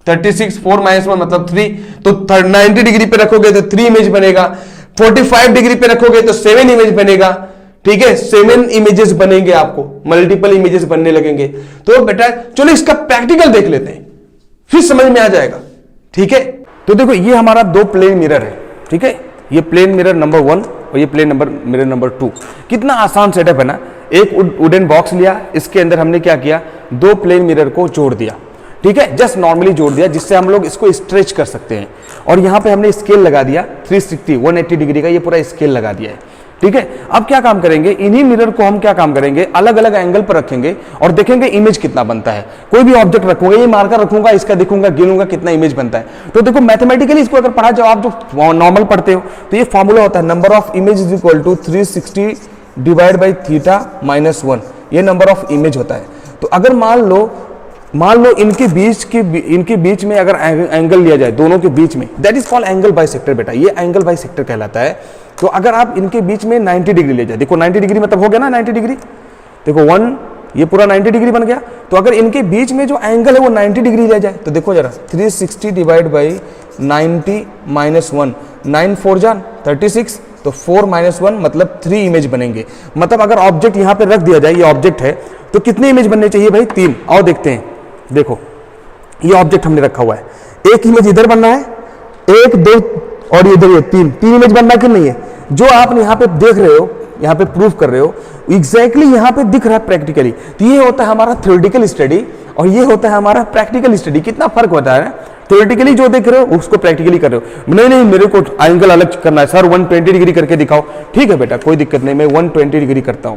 36 4 माइनस 1 मतलब 3, तो 90 डिग्री पे रखोगे तो 3 इमेज बनेगा, 45 डिग्री पे रखोगे तो 7 इमेज बनेगा, ठीक है, 7 इमेजेस बनेंगे, आपको मल्टीपल इमेजेस बनने लगेंगे। तो बेटा चलो इसका प्रैक्टिकल देख लेते हैं, फिर समझ में आ जाएगा, ठीक है। तो देखो ये हमारा 2 प्लेन मिरर है, ठीक है, ये प्लेन मिरर नंबर 1 और ये प्लेन मिरर नंबर 2। कितना आसान सेटअप है ना। एक वुडन बॉक्स लिया, इसके अंदर हमने क्या किया, 2 प्लेन मिरर को जोड़ दिया, ठीक है, जस्ट नॉर्मली जोड़ दिया, जिससे हम लोग इसको स्ट्रेच कर सकते हैं। और यहां पे हमने स्केल लगा दिया 360 180 डिग्री का, ये पूरा स्केल लगा दिया है, ठीक है। अब क्या काम करेंगे, इन्हीं मिरर को हम क्या काम करेंगे, अलग अलग एंगल पर रखेंगे और देखेंगे इमेज कितना बनता है। कोई भी ऑब्जेक्ट रखूंगा, ये मार्कर रखूंगा, इसका देखूंगा, गिनूंगा कितना इमेज बनता है। तो देखो मैथमेटिकली इसको अगर पढ़ा जाओ, आप जो नॉर्मल पढ़ते हो, तो ये फॉर्मूला होता है number of image is equal to 360 divide by theta minus 1, ये नंबर ऑफ इमेज होता है। तो अगर मान लो इनके बीच में अगर एंगल लिया जाए, दोनों के बीच में, that is called angle bisector बेटा, ये एंगल बाइसेक्टर कहलाता है। तो अगर आप इनके बीच में 90 डिग्री ले जाए, देखो 90 डिग्री मतलब हो गया ना 90 डिग्री, देखो 1 ये पूरा 90 डिग्री बन गया। तो अगर इनके बीच में जो एंगल है वो 90 डिग्री ले जाए, तो देखो जरा 360 डिवाइड बाई 90 माइनस 1, 9 4 जान 36, तो 4 माइनस 1 मतलब 3 इमेज बनेंगे। मतलब अगर ऑब्जेक्ट यहां पे रख दिया जाए, ये ऑब्जेक्ट है, तो कितने इमेज बनने चाहिए भाई, 3। आओ देखते हैं, देखो ये ऑब्जेक्ट हमने रखा हुआ है, एक इमेज इधर बनना है, 1 2 और इधर ये 3 इमेज बनना कि नहीं है। जो आप यहां पे देख रहे हो, यहां पे प्रूफ कर रहे हो, एग्जैक्टली यहां पे दिख रहा है प्रैक्टिकली। तो ये होता है हमारा थ्योरेटिकल स्टडी और ये होता है हमारा प्रैक्टिकल स्टडी। कितना फर्क होता है, थ्योरेटिकली जो देख रहे हो उसको प्रैक्टिकली कर रहे हो। नहीं मेरे को एंगल अलग करना है सर, 120 डिग्री करके दिखाओ, ठीक है बेटा कोई दिक्कत नहीं, मैं 120 डिग्री करता हूं,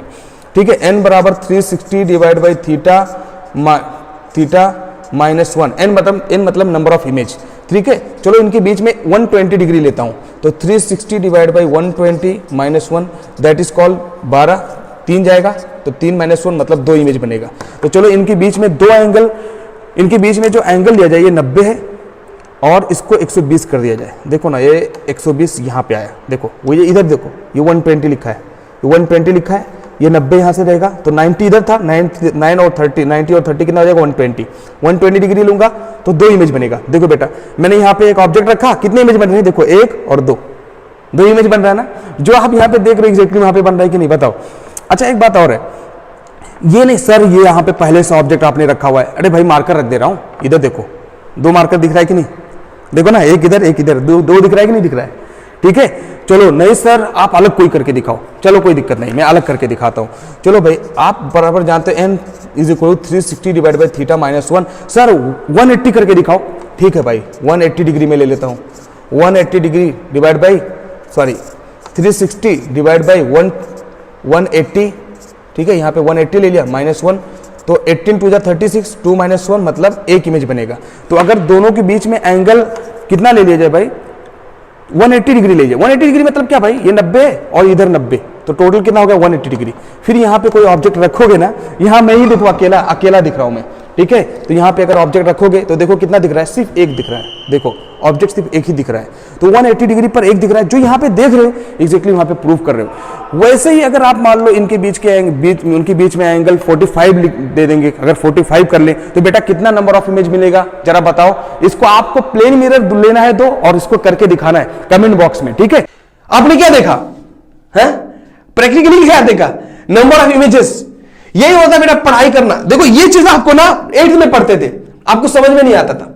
ठीक है। n बराबर 360 divide by theta minus 1, n मतलब नंबर ऑफ इमेज, ठीक है। चलो इनके बीच में 120 डिग्री लेता हूं, तो 360 divide by 120 minus 1, that is called 12, 3 जाएगा तो 3 माइनस 1 मतलब 2 इमेज बनेगा। तो चलो इनके बीच में 2 एंगल, इनके बीच में जो एंगल लिया जाए ये 90 है और इसको 120 कर दिया जाए। देखो ना ये 120 यहाँ पे आया, देखो वो ये इधर देखो, ये 120 लिखा है, ये 120 लिखा है, ये 90 यहाँ से रहेगा, तो 90 इधर था, 9 और 30, 90 और 30 कितना हो जाएगा 120 डिग्री लूंगा तो 2 इमेज बनेगा। देखो बेटा मैंने यहाँ पे एक ऑब्जेक्ट रखा, कितने इमेज बन रहे हैं, देखो 1 और 2 इमेज बन रहा है ना। जो आप यहाँ पे देख रहे हो एग्जैक्टली वहां पे बन रहा है कि नहीं, बताओ। अच्छा एक बात और है, ये नहीं सर ये यहाँ पे पहले से ऑब्जेक्ट आपने रखा हुआ है, अरे भाई मार्कर रख दे रहा हूँ, इधर देखो 2 मार्कर दिख रहा है कि नहीं, देखो ना एक इधर एक इधर, 2 दिख रहा है कि नहीं दिख रहा है, ठीक है। चलो नहीं सर आप अलग कोई करके दिखाओ, चलो कोई दिक्कत नहीं मैं अलग करके दिखाता हूं। चलो भाई आप बराबर जानते हैं n is equal to 360 divide by theta minus 1, sir 180 करके दिखाओ, ठीक है भाई 180 डिग्री में ले लेता हूं, 180 degree divide by 360 divide by 180, ठीक है, यहाँ पे 180 ले लिया माइनस 1, तो 18 2 36, 2 माइनस 1 मतलब 1 इमेज बनेगा। तो अगर दोनों के बीच में एंगल कितना ले लिया जाए भाई, 180 डिग्री ले जाए। 180 डिग्री मतलब क्या भाई, ये 90 और इधर 90, तो टोटल कितना हो गया 180 डिग्री। फिर यहाँ पे कोई ऑब्जेक्ट रखोगे ना, यहाँ मैं ही देखो अकेला दिख रहा हूं मैं, ठीक है। तो यहाँ पे अगर ऑब्जेक्ट रखोगे तो देखो कितना दिख रहा है, सिर्फ एक दिख रहा है, देखो ऑब्जेक्ट सिर्फ एक ही दिख रहा है, तो 180 डिग्री पर एक दिख रहा है। जो यहाँ पे देख रहे हो एग्जैक्टली वहां पे प्रूव कर रहे हो। वैसे ही अगर आप मान लो उनके बीच में एंगल 45 दे देंगे, अगर 45 कर ले तो बेटा कितना नंबर ऑफ इमेज मिलेगा जरा बताओ। इसको आपको प्लेन मिरर लेना है 2 और इसको करके दिखाना है कमेंट बॉक्स में, ठीक है। आपने क्या देखा है, प्रैक्टिकली क्या देखा, नंबर ऑफ इमेजेस। यही होता है बेटा पढ़ाई करना। देखो ये चीज आपको ना 8th में पढ़ते थे, आपको समझ में नहीं आता था।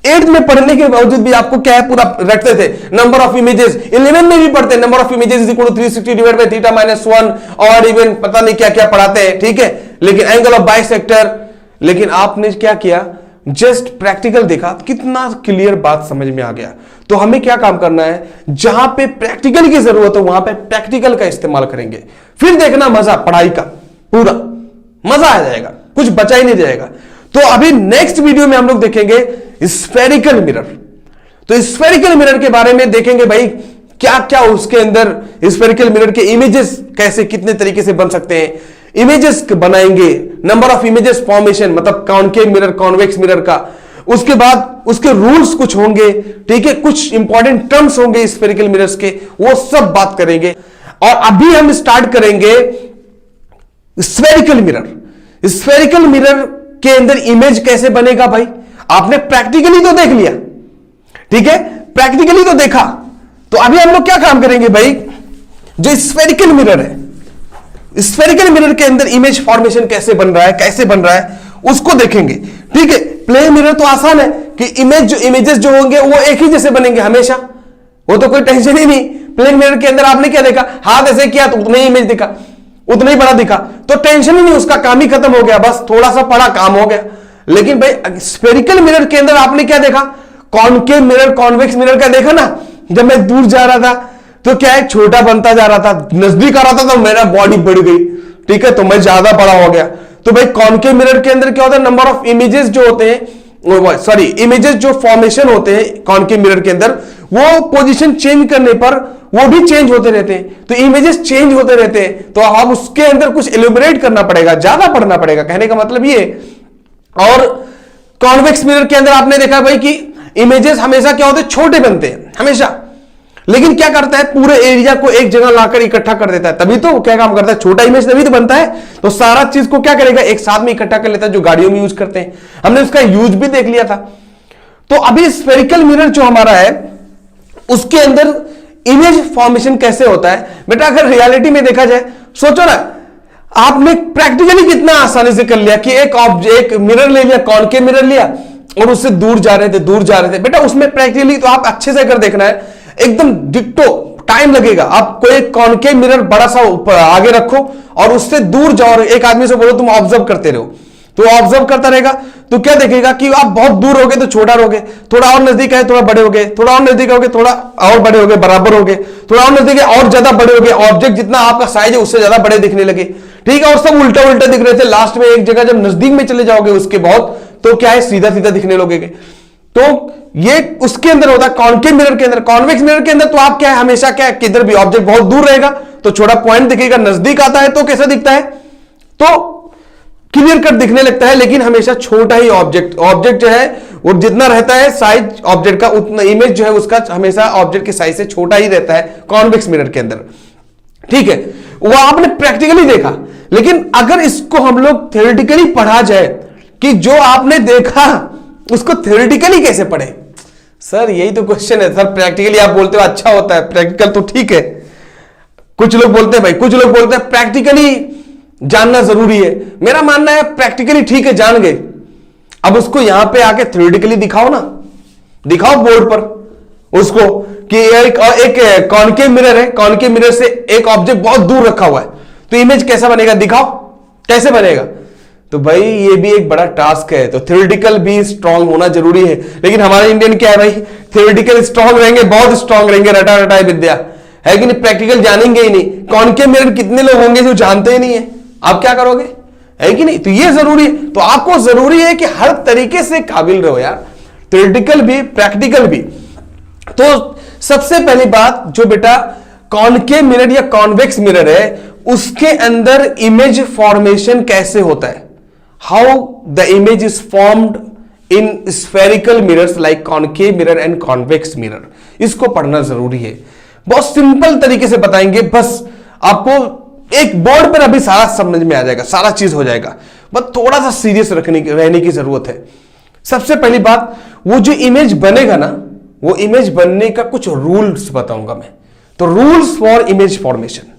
8th में पढ़ने के बावजूद भी आपको क्या है पूरा रखते थे नंबर ऑफ इमेजेस। 11 में भी पढ़ते हैं number of images is equal to 360 divide by theta minus 1 और इवन पता नहीं क्या क्या पढ़ाते हैं, ठीक है। लेकिन एंगल ऑफ बाइसेक्टर, लेकिन आपने क्या किया, जस्ट प्रैक्टिकल देखा, कितना क्लियर बात समझ में आ गया। तो हमें क्या काम करना है, जहां पे प्रैक्टिकल की जरूरत हो वहां पे प्रैक्टिकल का इस्तेमाल करेंगे, फिर देखना मजा पढ़ाई का पूरा मजा आ जाएगा, कुछ बचा ही नहीं जाएगा। तो अभी नेक्स्ट वीडियो में हम लोग देखेंगे स्फेरिकल मिरर। तो स्फेरिकल मिरर के बारे में देखेंगे भाई क्या क्या उसके अंदर स्फेरिकल मिरर के इमेजेस कैसे कितने तरीके से बन सकते हैं, इमेजेस बनाएंगे, नंबर ऑफ इमेजेस फॉर्मेशन मतलब कॉनकेव मिरर कॉन्वेक्स मिरर का, उसके बाद उसके रूल्स कुछ होंगे, ठीक है, कुछ इंपॉर्टेंट टर्म्स होंगे स्फेरिकल मिरर्स के, वो सब बात करेंगे। और अभी हम स्टार्ट करेंगे स्फेरिकल मिरर। स्फेरिकल मिरर के अंदर इमेज कैसे बनेगा भाई, आपने प्रैक्टिकली तो देख लिया, ठीक है, प्रैक्टिकली तो देखा। तो अभी हम लोग क्या काम करेंगे भाई, जो स्फेरिकल मिरर है, स्फेरिकल मिरर के अंदर इमेज फॉर्मेशन कैसे बन रहा है, कैसे बन रहा है उसको देखेंगे, ठीक है। प्लेन मिरर तो आसान है कि इमेजेस जो होंगे वो एक ही जैसे बनेंगे हमेशा, वो तो कोई टेंशन ही नहीं। प्लेन मिरर के अंदर आपने क्या देखा, हाथ ऐसे किया तो उतना ही इमेज दिखा, उतना ही बड़ा दिखा, तो टेंशन ही नहीं, उसका काम ही खत्म हो गया, बस थोड़ा सा बड़ा काम हो गया। लेकिन भाई स्फेरिकल मिरर के अंदर आपने क्या देखा, कॉनकेव मिरर, कॉन्वेक्स मिरर का देखा ना, जब मैं दूर जा रहा था तो क्या है, छोटा बनता जा रहा था, नजदीक आ रहा था तो मेरा बॉडी बढ़ गई, ठीक है, तो मैं ज्यादा बड़ा हो गया। तो भाई कॉनकेव मिरर के अंदर क्या होता है, नंबर ऑफ इमेजेस जो होते हैं, सॉरी इमेजेस जो फॉर्मेशन होते हैं कॉनकेव मिरर के अंदर, वो पोजीशन चेंज करने पर वो भी चेंज होते रहते हैं, तो इमेजेस चेंज होते रहते हैं, तो अब उसके अंदर कुछ एलिब्रेट करना पड़ेगा, ज्यादा पढ़ना पड़ेगा, कहने का मतलब ये। और कॉन्वेक्स मिरर के अंदर आपने देखा भाई कि इमेजेस हमेशा क्या होते हैं, छोटे बनते हैं हमेशा, लेकिन क्या करता है, पूरे एरिया को एक जगह लाकर इकट्ठा कर देता है, तभी तो क्या काम करता है, छोटा इमेज तभी तो बनता है, तो सारा चीज को क्या करेगा, एक साथ में इकट्ठा कर लेता है, जो गाड़ियों में यूज करते हैं, हमने उसका यूज भी देख लिया था। तो अभी स्फेरिकल मिरर जो हमारा है उसके अंदर इमेज फॉर्मेशन कैसे होता है बेटा, अगर रियलिटी में देखा जाए, सोचो ना, आपने प्रैक्टिकली कितना आसानी से कर लिया कि एक मिरर ले लिया, कॉनकेव मिरर लिया और उससे दूर जा रहे थे बेटा, उसमें प्रैक्टिकली तो आप अच्छे से अगर देखना है एकदम डिट्टो, टाइम लगेगा। आप कोई कॉनकेव मिरर बड़ा सा आगे रखो और उससे दूर जाओ, एक आदमी से बोलो तुम ऑब्जर्व करते रहो, तो ऑब्जर्व करता रहेगा, तो क्या देखेगा कि आप बहुत दूर हो गए तो छोटा रहोगे, थोड़ा और नजदीक आए थोड़ा बड़े हो गए, थोड़ा और नजदीक हो गए थोड़ा और बड़े हो गए, बराबर हो गए, थोड़ा और नजदीक है और ज्यादा बड़े हो गए, ऑब्जेक्ट जितना आपका साइज है उससे ज्यादा बड़े दिखने लगे, ठीक है, और सब उल्टा उल्टा दिख रहे थे, लास्ट में एक जगह जब नजदीक में चले जाओगे उसके बहुत, तो क्या है, सीधा सीधा दिखने लगेगे। तो ये उसके अंदर होता है कॉनकेव मिरर के अंदर। कॉन्वेक्स मिरर के अंदर तो आप क्या है, हमेशा क्या है, किधर भी ऑब्जेक्ट बहुत दूर रहेगा तो छोटा पॉइंट दिखेगा, नजदीक आता है तो कैसा दिखता है, तो क्लियर कट दिखने लगता है, लेकिन हमेशा छोटा ही ऑब्जेक्ट जो है वो जितना रहता है साइज ऑब्जेक्ट का, उतना इमेज जो है उसका हमेशा ऑब्जेक्ट के साइज से छोटा ही रहता है कॉन्वेक्स मिरर के अंदर, ठीक है, वो आपने प्रैक्टिकली देखा। लेकिन अगर इसको हम लोग थ्योरेटिकली पढ़ा जाए कि जो आपने देखा उसको थ्योरेटिकली कैसे पढ़े, सर यही तो क्वेश्चन है सर। प्रैक्टिकली आप बोलते हो अच्छा होता है, प्रैक्टिकल तो ठीक है, कुछ लोग बोलते हैं भाई, कुछ लोग बोलते हैं प्रैक्टिकली जानना जरूरी है, मेरा मानना है प्रैक्टिकली ठीक है, जान गए, अब उसको यहां पे आके थ्योरेटिकली दिखाओ ना, दिखाओ बोर्ड पर उसको कि एक कॉनकेव मिरर है, कॉनकेव मिरर से एक ऑब्जेक्ट बहुत दूर रखा हुआ है, तो इमेज कैसा बनेगा, दिखाओ कैसे बनेगा। तो भाई ये भी एक बड़ा टास्क है, तो थ्योरेटिकल भी स्ट्रांग होना जरूरी है। लेकिन हमारे इंडियन क्या है भाई, थ्योरेटिकल स्ट्रांग रहेंगे, बहुत स्ट्रांग रहेंगे, रटा रटाई विद्या है कि नहीं, प्रैक्टिकल जानेंगे ही नहीं। कॉनकेव मिरर कितने लोग होंगे जो जानते ही नहीं है, आप क्या करोगे, है कि नहीं। तो ये जरूरी है, तो आपको जरूरी है कि हर तरीके से काबिल रहो यार, थ्योरेटिकल भी प्रैक्टिकल भी। तो सबसे पहली बात जो बेटा कॉनकेव मिरर या कॉन्वेक्स मिरर है उसके अंदर इमेज फॉर्मेशन कैसे होता है, how the image is formed in spherical mirrors like concave mirror and convex mirror, इसको पढ़ना जरूरी है। बहुत सिंपल तरीके से बताएंगे, बस आपको एक बोर्ड पर अभी सारा समझ में आ जाएगा, सारा चीज हो जाएगा, बस थोड़ा सा सीरियस रहने की जरूरत है। सबसे पहली बात, वो जो इमेज बनेगा ना, वो इमेज बनने का कुछ रूल्स बताऊंगा मैं, तो रूल्स फॉर इमेज फॉर्मेशन,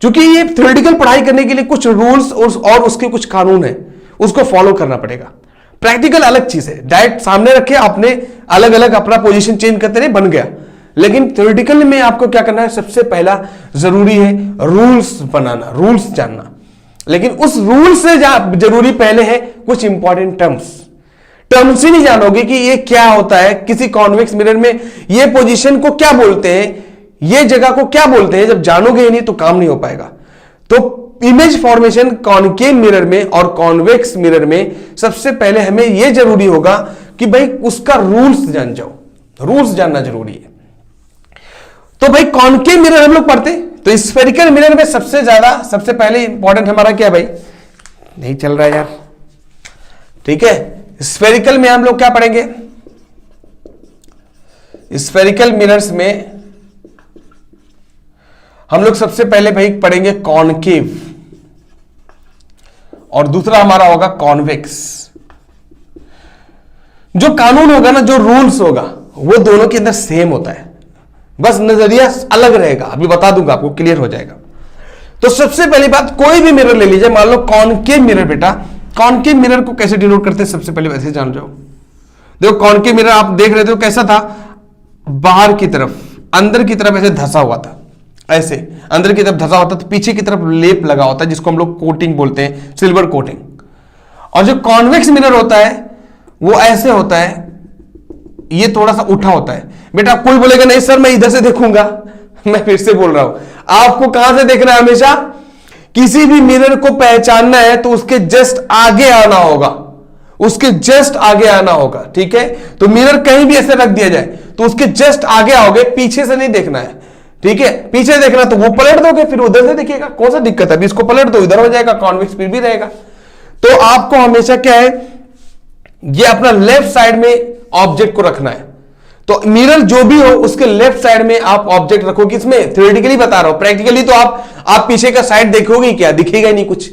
क्योंकि ये थ्योरेटिकल पढ़ाई करने के लिए कुछ रूल्स और उसके कुछ कानून है, उसको फॉलो करना पड़ेगा। प्रैक्टिकल अलग चीज है, डायरेक्ट सामने रखे आपने अलग अलग अपना पोजीशन चेंज करते रहे बन गया, लेकिन थ्योरेटिकल में आपको क्या करना है, सबसे पहला जरूरी है रूल्स बनाना, रूल्स जानना। लेकिन उस रूल से जरूरी पहले है कुछ इंपॉर्टेंट टर्म्स ही नहीं जानोगे कि ये क्या होता है, किसी कॉन्वेक्स मिरर में ये पोजीशन को क्या बोलते हैं, ये जगह को क्या बोलते हैं, जब जानोगे ही नहीं तो काम नहीं हो पाएगा। तो इमेज फॉर्मेशन कॉनकेव मिरर में और कॉन्वेक्स मिरर में सबसे पहले हमें यह जरूरी होगा कि भाई उसका रूल्स जान जाओ, रूल्स जानना जरूरी है। तो भाई कॉनकेव मिरर हम लोग पढ़ते, तो स्फेरिकल मिरर में सबसे पहले इंपॉर्टेंट हमारा क्या भाई, नहीं चल रहा है यार, ठीक है। स्फेरिकल में हम लोग क्या पढ़ेंगे, स्फेरिकल मिरर्स में हम लोग सबसे पहले भाई पढ़ेंगे कॉनकेव और दूसरा हमारा होगा कॉन्वेक्स। जो कानून होगा ना, जो रूल्स होगा, वो दोनों के अंदर सेम होता है, बस नजरिया अलग रहेगा। अभी बता दूंगा आपको, क्लियर हो जाएगा। तो सबसे पहली बात, कोई भी मिरर ले लीजिए, मान लो कॉनकेव मिरर। बेटा कॉनकेव मिरर को कैसे डिनोट करते हैं, सबसे पहले वैसे जान जाओ। देखो कॉनकेव मिरर आप देख रहे थे कैसा था, बाहर की तरफ, अंदर की तरफ ऐसे धंसा हुआ था, ऐसे अंदर की तरफ धंसा होता, तो पीछे की तरफ लेप लगा होता है, जिसको हम लोग कोटिंग बोलते हैं, सिल्वर कोटिंग। और जो कॉन्वेक्स मिरर होता है वो ऐसे होता है, ये थोड़ा सा उठा होता है। बेटा कोई बोलेगा नहीं सर मैं इधर से देखूंगा, मैं फिर से बोल रहा हूं, आपको कहां से देखना है, हमेशा किसी भी मिरर को पहचानना है तो उसके जस्ट आगे आना होगा, उसके जस्ट आगे आना होगा, ठीक है। तो मिरर कहीं भी ऐसे रख दिया जाए तो उसके जस्ट आगे आओगे, पीछे से नहीं देखना है, ठीक है। पीछे देखना तो वो पलट दोगे, फिर उधर से देखिएगा, कौन सा दिक्कत है, अभी इसको पलट दो, इधर हो जाएगा, कॉन्वेक्स फिर भी रहेगा। तो आपको हमेशा क्या है, ये अपना लेफ्ट साइड में ऑब्जेक्ट को रखना है। तो मिरर जो भी हो उसके लेफ्ट साइड में आप ऑब्जेक्ट रखोगे। इसमें थ्योरेटिकली बता रहा हूं, प्रैक्टिकली तो आप पीछे का साइड देखोगे क्या, दिखेगा ही नहीं कुछ,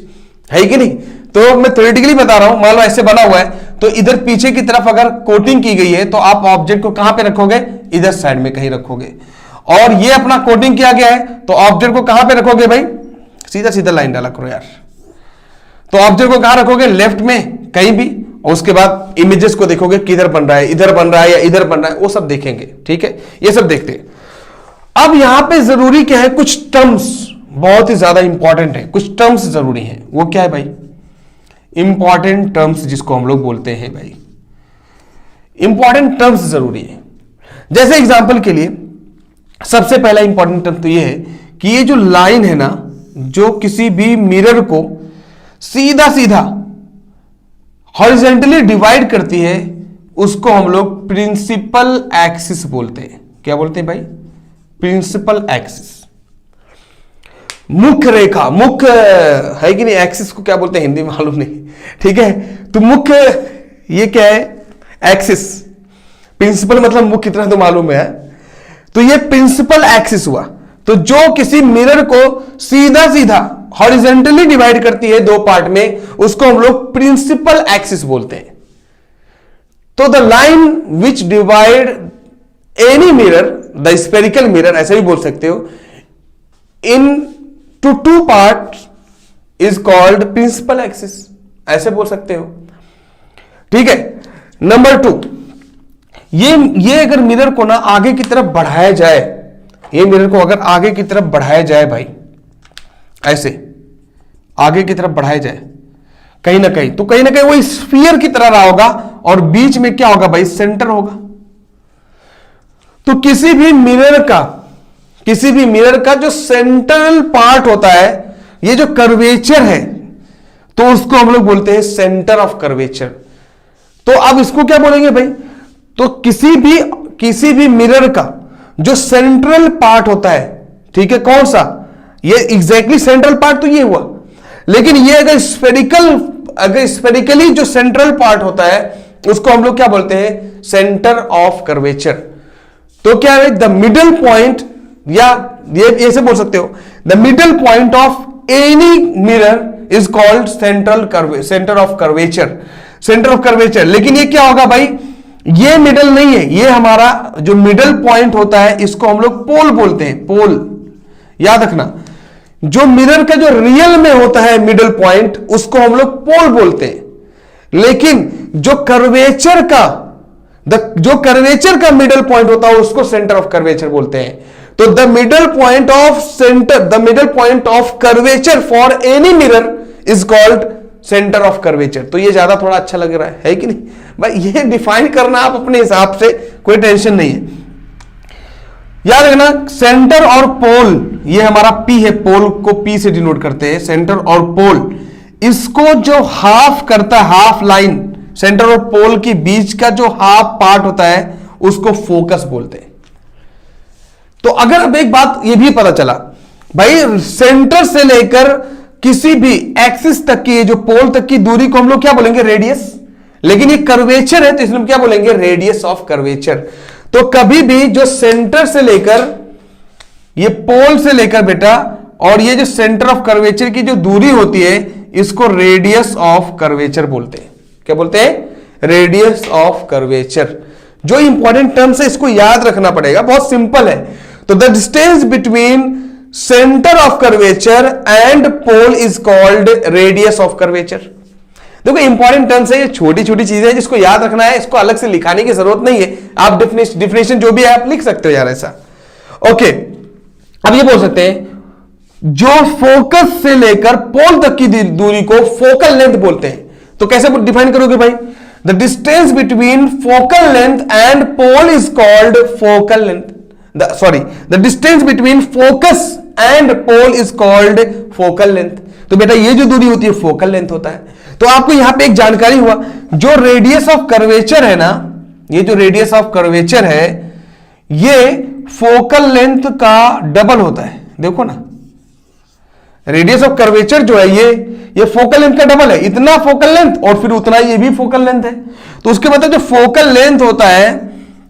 है कि नहीं। तो मैं थ्योरेटिकली बता रहा हूं, मान लो ऐसे बना हुआ है, तो इधर पीछे की तरफ अगर कोटिंग की गई है तो आप ऑब्जेक्ट को कहां पे रखोगे, इधर साइड में कहीं रखोगे। और ये अपना कोटिंग किया गया है तो ऑब्जेक्ट को कहां पे रखोगे भाई, सीधा सीधा लाइन डाला करो यार। तो ऑब्जेक्ट को कहां रखोगे, लेफ्ट में कहीं भी। और उसके बाद इमेजेस को देखोगे किधर बन रहा है, इधर बन रहा है या इधर बन रहा है, वो सब देखेंगे, ठीक है। ये सब देखते हैं। अब यहां पे जरूरी क्या है, कुछ टर्म्स बहुत ही ज्यादा इंपॉर्टेंट है, कुछ टर्म्स जरूरी हैं। वो क्या है भाई, इंपॉर्टेंट टर्म्स जिसको हम लोग बोलते हैं भाई, इंपॉर्टेंट टर्म्स जरूरी है। जैसे एग्जांपल के लिए सबसे पहला इंपॉर्टेंट टर्म तो ये है कि ये जो लाइन है ना, जो किसी भी मिरर को सीधा सीधा हॉरिजॉन्टली डिवाइड करती है, उसको हम लोग प्रिंसिपल एक्सिस बोलते हैं। क्या बोलते हैं भाई, प्रिंसिपल एक्सिस। मुख्य रेखा, मुख्य है कि नहीं, एक्सिस को क्या बोलते हैं हिंदी में मालूम नहीं, ठीक है। तो मुख्य, ये क्या है, एक्सिस। प्रिंसिपल मतलब मुख्य, इतना तो मालूम है। तो ये प्रिंसिपल एक्सिस हुआ। तो जो किसी मिरर को सीधा सीधा हॉरिजॉन्टली डिवाइड करती है दो पार्ट में, उसको हम लोग प्रिंसिपल एक्सिस बोलते हैं। तो the line which divide any mirror, the spherical mirror ऐसे भी बोल सकते हो, in two two part is called principal axis, ऐसे बोल सकते हो, ठीक है। नंबर 2, ये अगर मिरर को ना आगे की तरफ बढ़ाया जाए, ये मिरर को अगर आगे की तरफ बढ़ाया जाए भाई, ऐसे आगे की तरफ बढ़ाया जाए कहीं ना कहीं, तो कहीं ना कहीं वो स्फीयर की तरह रहा होगा और बीच में क्या होगा भाई, सेंटर होगा। तो किसी भी मिरर का जो सेंट्रल पार्ट होता है, ये जो कर्वेचर है, तो उसको हम लोग बोलते हैं सेंटर ऑफ कर्वेचर। तो अब इसको क्या बोलेंगे भाई, तो किसी भी मिरर का जो सेंट्रल पार्ट होता है, ठीक है, कौन सा, ये एग्जैक्टली सेंट्रल पार्ट तो ये हुआ, लेकिन ये अगर स्फेरिकली जो सेंट्रल पार्ट होता है, उसको हम लोग क्या बोलते हैं, सेंटर ऑफ कर्वेचर। तो क्या है, द मिडल पॉइंट, या ये ऐसे बोल सकते हो, the middle point of any mirror is called centre of curvature. लेकिन ये क्या होगा भाई, ये मिडल नहीं है, ये हमारा जो मिडल पॉइंट होता है, इसको हम लोग पोल बोलते हैं, पोल। याद रखना, जो मिरर का जो रियल में होता है मिडल पॉइंट, उसको हम लोग पोल बोलते हैं। लेकिन जो कर्वेचर का मिडल पॉइंट होता है, उसको सेंटर ऑफ कर्वेचर बोलते हैं। तो the middle point of curvature for any mirror is called centre of curvature. तो ये ज्यादा थोड़ा अच्छा लग रहा है कि नहीं भाई, ये डिफाइन करना आप अपने हिसाब से, कोई टेंशन नहीं है। याद रखना, सेंटर और पोल, ये हमारा पी है, पोल को पी से डिनोट करते हैं, सेंटर और पोल। इसको जो हाफ करता है, हाफ लाइन, सेंटर और पोल के बीच का जो हाफ पार्ट होता है, उसको फोकस बोलते हैं। तो अगर अब एक बात ये भी पता चला भाई, सेंटर से लेकर किसी भी एक्सिस तक की, जो पोल तक की दूरी को हम लोग क्या बोलेंगे, रेडियस। लेकिन ये कर्वेचर है तो इसमें क्या बोलेंगे, रेडियस ऑफ कर्वेचर। तो कभी भी जो सेंटर से लेकर, ये पोल से लेकर बेटा, और ये जो सेंटर ऑफ कर्वेचर की जो दूरी होती है, इसको रेडियस ऑफ कर्वेचर बोलते हैं। क्या बोलते हैं, रेडियस ऑफ कर्वेचर। जो इंपॉर्टेंट टर्म्स है इसको याद रखना पड़ेगा, बहुत सिंपल है। तो the distance between centre of curvature and pole is called radius of curvature. देखो इंपॉर्टेंट टर्म्स है, ये छोटी छोटी चीजें हैं जिसको याद रखना है, इसको अलग से लिखाने की जरूरत नहीं है। आप डिफिनेशन जो भी है आप लिख सकते हो यार ऐसा। ओके, अब ये बोल सकते हैं जो फोकस से लेकर पोल तक की दूरी को फोकल लेंथ बोलते हैं। तो कैसे डिफाइन करोगे भाई? The distance between focal length and pole is called focal length. The distance between focus and pole is called focal length. तो बेटा ये जो दूरी होती है फोकल लेंथ होता है। तो आपको यहां पे एक जानकारी हुआ, जो रेडियस ऑफ कर्वेचर है ना, ये जो रेडियस ऑफ कर्वेचर है ये फोकल लेंथ का डबल होता है। देखो ना, रेडियस ऑफ कर्वेचर जो है ये फोकल लेंथ का डबल है। इतना फोकल लेंथ और फिर उतना ये भी फोकल लेंथ है। तो उसके मतलब जो फोकल लेंथ होता है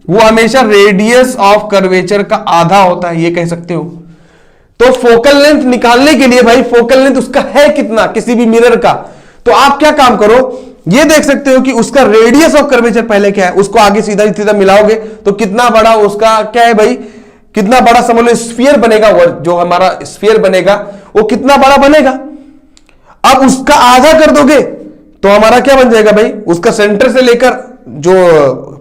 वो हमेशा रेडियस ऑफ कर्वेचर का आधा होता है, ये कह सकते हो। तो फोकल लेंथ निकालने के लिए भाई फोकल लेंथ उसका है कितना किसी भी मिरर का, तो आप क्या काम करो, ये देख सकते हो कि उसका रेडियस ऑफ कर्वेचर पहले क्या है, उसको आगे सीधा सीधा मिलाओगे तो कितना बड़ा उसका क्या है भाई, कितना बड़ा समझ लो स्फीयर बनेगा। जो हमारा स्फीयर बनेगा वो कितना बड़ा बनेगा। अब उसका आधा कर दोगे तो हमारा क्या बन जाएगा भाई, उसका सेंटर से लेकर जो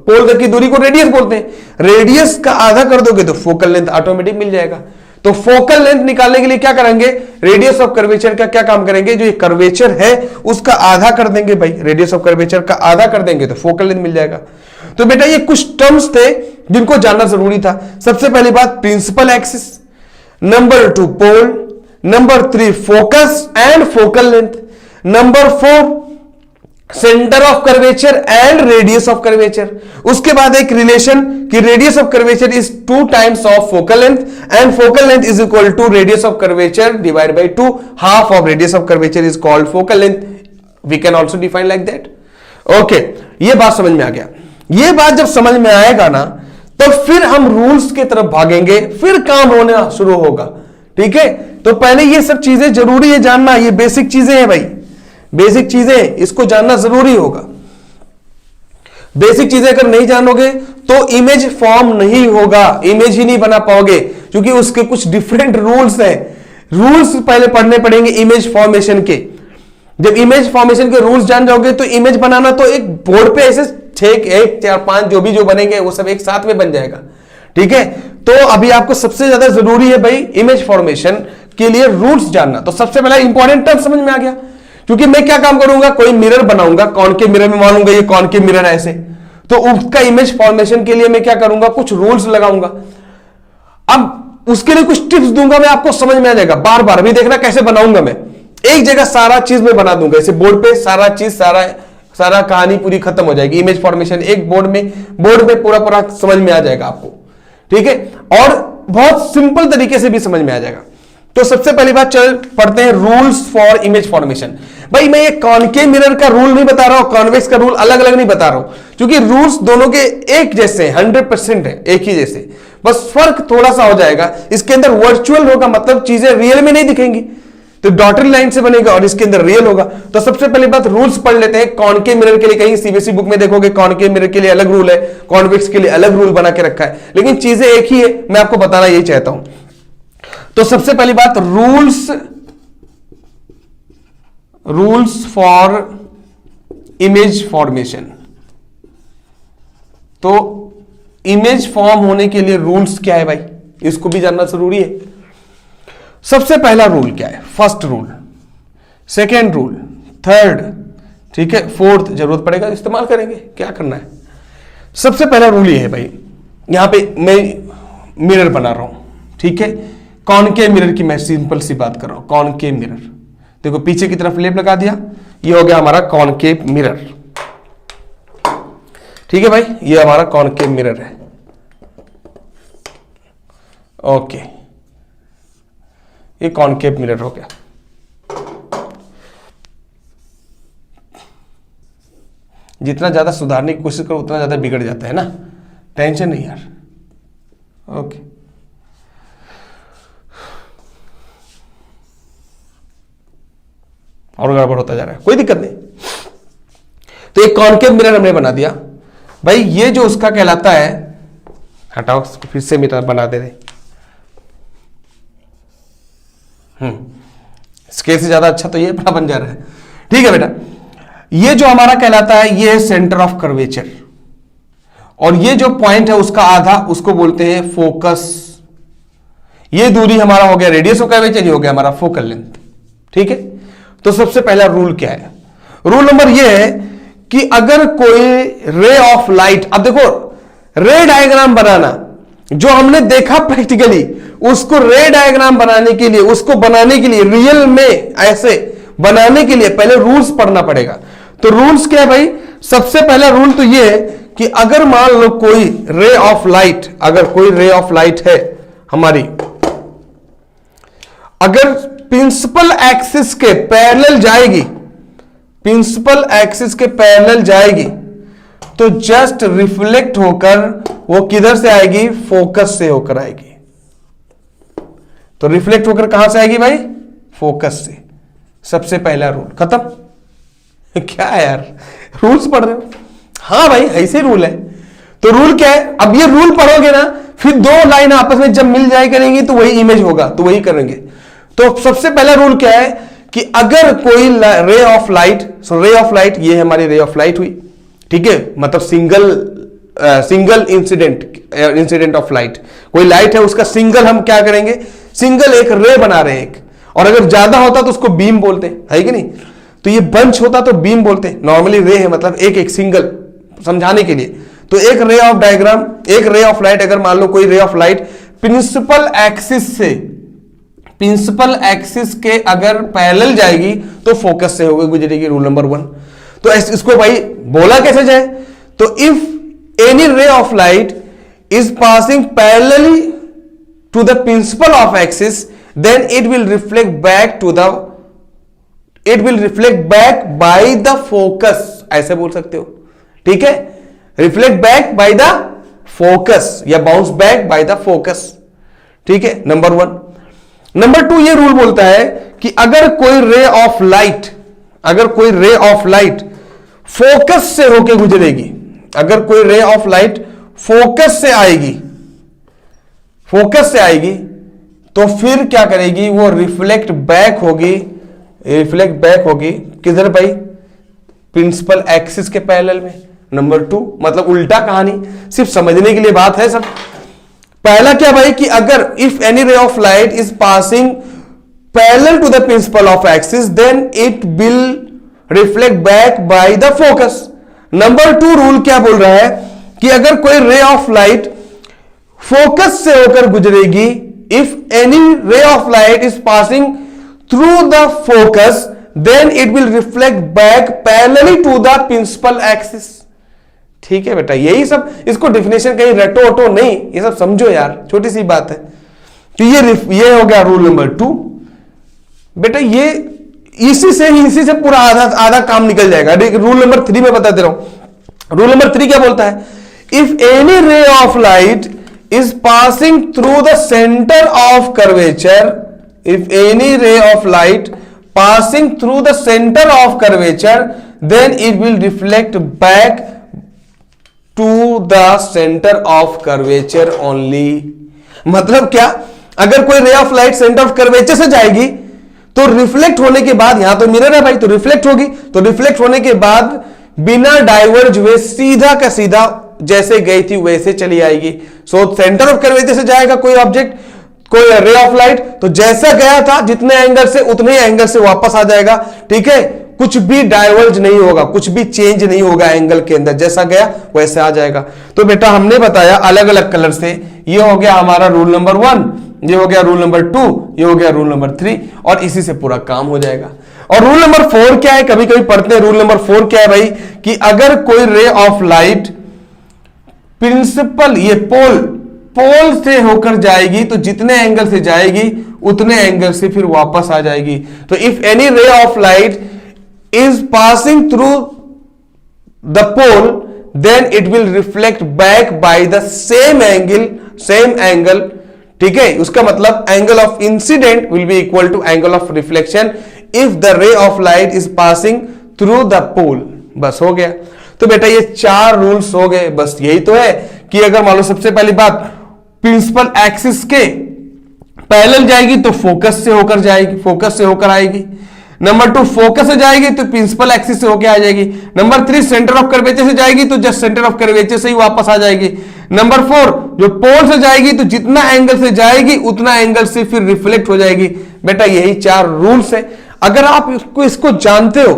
पोल तक की दूरी को रेडियस बोलते हैं। रेडियस का आधा कर दोगे तो फोकल लेंथ ऑटोमेटिक मिल जाएगा। तो फोकल लेंथ निकालने के लिए क्या करेंगे, रेडियस ऑफ कर्वेचर का क्या काम करेंगे, जो ये कर्वेचर है उसका आधा कर देंगे भाई, रेडियस ऑफ कर्वेचर का आधा कर देंगे तो फोकल लेंथ मिल जाएगा। तो बेटा ये कुछ टर्म्स थे जिनको जानना जरूरी था। सबसे पहली बात principal axis, number 2 pole, number 3 focus and focal length, number 4 centre of curvature and radius of curvature. उसके बाद एक रिलेशन कि radius of curvature is 2 times of focal length and focal length is equal to radius of curvature divide by 2, half of radius of curvature is called focal length. We can also define like that. Okay, ये बात समझ में आ गया। ये बात जब समझ में आएगा ना तो फिर हम रूल्स की तरफ भागेंगे, फिर काम होना शुरू होगा। ठीक है, तो पहले ये सब चीजें जरूरी है जानना, ये बेसिक चीजें हैं भाई, बेसिक चीजें, इसको जानना जरूरी होगा। बेसिक चीजें अगर नहीं जानोगे तो इमेज फॉर्म नहीं होगा, इमेज ही नहीं बना पाओगे, क्योंकि उसके कुछ डिफरेंट रूल्स हैं। रूल्स पहले पढ़ने पड़ेंगे इमेज फॉर्मेशन के। जब इमेज फॉर्मेशन के रूल्स जान जाओगे तो इमेज बनाना तो एक बोर्ड पे ऐसे 6, 1, 4, 5 जो बनेंगे वो सब एक साथ में बन जाएगा। ठीक है, तो अभी आपको सबसे ज्यादा जरूरी है भाई इमेज फॉर्मेशन के लिए रूल्स जानना। तो सबसे पहला इंपॉर्टेंट टर्म समझ में आ गया, क्योंकि मैं क्या काम करूंगा, कोई मिरर बनाऊंगा, कॉनकेव मिरर में मानूंगा ये कॉनकेव मिरर है ऐसे, तो उसका इमेज फॉर्मेशन के लिए मैं क्या करूंगा, कुछ रूल्स लगाऊंगा। अब उसके लिए कुछ टिप्स दूंगा मैं, आपको समझ में आ जाएगा। बार बार अभी देखना कैसे बनाऊंगा मैं, एक जगह सारा चीज में बना दूंगा ऐसे बोर्ड पे, सारा चीज सारा कहानी पूरी खत्म हो जाएगी। इमेज फॉर्मेशन एक बोर्ड में पूरा समझ में आ जाएगा आपको। ठीक है, और बहुत सिंपल तरीके से भी समझ में आ जाएगा। तो सबसे पहली बात चल पढ़ते हैं रूल्स फॉर इमेज फॉर्मेशन। भाई मैं ये कॉनकेव मिरर का रूल नहीं बता रहा हूं, कॉन्वेक्स का रूल अलग अलग नहीं बता रहा हूं, क्योंकि रूल्स दोनों के एक जैसे 100% है, एक ही जैसे, बस फर्क थोड़ा सा हो जाएगा। इसके अंदर वर्चुअल होगा, मतलब चीजें रियल में नहीं दिखेंगी, तो डॉटेड लाइन से बनेगा, और इसके अंदर रियल होगा। तो सबसे पहली बात रूल्स पढ़ लेते हैं। कॉनकेव मिरर के लिए कहीं सीबीएसई बुक में देखोगे कॉनकेव मिरर के लिए अलग रूल है, कॉन्वेक्स के लिए अलग रूल बना के रखा है, लेकिन चीजें एक ही है, मैं आपको बताना यही चाहता हूं। तो सबसे पहली बात रूल्स फॉर इमेज फॉर्मेशन। तो इमेज फॉर्म होने के लिए रूल्स क्या है भाई, इसको भी जानना जरूरी है। सबसे पहला रूल क्या है, first rule, second rule, third, ठीक है, फोर्थ जरूरत पड़ेगा इस्तेमाल करेंगे, क्या करना है। सबसे पहला रूल ये है भाई, यहां पे मैं मिरर बना रहा हूं, ठीक है, कॉनकेव मिरर की मैं सिंपल सी बात कर रहा हूं। कॉनकेव मिरर देखो, पीछे की तरफ लेप लगा दिया, ये हो गया हमारा कॉनकेव मिरर। ठीक है भाई, ये हमारा कॉनकेव मिरर है। ओके, ये कॉनकेव मिरर हो गया। जितना ज्यादा सुधारने की कोशिश करो उतना ज्यादा बिगड़ जाता है ना, टेंशन नहीं यार। ओके, और गड़बड़ होता जा रहा है, कोई दिक्कत नहीं। तो एक कॉनकेव मिरर हमने बना दिया भाई, ये जो उसका कहलाता है, हटाओ फिर से मिरर बना दे रहे, स्केल से ज्यादा अच्छा तो ये बड़ा बन जा रहा है। ठीक है बेटा, ये जो हमारा कहलाता है ये है सेंटर ऑफ कर्वेचर, और ये जो पॉइंट है उसका आधा उसको बोलते हैं फोकस। ये दूरी हमारा हो गया रेडियस ऑफ कर्वेचर, ये हो गया हमारा फोकल लेंथ। ठीक है, तो सबसे पहला रूल क्या है? रूल नंबर ये है कि अगर कोई रे ऑफ लाइट, अब देखो रे डायग्राम बनाना जो हमने देखा प्रैक्टिकली, उसको रे डायग्राम बनाने के लिए, उसको बनाने के लिए रियल में ऐसे बनाने के लिए पहले रूल्स पढ़ना पड़ेगा। तो रूल्स क्या है भाई? सबसे पहला रूल तो ये है कि अगर मान लो कोई रे ऑफ लाइट, अगर कोई रे ऑफ लाइट है हमारी, अगर प्रिंसिपल एक्सिस के पैरेलल जाएगी, प्रिंसिपल एक्सिस के पैरेलल जाएगी, तो जस्ट रिफ्लेक्ट होकर वो किधर से आएगी? फोकस से होकर आएगी। तो रिफ्लेक्ट होकर कहां से आएगी भाई? फोकस से। सबसे पहला रूल खत्म। क्या है यार, रूल्स पढ़ रहे हो? हाँ भाई ऐसे रूल है। तो रूल क्या है? अब ये रूल पढ़ोगे ना, फिर दो लाइन आपस में जब मिल जाए करेंगी तो वही इमेज होगा, तो वही करेंगे। तो सबसे पहला रूल क्या है कि अगर कोई रे ऑफ लाइट, सो रे ऑफ लाइट, ये हमारी रे ऑफ लाइट हुई, ठीक है, मतलब सिंगल इंसिडेंट ऑफ लाइट, कोई लाइट है उसका सिंगल, हम क्या करेंगे? सिंगल एक रे बना रहे हैं एक, और अगर ज्यादा होता तो उसको बीम बोलते हैं, है कि नहीं? तो ये बंच होता तो बीम बोलते हैं। नॉर्मली रे है मतलब एक सिंगल, समझाने के लिए। तो एक रे ऑफ डायग्राम, एक रे ऑफ लाइट, अगर मान लो कोई ray of light principal axis के अगर पैरेलल जाएगी तो फोकस से होगी, गुजरेगी। Rule number 1। तो इसको भाई बोला कैसे जाए? तो if any ray of light is passing parallelly to the principal of axis, then it will reflect back by the focus, ऐसे बोल सकते हो। ठीक है, reflect back by the focus या bounce back by the focus. ठीक है, number 1। Number 2 ये रूल बोलता है कि अगर कोई रे ऑफ लाइट फोकस से होकर गुजरेगी, अगर कोई रे ऑफ लाइट फोकस से आएगी तो फिर क्या करेगी? वो रिफ्लेक्ट बैक होगी किधर भाई? प्रिंसिपल एक्सिस के पैरेलल में। नंबर 2 मतलब उल्टा कहानी, सिर्फ समझने के लिए बात है सब। पहला क्या भाई कि अगर if any ray of light is passing parallel to the principal of axis, then it will reflect back by the focus. Number 2 rule क्या बोल रहा है कि अगर कोई रे ऑफ लाइट फोकस से होकर गुजरेगी, if any ray of light is passing through the focus, then it will reflect back parallelly to the principal axis. ठीक है बेटा, यही सब, इसको डेफिनेशन कहीं रटो वटो नहीं, ये सब समझो यार, छोटी सी बात है। तो ये हो गया रूल नंबर 2। बेटा ये इसी से पूरा आधा काम निकल जाएगा। रूल नंबर 3 में बता दे रहा हूं। रूल नंबर 3 क्या बोलता है? If any ray of light is passing through the centre of curvature, if any ray of light passing through the center of curvature, then it will reflect back to the center of curvature only। मतलब क्या? अगर कोई ray of light centre of curvature से जाएगी तो reflect होने के बाद, यहां तो मिरर है भाई, तो रिफ्लेक्ट होगी, तो रिफ्लेक्ट होने के बाद बिना डाइवर्ज हुए सीधा का सीधा जैसे गई थी वैसे चली आएगी। सो सेंटर ऑफ कर्वेचर से जाएगा कोई ऑब्जेक्ट, कोई रे ऑफ लाइट, तो जैसा गया था जितने एंगल से उतने एंगल से वापस आ जाएगा। ठीक है, कुछ भी डाइवर्ज नहीं होगा, कुछ भी चेंज नहीं होगा एंगल के अंदर, जैसा गया वैसे आ जाएगा। तो बेटा हमने बताया अलग अलग कलर से, ये हो गया हमारा रूल नंबर 1, ये हो गया रूल नंबर 2, ये हो गया रूल नंबर 3, और इसी से पूरा काम हो जाएगा। और रूल नंबर 4 क्या है? कभी कभी पढ़ते हैं। रूल नंबर 4 क्या है भाई कि अगर कोई रे ऑफ लाइट प्रिंसिपल, ये पोल से होकर जाएगी तो जितने एंगल से जाएगी उतने एंगल से फिर वापस आ जाएगी। तो if any ray of light is passing through the pole, then it will reflect back by the same angle. ठीक है, उसका मतलब angle of incident will be equal to angle of reflection if the ray of light is passing through the pole. बस हो गया। तो बेटा ये 4 रूल्स हो गए। बस यही तो है कि अगर मान लो सबसे पहली बात प्रिंसिपल एक्सिस के पैरेलल जाएगी तो फोकस से होकर जाएगी, फोकस से होकर आएगी। नंबर 2 फोकस से जाएगी तो प्रिंसिपल एक्सिस से होकर आ जाएगी। नंबर 3 सेंटर ऑफ कर्वेचर से जाएगी तो जस्ट सेंटर ऑफ कर्वेचर से ही वापस आ जाएगी। नंबर 4 जो पोल से जाएगी तो जितना एंगल से जाएगी उतना एंगल से फिर रिफ्लेक्ट हो जाएगी। बेटा यही 4 रूल्स है। अगर आप इसको जानते हो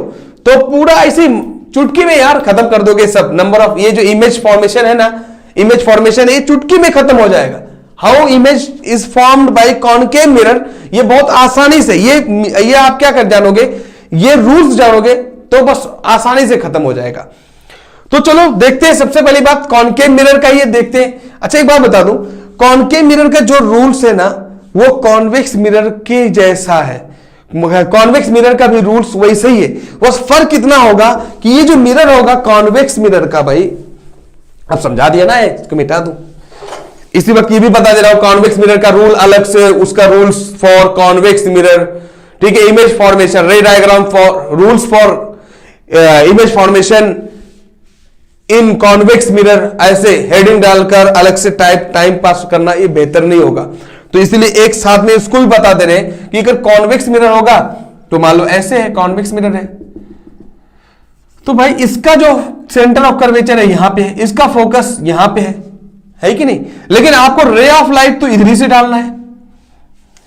तो पूरा ऐसी चुटकी में यार खत्म कर दोगे सब। नंबर ऑफ ये जो इमेज फॉर्मेशन है ना, इमेज फॉर्मेशन ये चुटकी में खत्म हो जाएगा। How image is formed by concave mirror, ये बहुत आसानी से ये आप क्या कर जानोगे, ये रूल्स जानोगे तो बस आसानी से खत्म हो जाएगा। तो चलो देखते हैं। सबसे पहली बात कॉनकेव मिरर का ये देखते हैं। अच्छा एक बात बता दूं, कॉनकेव मिरर का जो रूल्स है ना वो कॉन्वेक्स मिरर के जैसा है। कॉन्वेक्स मिरर का भी रूल्स वैसे ही है। बस फर्क इतना होगा कि ये जो मिरर होगा कॉन्वेक्स मिरर का, भाई अब समझा दिया ना, इसको मिटा दूं। इसी वक्त ये भी बता दे रहा हूं कॉन्वेक्स मिरर का रूल अलग से, उसका रूल्स फॉर कॉन्वेक्स मिरर, ठीक है। इमेज फॉर्मेशन, रे diagram for rules for image formation in convex mirror, ऐसे हेडिंग डालकर अलग से टाइम पास करना ये बेहतर नहीं होगा। तो इसलिए एक साथ में इसको भी बता दे रहे हैं कि अगर कॉन्वेक्स मिरर होगा तो मान लो ऐसे है, कॉन्वेक्स मिरर है तो भाई इसका जो सेंटर ऑफ कर्वेचर है यहां पे है, इसका फोकस यहां पे है कि नहीं। लेकिन आपको रे ऑफ लाइट तो इधर ही से डालना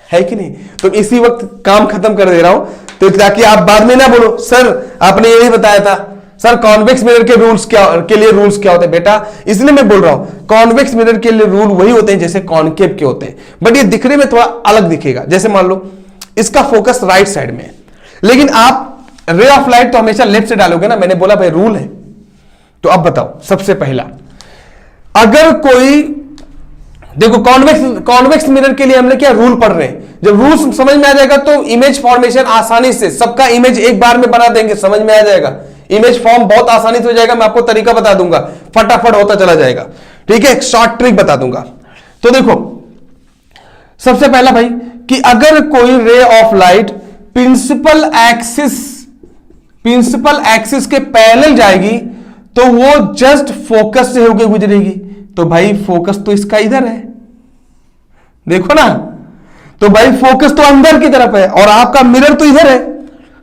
है कि नहीं। तो इसी वक्त काम खत्म कर दे रहा हूं तो ताकि आप बाद में ना बोलो सर आपने ये नहीं बताया था, सर कॉन्वेक्स मिरर के रूल्स के लिए रूल्स क्या होते हैं। बेटा इसलिए मैं बोल रहा हूं कॉन्वेक्स मिरर के लिए रूल वही होते हैं जैसे कॉनकेव के होते हैं, बट ये दिखने में थोड़ा अलग दिखेगा। जैसे मान लो इसका फोकस राइट साइड में है, लेकिन आप रे ऑफ लाइट तो हमेशा लेफ्ट से डालोगे ना। मैंने बोला भाई रूल है। तो अब बताओ, सबसे पहला अगर कोई देखो कॉन्वेक्स मिरर के लिए हमने क्या रूल पढ़ रहे हैं, जब रूल समझ में आ जाएगा तो इमेज फॉर्मेशन आसानी से सबका इमेज एक बार में बना देंगे, समझ में आ जाएगा। इमेज फॉर्म बहुत आसानी से हो जाएगा। मैं आपको तरीका बता दूंगा, फटाफट होता चला जाएगा, ठीक है। एक शॉर्ट ट्रिक बता दूंगा। तो देखो सबसे पहला भाई कि अगर कोई ray of light principal axis के पैरेलल जाएगी तो वो जस्ट फोकस से होकर गुजरेगी। तो भाई फोकस तो इसका इधर है, देखो ना। तो भाई फोकस तो अंदर की तरफ है और आपका मिरर तो इधर है।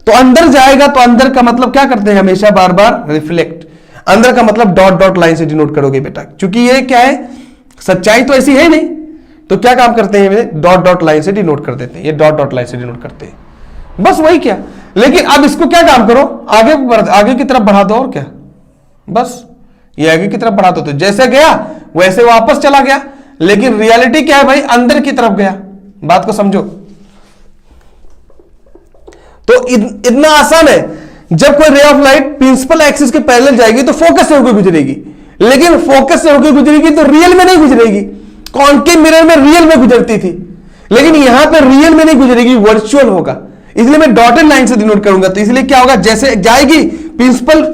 तो अंदर जाएगा तो अंदर का मतलब क्या करते हैं हमेशा बार बार रिफ्लेक्ट। अंदर का मतलब डॉट डॉट लाइन से डिनोट करोगे बेटा, क्योंकि ये क्या है सच्चाई तो ऐसी है नहीं। तो क्या काम करते हैं डॉट डॉट लाइन से डिनोट कर देते हैं, ये डॉट डॉट लाइन से डिनोट करते हैं, बस वही क्या। लेकिन अब इसको क्या काम करो, आगे की तरफ बढ़ा दो और क्या, बस ये आगे की तरफ बढ़ा दो तो जैसे गया वैसे वापस चला गया। लेकिन रियलिटी क्या है भाई, अंदर की तरफ गया। बात को समझो। तो इतना आसान है, जब कोई ray of light principal axis के पैरेलल जाएगी तो फोकस से होकर गुजरेगी, लेकिन फोकस से होकर गुजरेगी तो रियल में नहीं गुजरेगी। कॉनकेव मिरर में रियल में गुजरती थी, लेकिन यहां पर रियल में नहीं गुजरेगी, वर्चुअल होगा। इसलिए मैं डॉटेड लाइन से डिनोट करूंगा। तो इसलिए क्या होगा, जैसे जाएगी प्रिंसिपल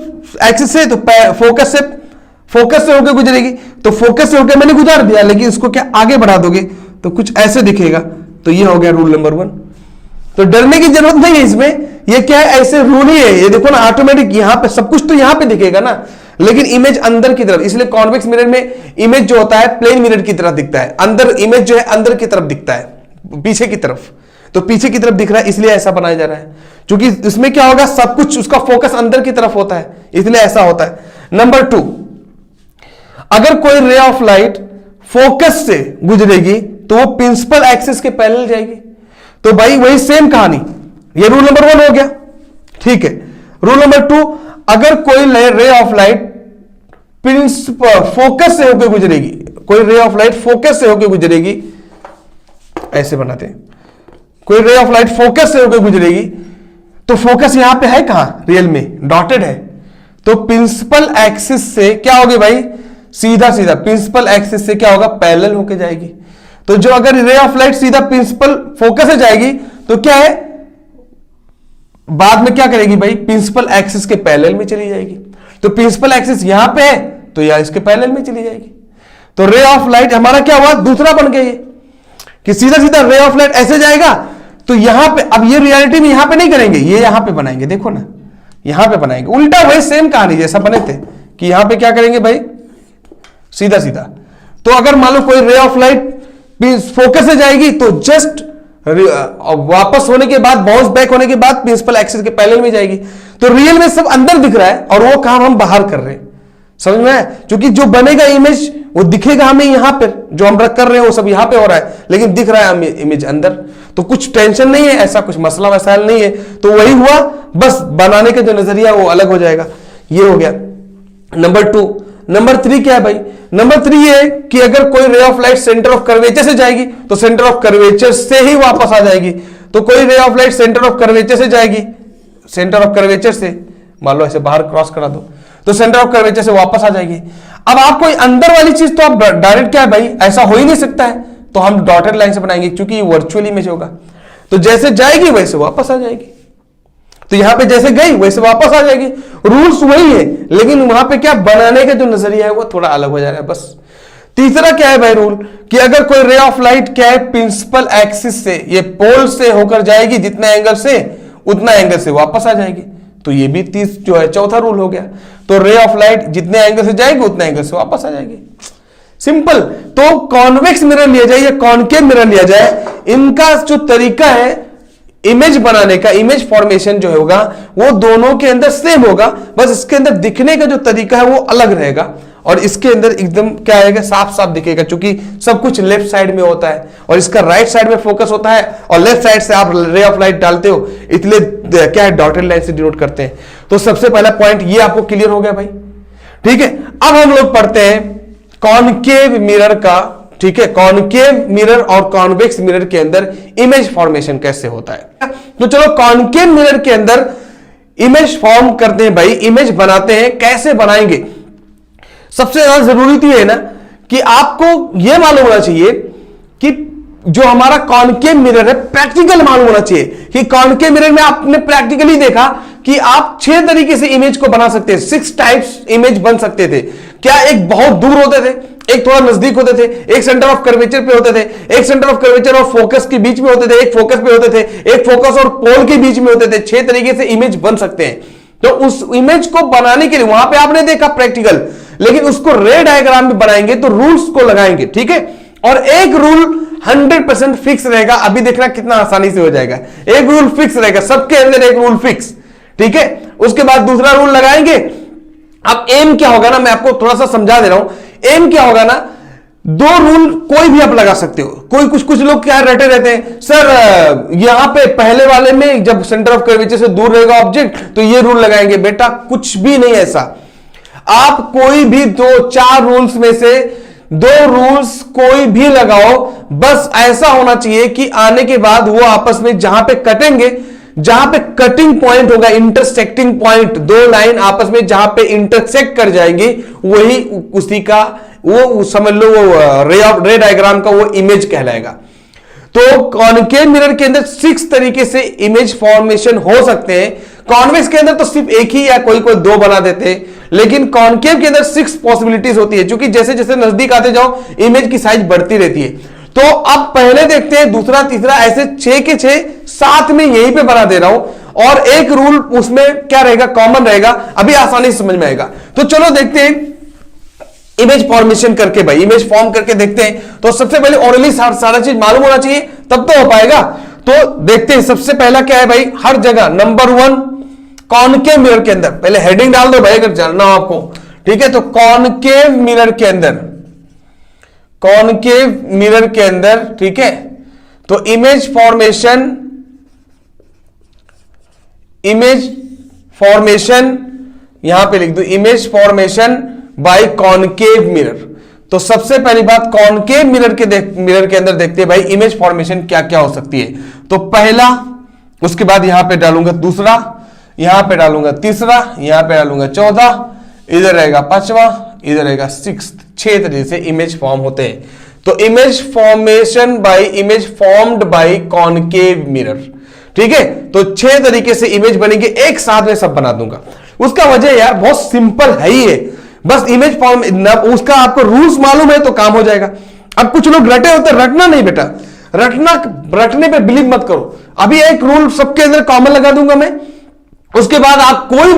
एक्सिस से तो फोकस से होकर गुजरेगी। तो फोकस से होकर मैंने गुजार दिया, लेकिन इसको क्या आगे बढ़ा दोगे तो कुछ ऐसे दिखेगा। तो ये हो गया रूल नंबर 1। तो डरने की जरूरत नहीं है इसमें, ये क्या है ऐसे रूल ही है। ये देखो ना ऑटोमेटिक यहां पे सब कुछ तो यहां पे दिखेगा ना, लेकिन इमेज अंदर की तरफ। इसलिए कॉन्वेक्स मिरर में इमेज जो होता है प्लेन मिरर की तरह दिखता है, अंदर इमेज जो है अंदर की तरफ दिखता है, पीछे की तरफ। तो पीछे की तरफ दिख रहा है इसलिए ऐसा बनाया जा रहा है, क्योंकि इसमें क्या होगा सब कुछ उसका फोकस अंदर की तरफ होता है, इसलिए ऐसा होता है। नंबर 2, अगर कोई रे ऑफ लाइट फोकस से गुजरेगी तो वो प्रिंसिपल एक्सिस के पैरेलल जाएगी। तो भाई वही सेम कहानी, ये रूल नंबर 1 हो गया, ठीक है। रूल नंबर 2, अगर कोई ray of light principal focus से होकर गुजरेगी, कोई रे ऑफ लाइट फोकस से होकर गुजरेगी, ऐसे बनाते हैं, कोई रे ऑफ लाइट फोकस से होकर गुजरेगी तो फोकस यहां पे है कहां, रियल में डॉटेड है। तो प्रिंसिपल एक्सिस से क्या होगी भाई, सीधा सीधा प्रिंसिपल एक्सिस से क्या होगा, पैरेलल होकर जाएगी। तो जो अगर रे ऑफ लाइट सीधा प्रिंसिपल फोकस से जाएगी तो क्या है, बाद में क्या करेगी भाई, प्रिंसिपल एक्सिस के पैरेलल में चली जाएगी। तो प्रिंसिपल एक्सिस यहां पे है तो यह इसके पैरेलल में चली जाएगी। तो रे ऑफ लाइट हमारा क्या हुआ, दूसरा बन गया ये कि सीधा सीधा रे ऑफ लाइट ऐसे जाएगा। तो यहां पे अब ये रियलिटी में यहां पे नहीं करेंगे, ये यहां पे बनाएंगे, देखो ना यहां पे बनाएंगे, उल्टा वही सेम कहानी जैसा बने थे कि यहां पे क्या करेंगे भाई, सीधा सीधा। तो अगर मान लो कोई रे ऑफ लाइट फोकस से जाएगी तो जस्ट वापस होने के बाद, बाउंस बैक होने के बाद प्रिंसिपल एक्सिस के पैरेलल में जाएगी। तो रियल में सब अंदर दिख रहा है और वो काम हम बाहर कर रहे हैं, समझ में आया? क्योंकि जो बनेगा इमेज वो दिखेगा हमें यहां पर, जो हम कर रहे हैं वो सब यहां पे हो रहा है, लेकिन दिख रहा है हमें इमेज अंदर। तो कुछ टेंशन नहीं है, ऐसा कुछ मसला वसाइल नहीं है। तो वही हुआ, बस बनाने का जो नजरिया वो अलग हो जाएगा। ये हो गया नंबर 2। नंबर 3 क्या है भाई? नंबर 3 ये है कि अगर कोई ray of light centre of curvature से जाएगी तो सेंटर ऑफ कर्वेचर से ही वापस आ जाएगी। तो कोई ray of light centre of curvature से जाएगी, सेंटर ऑफ कर्वेचर से मान लो ऐसे बाहर क्रॉस करा दो तो सेंटर ऑफ कर्वेचर से वापस आ जाएगी। अब आप कोई अंदर वाली चीज तो आप डायरेक्ट क्या है भाई, ऐसा हो ही नहीं सकता है, तो हम डॉटेड लाइन से बनाएंगे क्योंकि ये वर्चुअल इमेज होगा। तो जैसे जाएगी वैसे वापस आ जाएगी। तो यहां पे जैसे गई वैसे वापस आ जाएगी, रूल्स वही है, लेकिन वहां पे क्या बनाने का जो नजरिया है वो थोड़ा अलग हो जा रहा है बस। तीसरा क्या है भाई रूल, कि अगर कोई रे ऑफ लाइट क्या है प्रिंसिपल एक्सिस से, ये पोल से होकर जाएगी जितना एंगल से उतना एंगल से वापस आ जाएगी। तो ये भी 30 जो है चौथा रूल हो गया। तो रे ऑफ लाइट जितने एंगल से जाएगी उतने एंगल से वापस आ जाएगी, सिंपल। तो कॉन्वेक्स मिरर लिया जाए या कॉनकेव मिरर लिया जाए, इनका जो तरीका है इमेज बनाने का, इमेज फॉर्मेशन जो होगा वो दोनों के अंदर सेम होगा, बस इसके अंदर दिखने का जो तरीका है वो अलग रहेगा और इसके अंदर एकदम क्या आएगा, साफ साफ दिखेगा, क्योंकि सब कुछ लेफ्ट साइड में होता है और इसका राइट साइड में फोकस होता है और लेफ्ट साइड से आप रे ऑफ लाइट डालते हो, इसलिए क्या है डॉटेड लाइन से डिनोट करते हैं। तो सबसे पहला पॉइंट ये आपको क्लियर हो गया भाई, ठीक है। अब हम लोग पढ़ते हैं कॉनकेव मिरर का, ठीक है। कॉनकेव मिरर और कॉन्वेक्स मिरर के अंदर इमेज फॉर्मेशन कैसे होता है। तो चलो कॉनकेव मिरर के अंदर इमेज फॉर्म करते हैं भाई, इमेज बनाते हैं, कैसे बनाएंगे। सबसे ज्यादा जरूरी तो है ना कि आपको यह मालूम होना चाहिए कि जो हमारा कॉनकेव मिरर है प्रैक्टिकल मालूम होना चाहिए कि कॉनकेव मिरर में आपने प्रैक्टिकली देखा कि आप 6 तरीके से इमेज को बना सकते हैं, 6 टाइप्स इमेज बन सकते थे। क्या एक बहुत दूर होते थे, एक थोड़ा नजदीक होते थे, एक सेंटर ऑफ कर्वेचर पे होते थे, एक सेंटर ऑफ कर्वेचर और फोकस के बीच में होते थे, एक फोकस पे होते थे, एक फोकस और पोल के बीच में होते थे। 6 तरीके से इमेज बन सकते हैं। तो उस इमेज को बनाने के लिए वहां पे आपने देखा प्रैक्टिकल, लेकिन उसको रे डायग्राम में बनाएंगे तो रूल्स को लगाएंगे, ठीक है। और एक रूल 100% फिक्स रहेगा, अभी देखना कितना आसानी से हो जाएगा। एक रूल फिक्स रहेगा, सबके अंदर एक रूल फिक्स, ठीक है। उसके बाद दूसरा रूल लगाएंगे। अब एम क्या होगा ना, मैं आपको थोड़ा सा समझा दे रहा हूं। एम क्या होगा ना, 2 रूल कोई भी आप लगा सकते हो। कोई कुछ लोग क्या रटे रहते हैं, सर यहां पे पहले वाले में जब सेंटर ऑफ कर्वेचर से दूर रहेगा ऑब्जेक्ट तो ये रूल लगाएंगे। बेटा कुछ भी नहीं ऐसा, आप कोई भी 2-4 रूल्स में से 2 रूल्स कोई भी लगाओ, बस ऐसा होना चाहिए कि आने के बाद वो आपस में जहां पे कटेंगे, जहां पे कटिंग पॉइंट होगा, इंटरसेक्टिंग पॉइंट, 2 लाइन आपस में जहां पे इंटरसेक्ट कर जाएंगे वही उसी का वो समझ लो वो रे डायग्राम का वो इमेज कहलाएगा। तो कॉनकेव मिरर के अंदर 6 तरीके से इमेज फॉर्मेशन हो सकते हैं। कॉन्वेक्स के अंदर तो सिर्फ एक ही या कोई 2 बना देते हैं, लेकिन कॉनकेव के अंदर 6 पॉसिबिलिटीज होती है, क्योंकि जैसे जैसे नजदीक आते जाओ इमेज की साइज बढ़ती रहती है। तो अब पहले देखते हैं, दूसरा तीसरा ऐसे 6 के 6 साथ में यहीं पे बना दे रहा हूं और एक रूल उसमें क्या रहेगा, कॉमन रहेगा, अभी आसानी से समझ में आएगा। तो चलो देखते हैं इमेज फॉर्मेशन करके भाई, इमेज फॉर्म करके देखते हैं। तो सबसे पहले ओरली सारा चीज मालूम होना चाहिए तब तो हो पाएगा। तो देखते हैं सबसे पहला क्या है भाई, हर जगह नंबर 1 कॉनकेव मिरर के अंदर, पहले हेडिंग डाल दो भाई अगर जानना हो आपको, ठीक है। तो कॉनकेव मिरर के अंदर, कॉनकेव मिरर के अंदर, ठीक है। तो इमेज फॉर्मेशन यहां पे लिख दो, image formation by concave mirror. तो सबसे पहली बात कॉनकेव मिरर के अंदर देखते हैं भाई इमेज फॉर्मेशन क्या क्या हो सकती है। तो पहला, उसके बाद यहां पे डालूंगा दूसरा, यहां पे डालूंगा तीसरा, यहां पे डालूंगा चौथा, इधर रहेगा 5वां, इधर रहेगा 6th। 6 तरीके से इमेज फॉर्म होते हैं। तो image formation by image formed by concave mirror, ठीक है। तो 6 तरीके से इमेज बनेंगे, एक साथ में सब बना दूंगा। उसका वजह यार बहुत सिंपल है ही है, बस इमेज फॉर्म उसका आपको रूल्स मालूम है तो काम हो जाएगा। अब कुछ लोग रटे होते, रटना नहीं बेटा, रटने पे बिलीव मत करो। अभी एक रूल सबके अंदर कॉमन लगा दूंगा मैं, उसके बाद आप कोई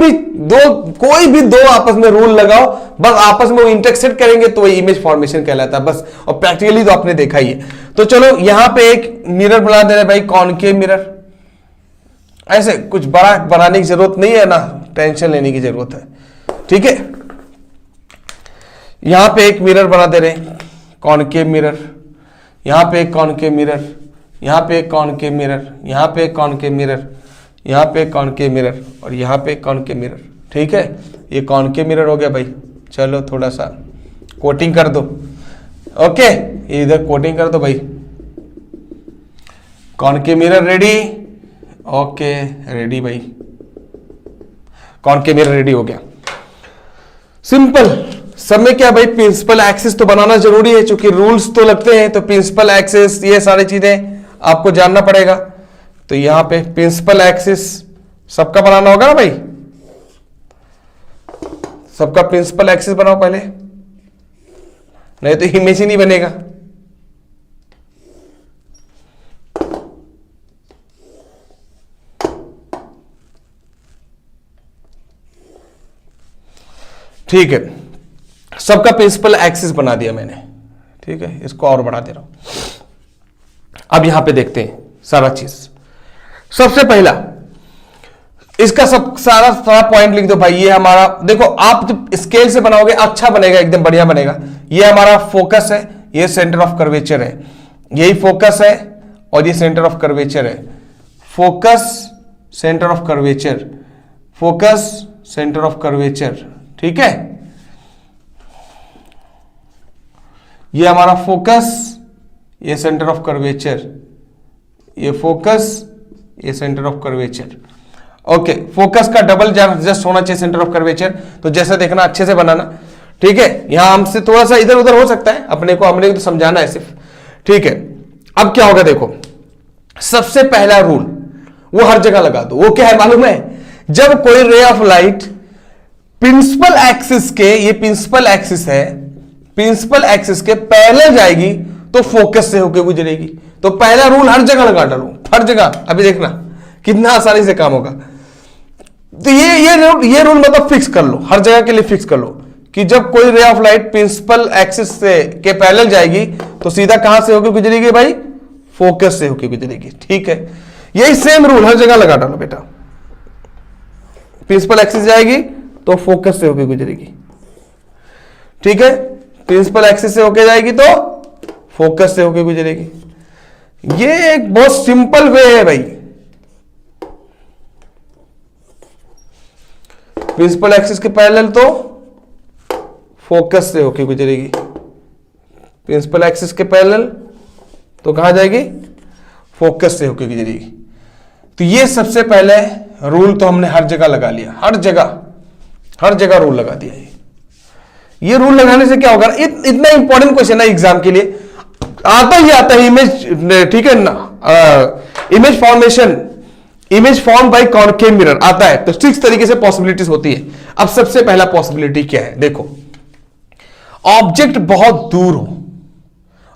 भी दो आपस में रूल लगाओ, बस आपस में वो इंटरसेक्ट करेंगे तो वही इमेज फॉर्मेशन कहलाता है बस। और प्रैक्टिकली तो आपने देखा ही है। तो चलो यहां पे एक मिरर बना दे रहे भाई, कॉनकेव मिरर। ऐसे कुछ बड़ा बनाने की जरूरत नहीं है ना, टेंशन लेने की जरूरत है, ठीक है। यहां पे एक मिरर बना दे रहे, कॉनकेव मिरर। यहां पे एक कॉनकेव मिरर, यहां पे एक कॉनकेव मिरर, यहां पे एक कॉनकेव मिरर, यहां पे कॉनकेव मिरर और यहां पे कॉनकेव मिरर, ठीक है। ये कॉनकेव मिरर हो गया भाई। चलो थोड़ा सा कोटिंग कर दो, ओके, इधर कोटिंग कर दो भाई। Concave mirror ready, okay ready भाई, कॉनकेव मिरर रेडी हो गया। सिंपल। सब में क्या भाई, प्रिंसिपल एक्सिस तो बनाना जरूरी है, क्योंकि रूल्स तो लगते हैं। तो प्रिंसिपल एक्सिस, ये सारी चीजें आपको जानना पड़ेगा। तो यहां पे प्रिंसिपल एक्सिस सबका बनाना होगा ना भाई, सबका प्रिंसिपल एक्सिस बनाओ पहले, नहीं तो इमेज ही नहीं बनेगा। ठीक है, सबका प्रिंसिपल एक्सिस बना दिया मैंने, ठीक है। इसको और बढ़ा दे रहा हूं। अब यहां पे देखते हैं सारा चीज। सबसे पहला इसका सब सारा पॉइंट लिख दो भाई। ये हमारा, देखो आप जब स्केल से बनाओगे अच्छा बनेगा, एकदम बढ़िया बनेगा। ये हमारा फोकस है, ये सेंटर ऑफ कर्वेचर है, यही फोकस है और ये सेंटर ऑफ कर्वेचर है। Focus, centre of curvature, focus, centre of curvature, ठीक है। ये हमारा फोकस, ये सेंटर ऑफ कर्वेचर, ये फोकस, ये centre of curvature, okay. Focus का डबल जस्ट होना चाहिए सेंटर ऑफ कर्वेचर। तो जैसा देखना, अच्छे से बनाना, ठीक है। यहां हमसे थोड़ा सा इधर उधर हो सकता है, हमने को तो समझाना है सिर्फ, ठीक है। अब क्या होगा देखो, सबसे पहला रूल वो हर जगह लगा दो। वो क्या है मालूम है, जब कोई ray of light principal axis के, ये प्रिंसिपल एक्सिस है, प्रिंसिपल एक्सिस के पैरेलल जाएगी तो फोकस से होकर गुजरेगी। तो पहला रूल हर जगह लगा डालो, हर जगह। अभी देखना कितना आसानी से काम होगा। तो ये रूल मतलब फिक्स कर लो, हर जगह के लिए फिक्स कर लो कि जब कोई ray of light principal axis से के पैरेलल जाएगी तो सीधा कहां से होकर गुजरेगी भाई, फोकस से होकर गुजरेगी, ठीक है। यही सेम रूल हर जगह लगा डालो बेटा। प्रिंसिपल एक्सिस जाएगी तो फोकस से होकर गुजरेगी, ठीक है। प्रिंसिपल एक्सिस से होकर जाएगी तो फोकस से होकर गुजरेगी। ये एक बहुत सिंपल वे है भाई। प्रिंसिपल एक्सिस के पैरेलल तो फोकस से होकर गुजरेगी, प्रिंसिपल एक्सिस के पैरेलल तो कहां जाएगी, फोकस से होकर गुजरेगी। तो ये सबसे पहले रूल तो हमने हर जगह लगा लिया, हर जगह रूल लगा दिया। ये रूल लगाने से क्या होगा, इतना इंपॉर्टेंट क्वेश्चन है एग्जाम के लिए, आता ही आता है इमेज, ठीक है ना। Image formation, image form by concave mirror आता है। तो 6 तरीके से पॉसिबिलिटीज होती है। अब सबसे पहला पॉसिबिलिटी क्या है, देखो, ऑब्जेक्ट बहुत दूर हो।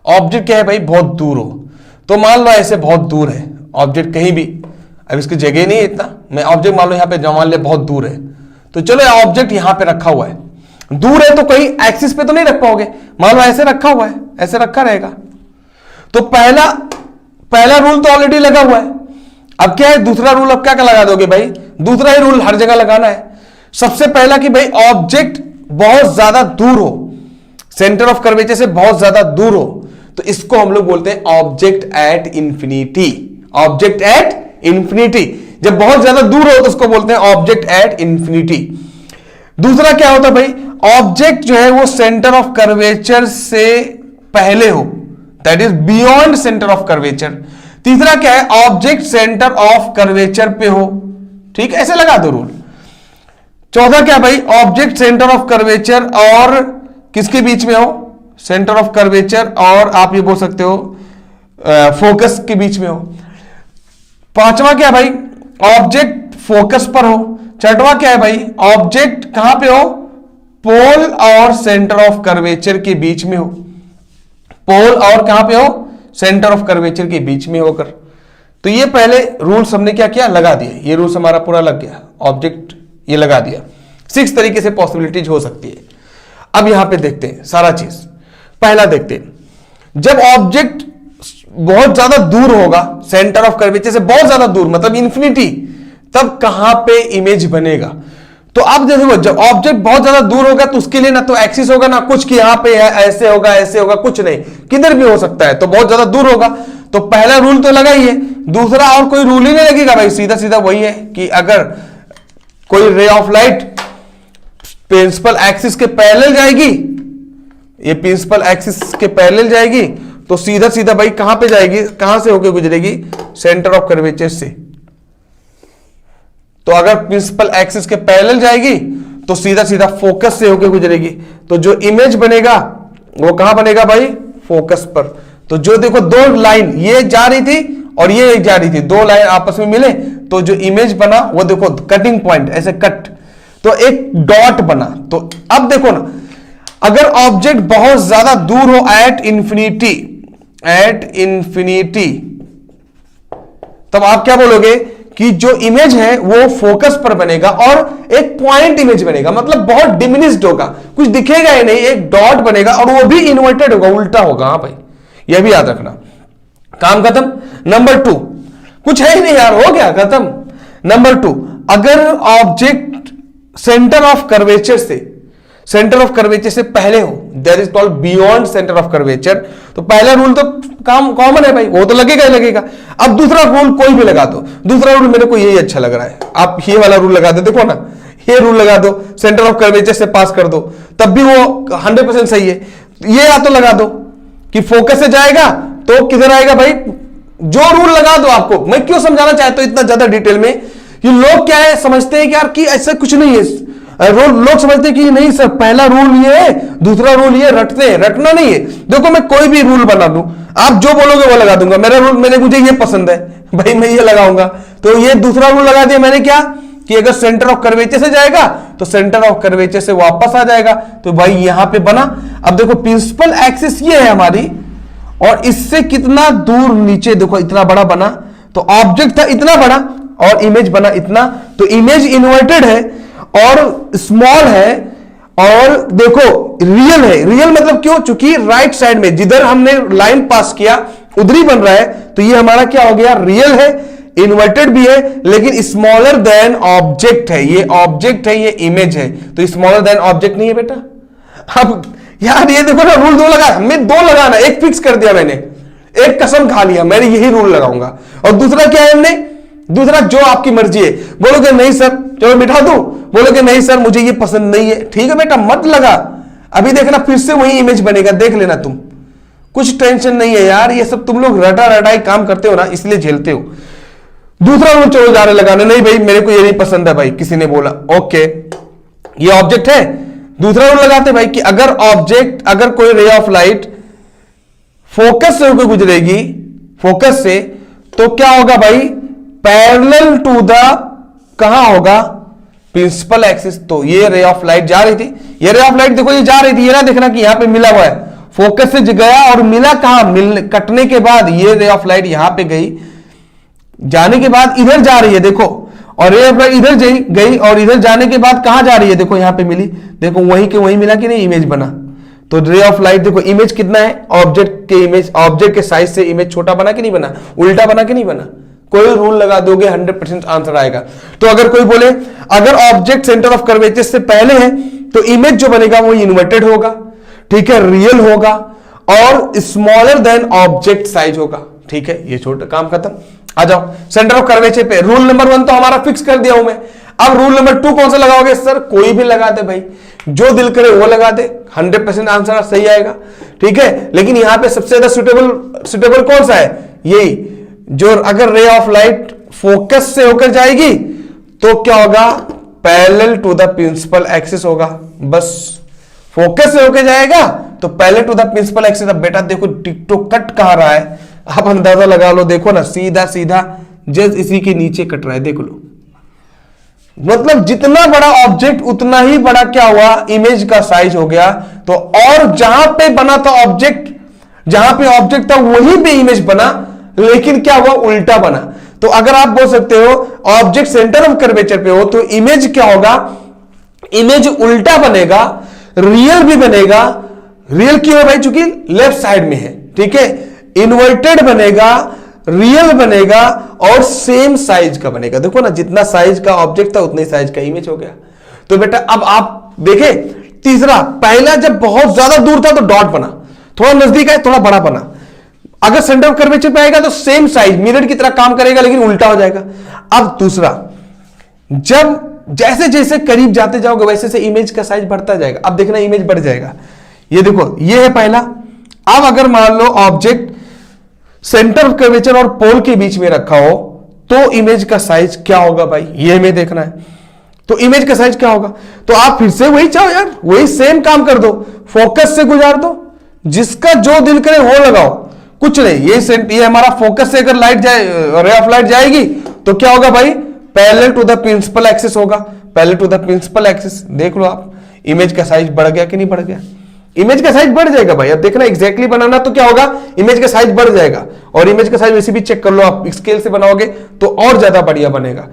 ऑब्जेक्ट क्या है भाई, बहुत दूर हो। तो मान लो ऐसे बहुत दूर है ऑब्जेक्ट, कहीं भी, अब इसकी जगह नहीं है इतना, मैं ऑब्जेक्ट मान लो यहां पे, मान ले बहुत दूर है। तो चलो ऑब्जेक्ट यहां पे रखा हुआ है, दूर है तो कहीं एक्सिस पे तो नहीं रख पाओगे, मान लो ऐसे रखा हुआ है, ऐसे रखा रहेगा। तो पहला रूल तो ऑलरेडी लगा हुआ है। अब क्या है दूसरा रूल, अब क्या क्या लगा दोगे भाई, दूसरा ही रूल हर जगह लगाना है। सबसे पहला कि भाई ऑब्जेक्ट बहुत ज्यादा दूर हो, सेंटर ऑफ कर्वेचर से बहुत ज्यादा दूर हो, तो इसको हम लोग बोलते हैं object at infinity. Object at infinity, जब बहुत ज्यादा दूर हो तो उसको बोलते हैं ऑब्जेक्ट एट इंफिनिटी। दूसरा क्या होता है भाई, ऑब्जेक्ट जो है वो सेंटर ऑफ कर्वेचर से पहले हो, that is beyond centre of curvature. तीसरा क्या है, ऑब्जेक्ट सेंटर ऑफ कर्वेचर पे हो, ठीक, ऐसे लगा दो रूल। चौथा क्या भाई, ऑब्जेक्ट सेंटर ऑफ कर्वेचर और किसके बीच में हो, सेंटर ऑफ कर्वेचर और आप ये बोल सकते हो फोकस के बीच में हो। पांचवा क्या भाई, ऑब्जेक्ट फोकस पर हो। छठवां क्या है भाई, ऑब्जेक्ट कहां पे हो, पोल और सेंटर ऑफ कर्वेचर के बीच में हो। पोल और कहां पे हो, सेंटर ऑफ कर्वेचर के बीच में होकर। तो ये पहले रूल्स हमने क्या किया, लगा दिए, ये रूल्स हमारा पूरा लग गया, ऑब्जेक्ट ये लगा दिया। 6 तरीके से पॉसिबिलिटीज हो सकती है। अब यहां पे देखते हैं सारा चीज। पहला देखते हैं, जब ऑब्जेक्ट बहुत ज्यादा दूर होगा, सेंटर ऑफ कर्वेचर से बहुत ज्यादा दूर, मतलब इंफिनिटी, तब कहां पे इमेज बनेगा। तो अब देखो, जब ऑब्जेक्ट बहुत ज्यादा दूर होगा तो उसके लिए ना तो एक्सिस होगा ना कुछ कि यहां पे है, ऐसे होगा कुछ नहीं, किधर भी हो सकता है, तो बहुत ज्यादा दूर होगा। तो पहला रूल तो लगा ही है, दूसरा और कोई रूल ही नहीं लगेगा भाई, सीधा सीधा वही है कि अगर कोई ray of light principal axis के पैरेलल जाएगी, ये प्रिंसिपल एक्सिस के पैरेलल जाएगी, तो सीधा सीधा भाई कहां पे जाएगी, कहां से होकर गुजरेगी, सेंटर ऑफ कर्वेचर से। तो अगर प्रिंसिपल एक्सिस के पैरेलल जाएगी तो सीधा सीधा फोकस से होकर गुजरेगी, तो जो इमेज बनेगा वो कहां बनेगा भाई, फोकस पर। तो जो देखो दो लाइन ये जा रही थी और ये जा रही थी, दो लाइन आपस में मिले तो जो इमेज बना वो देखो कटिंग पॉइंट, ऐसे कट, तो एक डॉट बना। तो अब देखो ना, अगर ऑब्जेक्ट बहुत ज्यादा दूर हो एट इंफिनिटी, तब आप क्या बोलोगे कि जो इमेज है वो फोकस पर बनेगा और एक पॉइंट इमेज बनेगा, मतलब बहुत डिमिनिश्ड होगा, कुछ दिखेगा ही नहीं, एक डॉट बनेगा और वो भी इन्वर्टेड होगा, उल्टा होगा। हाँ भाई, यह भी याद रखना। काम खत्म। नंबर 2, कुछ है ही नहीं यार, हो गया खत्म। नंबर 2, अगर ऑब्जेक्ट सेंटर ऑफ कर्वेचर से पहले हो, that is called beyond centre of curvature. तो पहला रूल तो काम कॉमन है भाई, वो तो लगेगा ही लगेगा। अब दूसरा रूल कोई भी लगा दो, दूसरा रूल मेरे को यही अच्छा लग रहा है, आप ये वाला रूल लगा दो, देखो ना, ये रूल लगा दो, सेंटर ऑफ कर्वेचर से पास कर दो, तब भी वो 100% सही है। ये या तो लगा दो कि फोकस से जाएगा तो किधर आएगा भाई, जो रूल लगा दो। आपको मैं क्यों समझाना चाहता हूं इतना ज्यादा डिटेल में, ये लोग क्या है समझते हैं कि यार कि ऐसा कुछ नहीं है, लोग समझते हैं कि नहीं सर पहला रूल ये है, दूसरा रूल ये, रटते हैं, रटना नहीं है। देखो मैं कोई भी रूल बना दूं, आप जो बोलोगे वो लगा दूंगा, मेरा रूल, मुझे ये पसंद है भाई, मैं ये लगाऊंगा। तो ये दूसरा रूल लगा दिया मैंने, क्या कि अगर सेंटर ऑफ कर्वेचर से जाएगा तो सेंटर ऑफ कर्वेचर से वापस आ जाएगा, तो भाई यहां पे बना। अब देखो प्रिंसिपल एक्सिस ये है हमारी, और इससे कितना दूर नीचे देखो, इतना बड़ा बना, तो ऑब्जेक्ट था इतना बड़ा और इमेज बना इतना, तो इमेज इन्वर्टेड है और स्मॉल है, और देखो रियल है। रियल मतलब क्यों, चूंकि राइट साइड में जिधर हमने लाइन पास किया उधर ही बन रहा है, तो ये हमारा क्या हो गया, रियल है, इन्वर्टेड भी है, लेकिन स्मॉलर देन ऑब्जेक्ट है। ये ऑब्जेक्ट है, ये इमेज है, तो स्मॉलर देन ऑब्जेक्ट नहीं है बेटा। अब यार ये देखो ना, रूल 2 लगा, मैं 2 लगाना, एक फिक्स कर दिया मैंने, एक कसम खा लिया मैंने, यही रूल लगाऊंगा। और दूसरा क्या है हमने, दूसरा जो आपकी मर्जी है, बोलोगे नहीं सर चलो मिटा दूं, बोलोगे नहीं सर मुझे ये पसंद नहीं है, ठीक है बेटा मत लगा, अभी देखना फिर से वही इमेज बनेगा, देख लेना तुम, कुछ टेंशन नहीं है यार, ये सब तुम लोग रटा रटाई काम करते हो ना, इसलिए झेलते हो। दूसरा रूल चलो जा रहे लगाने, नहीं भाई मेरे को ये नहीं पसंद है भाई, किसी ने बोला ओके ये ऑब्जेक्ट है, दूसरा रूल लगाते भाई कि अगर कोई रे ऑफ लाइट फोकस से होकर गुजरेगी, फोकस से, तो क्या होगा भाई, पैरेलल टू द, कहां होगा, प्रिंसिपल एक्सिस। तो ये रे ऑफ लाइट जा रही थी, ये रे ऑफ लाइट देखो ये जा रही थी, ये ना देखना कि यहां पे मिला हुआ है, फोकस से गया और मिला कहां, कटने के बाद ये रे ऑफ लाइट यहां पे गई, जाने के बाद इधर जा रही है देखो, और रे ऑफ लाइट इधर गई और इधर जाने के बाद कहां जा रही है, देखो यहां पे मिली, देखो वहीं के वहीं मिला कि नहीं, इमेज बना। तो रे ऑफ लाइट देखो इमेज कितना है, ऑब्जेक्ट के साइज से इमेज छोटा बना कि नहीं बना, उल्टा बना कि नहीं बना। कोई रूल लगा दोगे 100% आंसर आएगा। तो अगर कोई बोले अगर ऑब्जेक्ट सेंटर ऑफ कर्वेचर से पहले है तो इमेज जो बनेगा वो इन्वर्टेड होगा, ठीक है, रियल होगा और स्मॉलर देन ऑब्जेक्ट साइज होगा, ठीक है, ये छोटा काम खत्म। आ जाओ सेंटर ऑफ कर्वेचर पे, रूल नंबर 1 तो हमारा फिक्स कर दिया हूं मैं। अब रूल नंबर 2 कौन सा लगाओगे सर, कोई भी लगा दे भाई, जो दिल करे वो लगा दे, 100% आंसर सही आएगा, ठीक है। लेकिन यहां पे सबसे ज्यादा सुटेबल कौन सा है, यही जो अगर रे ऑफ लाइट फोकस से होकर जाएगी तो क्या होगा, parallel to the principal axis होगा, बस फोकस से होकर जाएगा तो parallel to the principal axis. अब बेटा देखो टिकटो कट कहां रहा है, आप अंदाजा लगा लो, देखो ना सीधा सीधा जस्ट इसी के नीचे कट रहा है, देख लो, मतलब जितना बड़ा ऑब्जेक्ट उतना ही बड़ा क्या हुआ, इमेज का साइज हो गया। तो और जहां पे बना था ऑब्जेक्ट, जहां पे ऑब्जेक्ट था वहीं पे इमेज बना, लेकिन क्या हुआ, उल्टा बना। तो अगर आप बोल सकते हो ऑब्जेक्ट सेंटर ऑफ कर्वेचर पे हो तो इमेज क्या होगा, इमेज उल्टा बनेगा, रियल भी बनेगा। रियल क्यों है भाई, चूंकि लेफ्ट साइड में है, ठीक है। इन्वर्टेड बनेगा, रियल बनेगा और सेम साइज का बनेगा। देखो ना, जितना साइज का ऑब्जेक्ट था उतने साइज का इमेज हो गया। तो बेटा अब आप देखें, तीसरा, पहला जब बहुत ज्यादा दूर था तो डॉट बना, थोड़ा नजदीक है थोड़ा बड़ा बना। अगर सेंटर ऑफ कर्वेचर पे आएगा तो सेम साइज मिरर की तरह काम करेगा लेकिन उल्टा हो जाएगा। अब दूसरा, जब जैसे जैसे करीब जाते जाओगे वैसे से इमेज का साइज बढ़ता जाएगा। अब देखना इमेज बढ़ जाएगा। ये देखो, ये है पहला। अब अगर मान लो ऑब्जेक्ट सेंटर ऑफ कर्वेचर और पोल के बीच में रखा हो तो इमेज का साइज क्या होगा भाई, ये हमें देखना है। तो इमेज का साइज क्या होगा, तो आप फिर से वही चाहो यार, वही सेम काम कर दो, फोकस से गुजार दो, जिसका जो दिल करे वो लगाओ, कुछ नहीं। ये हमारा फोकस से अगर लाइट जाए, रे ऑफ लाइट जाएगी तो क्या होगा भाई, parallel to the principal axis होगा, parallel to the principal axis. देख लो आप, इमेज का साइज बढ़ गया कि नहीं बढ़ गया, इमेज का साइज बढ़ जाएगा भाई। अब देखना एग्जैक्टली बनाना तो क्या होगा, इमेज का साइज बढ़ जाएगा। और इमेज का साइज वैसे भी चेक कर लो, आप स्केल से बनाओगे तो और ज्यादा बढ़िया बनेगा।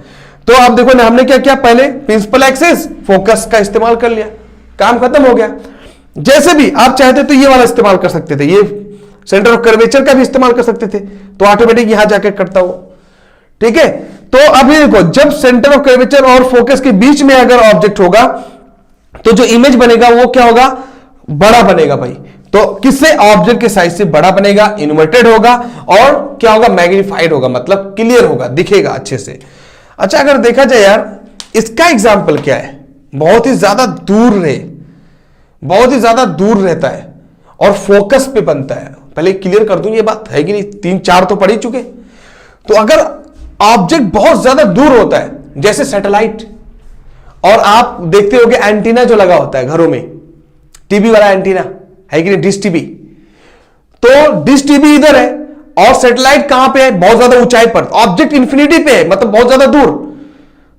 तो आप देखो ना, हमने क्या किया, पहले प्रिंसिपल एक्सिस फोकस का इस्तेमाल कर लिया, काम खत्म हो गया। जैसे भी आप चाहते तो ये वाला इस्तेमाल कर सकते थे, ये सेंटर ऑफ कर्वेचर का भी इस्तेमाल कर सकते थे, तो ऑटोमेटिक यहां जाकर कटता हो, ठीक है। तो अब ये देखो, जब सेंटर ऑफ कर्वेचर और फोकस के बीच में अगर ऑब्जेक्ट होगा तो जो इमेज बनेगा वो क्या होगा, बड़ा बनेगा भाई। तो किससे, ऑब्जेक्ट के साइज से बड़ा बनेगा, इन्वर्टेड होगा और क्या होगा, मैग्नीफाइड होगा, मतलब क्लियर होगा, दिखेगा अच्छे से। अच्छा, अगर देखा जाए यार, इसका एग्जाम्पल क्या है, बहुत ही ज्यादा दूर रहे, बहुत ही ज्यादा दूर रहता है और फोकस पे बनता है। पहले क्लियर कर दूं, ये बात है कि नहीं, 3-4 तो पढ़ ही चुके। तो अगर ऑब्जेक्ट बहुत ज्यादा दूर होता है, जैसे सैटेलाइट, और आप देखते होगे एंटीना जो लगा होता है घरों में, टीवी वाला एंटीना है कि नहीं, डिश टीवी। तो डिश टीवी इधर है और सैटेलाइट कहां पे है, बहुत ज्यादा ऊंचाई पर, ऑब्जेक्ट इंफिनिटी पे है, मतलब बहुत ज्यादा दूर।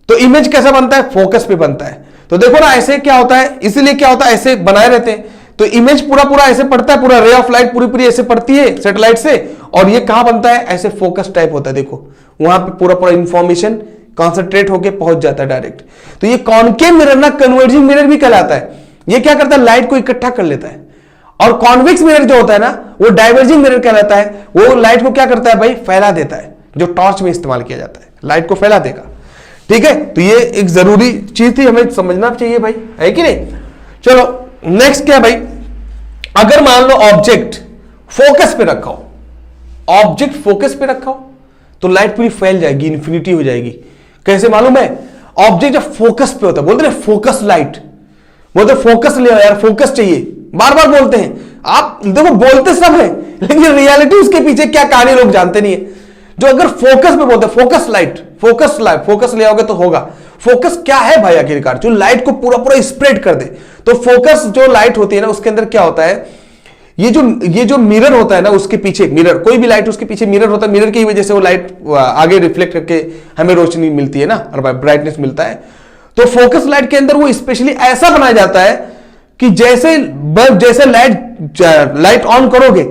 तो इमेज कैसा बनता है, फोकस पे बनता है। तो देखो ना, ऐसे क्या होता है, इसीलिए क्या होता है, ऐसे बनाए रहते हैं तो इमेज पूरा पूरा ऐसे पड़ता है, पूरा रे ऑफ लाइट पूरी पूरी ऐसे पड़ती है सैटेलाइट से, और ये कहां बनता है, ऐसे फोकस टाइप होता है। देखो वहां पे पूरा पूरा इंफॉर्मेशन कॉन्सेंट्रेट होकर पहुंच जाता है डायरेक्ट। तो ये कॉनकेव मिरर ना कन्वर्जिंग मिरर भी कहलाता है। ये क्या करता है, लाइट को इकट्ठा कर लेता है। और कॉन्वेक्स मिरर जो होता है ना, वो डाइवर्जिंग मिरर कहलाता है। वो लाइट को क्या करता है भाई, फैला देता है, जो टॉर्च में इस्तेमाल किया जाता है, लाइट को फैला देगा, ठीक है। तो ये एक जरूरी चीज थी, हमें समझना चाहिए भाई, है कि नहीं। चलो नेक्स्ट क्या भाई, अगर मान लो ऑब्जेक्ट फोकस पे रखा हो, ऑब्जेक्ट फोकस पे रखा हो तो लाइट पूरी फैल जाएगी, इन्फिनिटी हो जाएगी। कैसे मालूम है, ऑब्जेक्ट जब फोकस पे होता है, बोलते हैं फोकस लाइट, बोलते फोकस ले यार, फोकस चाहिए, बार बार बोलते हैं। आप देखो बोलते सब है लेकिन रियलिटी उसके पीछे क्या कहानी लोग जानते नहीं है। जो अगर फोकस पे बोलते focus light, focus light, focus ले आओगे तो होगा। फोकस क्या है भाई, आखिरकार जो लाइट को पूरा पूरा स्प्रेड कर दे। तो फोकस जो लाइट होती है ना, उसके अंदर क्या होता है, ये जो मिरर होता है ना, उसके पीछे मिरर, कोई भी लाइट उसके पीछे मिरर होता है, मिरर की वजह से वो लाइट आगे रिफ्लेक्ट करके हमें रोशनी मिलती है ना, और ब्राइटनेस मिलता है। तो फोकस लाइट के अंदर वो स्पेशली ऐसा बनाया जाता है कि जैसे लाइट ऑन करोगे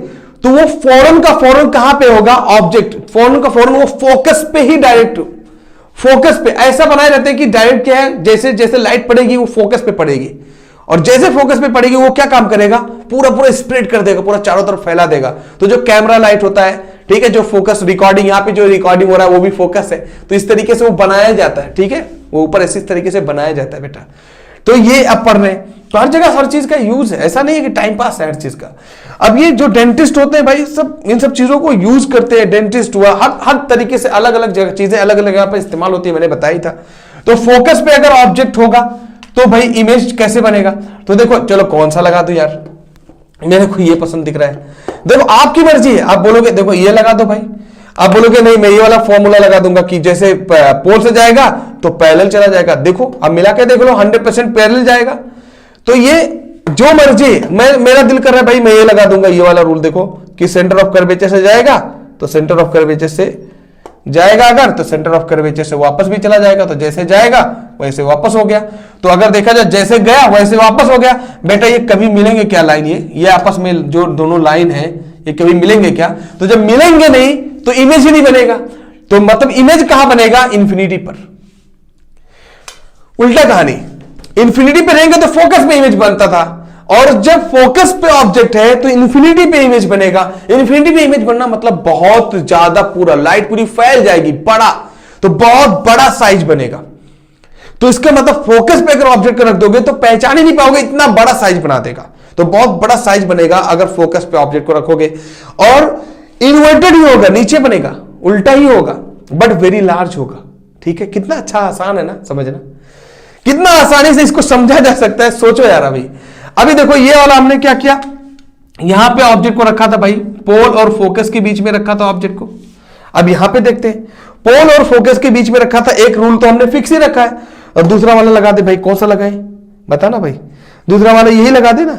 तो वो फौरन का फौरन कहां पे होगा, ऑब्जेक्ट फौरन का फौरन वो फोकस पे ही, डायरेक्ट फोकस पे ऐसा बनाए रहते हैं कि डायरेक्ट क्या है, जैसे जैसे लाइट पड़ेगी वो फोकस पे पड़ेगी, और जैसे फोकस पे पड़ेगी वो क्या काम करेगा, पूरा पूरा स्प्रेड कर देगा, पूरा चारों तरफ फैला देगा। तो जो कैमरा लाइट होता है, ठीक है, जो फोकस रिकॉर्डिंग, यहाँ पे जो रिकॉर्डिंग हो रहा है वो भी फोकस है। तो इस तरीके से वो बनाया जाता है, ठीक है, वो ऊपर ऐसे इस तरीके से बनाया जाता है बेटा। तो ये अब पढ़ रहे हैं, तो हर जगह हर चीज का यूज है, ऐसा नहीं है कि टाइम पास है हर चीज का। अब ये जो डेंटिस्ट होते हैं भाई, सब इन सब चीजों को यूज करते हैं। डेंटिस्ट हुआ, हर तरीके से अलग अलग जगह चीजें अलग अलग जगह पर इस्तेमाल होती है, मैंने बताया था। तो फोकस पे अगर ऑब्जेक्ट होगा तो भाई इमेज कैसे बनेगा, तो देखो चलो कौन सा लगा दो यार, मेरे को ये पसंद दिख रहा है। देखो आपकी मर्जी है, आप बोलोगे देखो ये लगा दो भाई, आप बोलोगे नहीं मैं ये वाला फॉर्मूला लगा दूंगा कि जैसे पोल से जाएगा तो पैरेलल चला जाएगा। देखो अब मिला के देख लो, 100% पैरेलल जाएगा। तो ये जो मर्जी, मेरा दिल कर रहा है भाई मैं ये लगा दूंगा, ये वाला रूल देखो कि सेंटर ऑफ कर्वेचर से जाएगा तो सेंटर ऑफ कर्वेचर से जाएगा, अगर तो सेंटर ऑफ कर्वेचर से वापस भी चला जाएगा, तो जैसे जाएगा वैसे वापस हो गया। तो अगर देखा जाए जैसे गया वैसे वापस हो गया। बेटा ये कभी मिलेंगे क्या लाइन, ये आपस में जो दोनों लाइन है ये कभी मिलेंगे क्या, तो जब मिलेंगे नहीं तो इमेज ही नहीं बनेगा। तो मतलब इमेज कहां बनेगा? इंफिनिटी पर। उल्टा कहानी, इंफिनिटी पे रहेंगे तो फोकस पे इमेज बनता था, और जब फोकस पे ऑब्जेक्ट है तो इंफिनिटी पे इमेज बनेगा। इंफिनिटी पे इमेज बनना मतलब बहुत ज्यादा, पूरा लाइट पूरी फैल जाएगी, बड़ा, तो बहुत बड़ा साइज बनेगा। तो इसका मतलब फोकस पे अगर ऑब्जेक्ट को रख दोगे तो पहचान ही नहीं पाओगे, इतना बड़ा साइज बना देगा। तो बहुत बड़ा साइज बनेगा अगर फोकस पे ऑब्जेक्ट को रखोगे, और इन्वर्टेड ही होगा, नीचे बनेगा, उल्टा ही होगा, बट वेरी लार्ज होगा। ठीक है, कितना अच्छा आसान है ना समझना, कितना आसानी से इसको समझा जा सकता है। सोचो यार, अभी देखो ये वाला हमने क्या किया, यहां पे ऑब्जेक्ट को रखा था भाई, पोल और फोकस के बीच में रखा था ऑब्जेक्ट को। अब यहां पे देखते हैं, पोल और फोकस के बीच में रखा था, एक रूल तो हमने फिक्स ही रखा है, और दूसरा वाला लगा दे भाई। कौन सा लगाए बता ना भाई, दूसरा वाला यही लगा दे ना।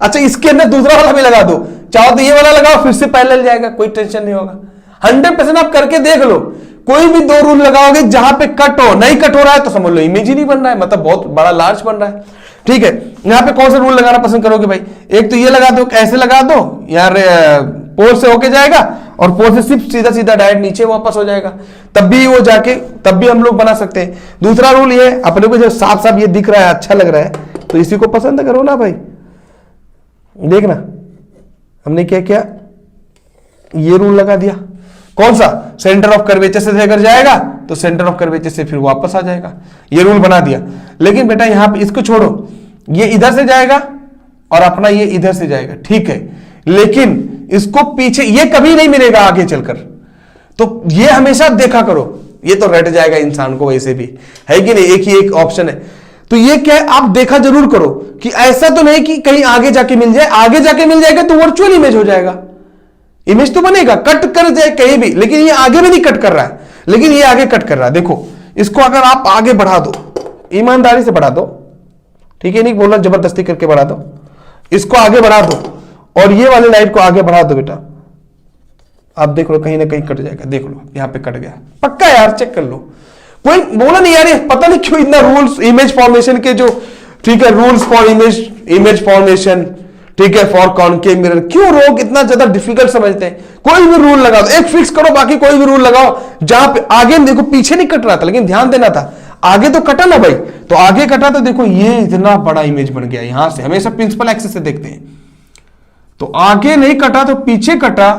अच्छा, इसके अंदर दूसरा वाला भी लगा दो, चाहो तो ये वाला लगाओ, फिर से पैरेलल जाएगा, कोई टेंशन नहीं होगा। 100% आप करके देख लो, कोई भी दो रूल लगाओगे जहां पे कट हो, नहीं कट हो रहा है तो समझ लो इमेज ही नहीं बन रहा है, मतलब बहुत बड़ा लार्ज बन रहा है। ठीक है, यहां पे कौन सा रूल लगाना पसंद करोगे भाई? एक तो ये लगा दो, ऐसे लगा दो, यार पोल से होके जाएगा, और पोल से सिर्फ सीधा सीधा डायरेक्ट नीचे वापस हो जाएगा, तब भी वो जाके, तब भी हम लोग बना सकते हैं। दूसरा रूल ये, अपने को जब साफ साफ ये दिख रहा है, अच्छा लग रहा है, तो इसी को पसंद करो ना भाई। देखना हमने क्या किया, ये रूल लगा दिया। कौन सा? सेंटर ऑफ कर्वेचर से अगर जाएगा तो सेंटर ऑफ कर्वेचर से फिर वापस आ जाएगा, ये रूल बना दिया। लेकिन बेटा यहां पे इसको छोड़ो, ये इधर से जाएगा और अपना ये इधर से जाएगा, ठीक है, लेकिन इसको पीछे, ये कभी नहीं मिलेगा आगे चलकर, तो ये हमेशा देखा करो, ये तो रट जाएगा इंसान को वैसे भी, है कि नहीं, एक ही एक ऑप्शन है। तो ये क्या है, आप देखा जरूर करो कि ऐसा तो नहीं कि कहीं आगे जाके मिल जाए, आगे जाके मिल जाएगा तो वर्चुअल इमेज हो जाएगा, इमेज तो बनेगा, कट कर जाए कहीं भी, लेकिन ये आगे में नहीं कट कर रहा है, लेकिन ये आगे कट कर रहा है। देखो इसको अगर आप आगे बढ़ा दो, ईमानदारी से बढ़ा दो, ठीक है, नहीं बोलना जबरदस्ती करके बढ़ा दो, इसको आगे बढ़ा दो, और ये वाले लाइट को आगे बढ़ा दो बेटा, आप देख लो कहीं ना कहीं कट जाएगा, देख लो यहां पे कट गया पक्का यार, चेक कर लो। कोई बोला नहीं यार, पता नहीं क्यों इतना रूल्स इमेज फॉर्मेशन के जो, ठीक है, रूल्स फॉर इमेज फॉर्मेशन, ठीक है, फॉर कॉनकेव मिरर, क्यों लोग इतना ज्यादा डिफिकल्ट समझते हैं? कोई भी रूल लगा दो, एक फिक्स करो, बाकी कोई भी रूल लगाओ, जहां पे आगे देखो पीछे नहीं कट रहा था, लेकिन ध्यान देना था, आगे तो कटा ना भाई, तो आगे कटा तो देखो ये इतना बड़ा इमेज बन गया, यहां से हमेशा प्रिंसिपल एक्सिस से देखते हैं, तो आगे नहीं कटा तो पीछे कटा,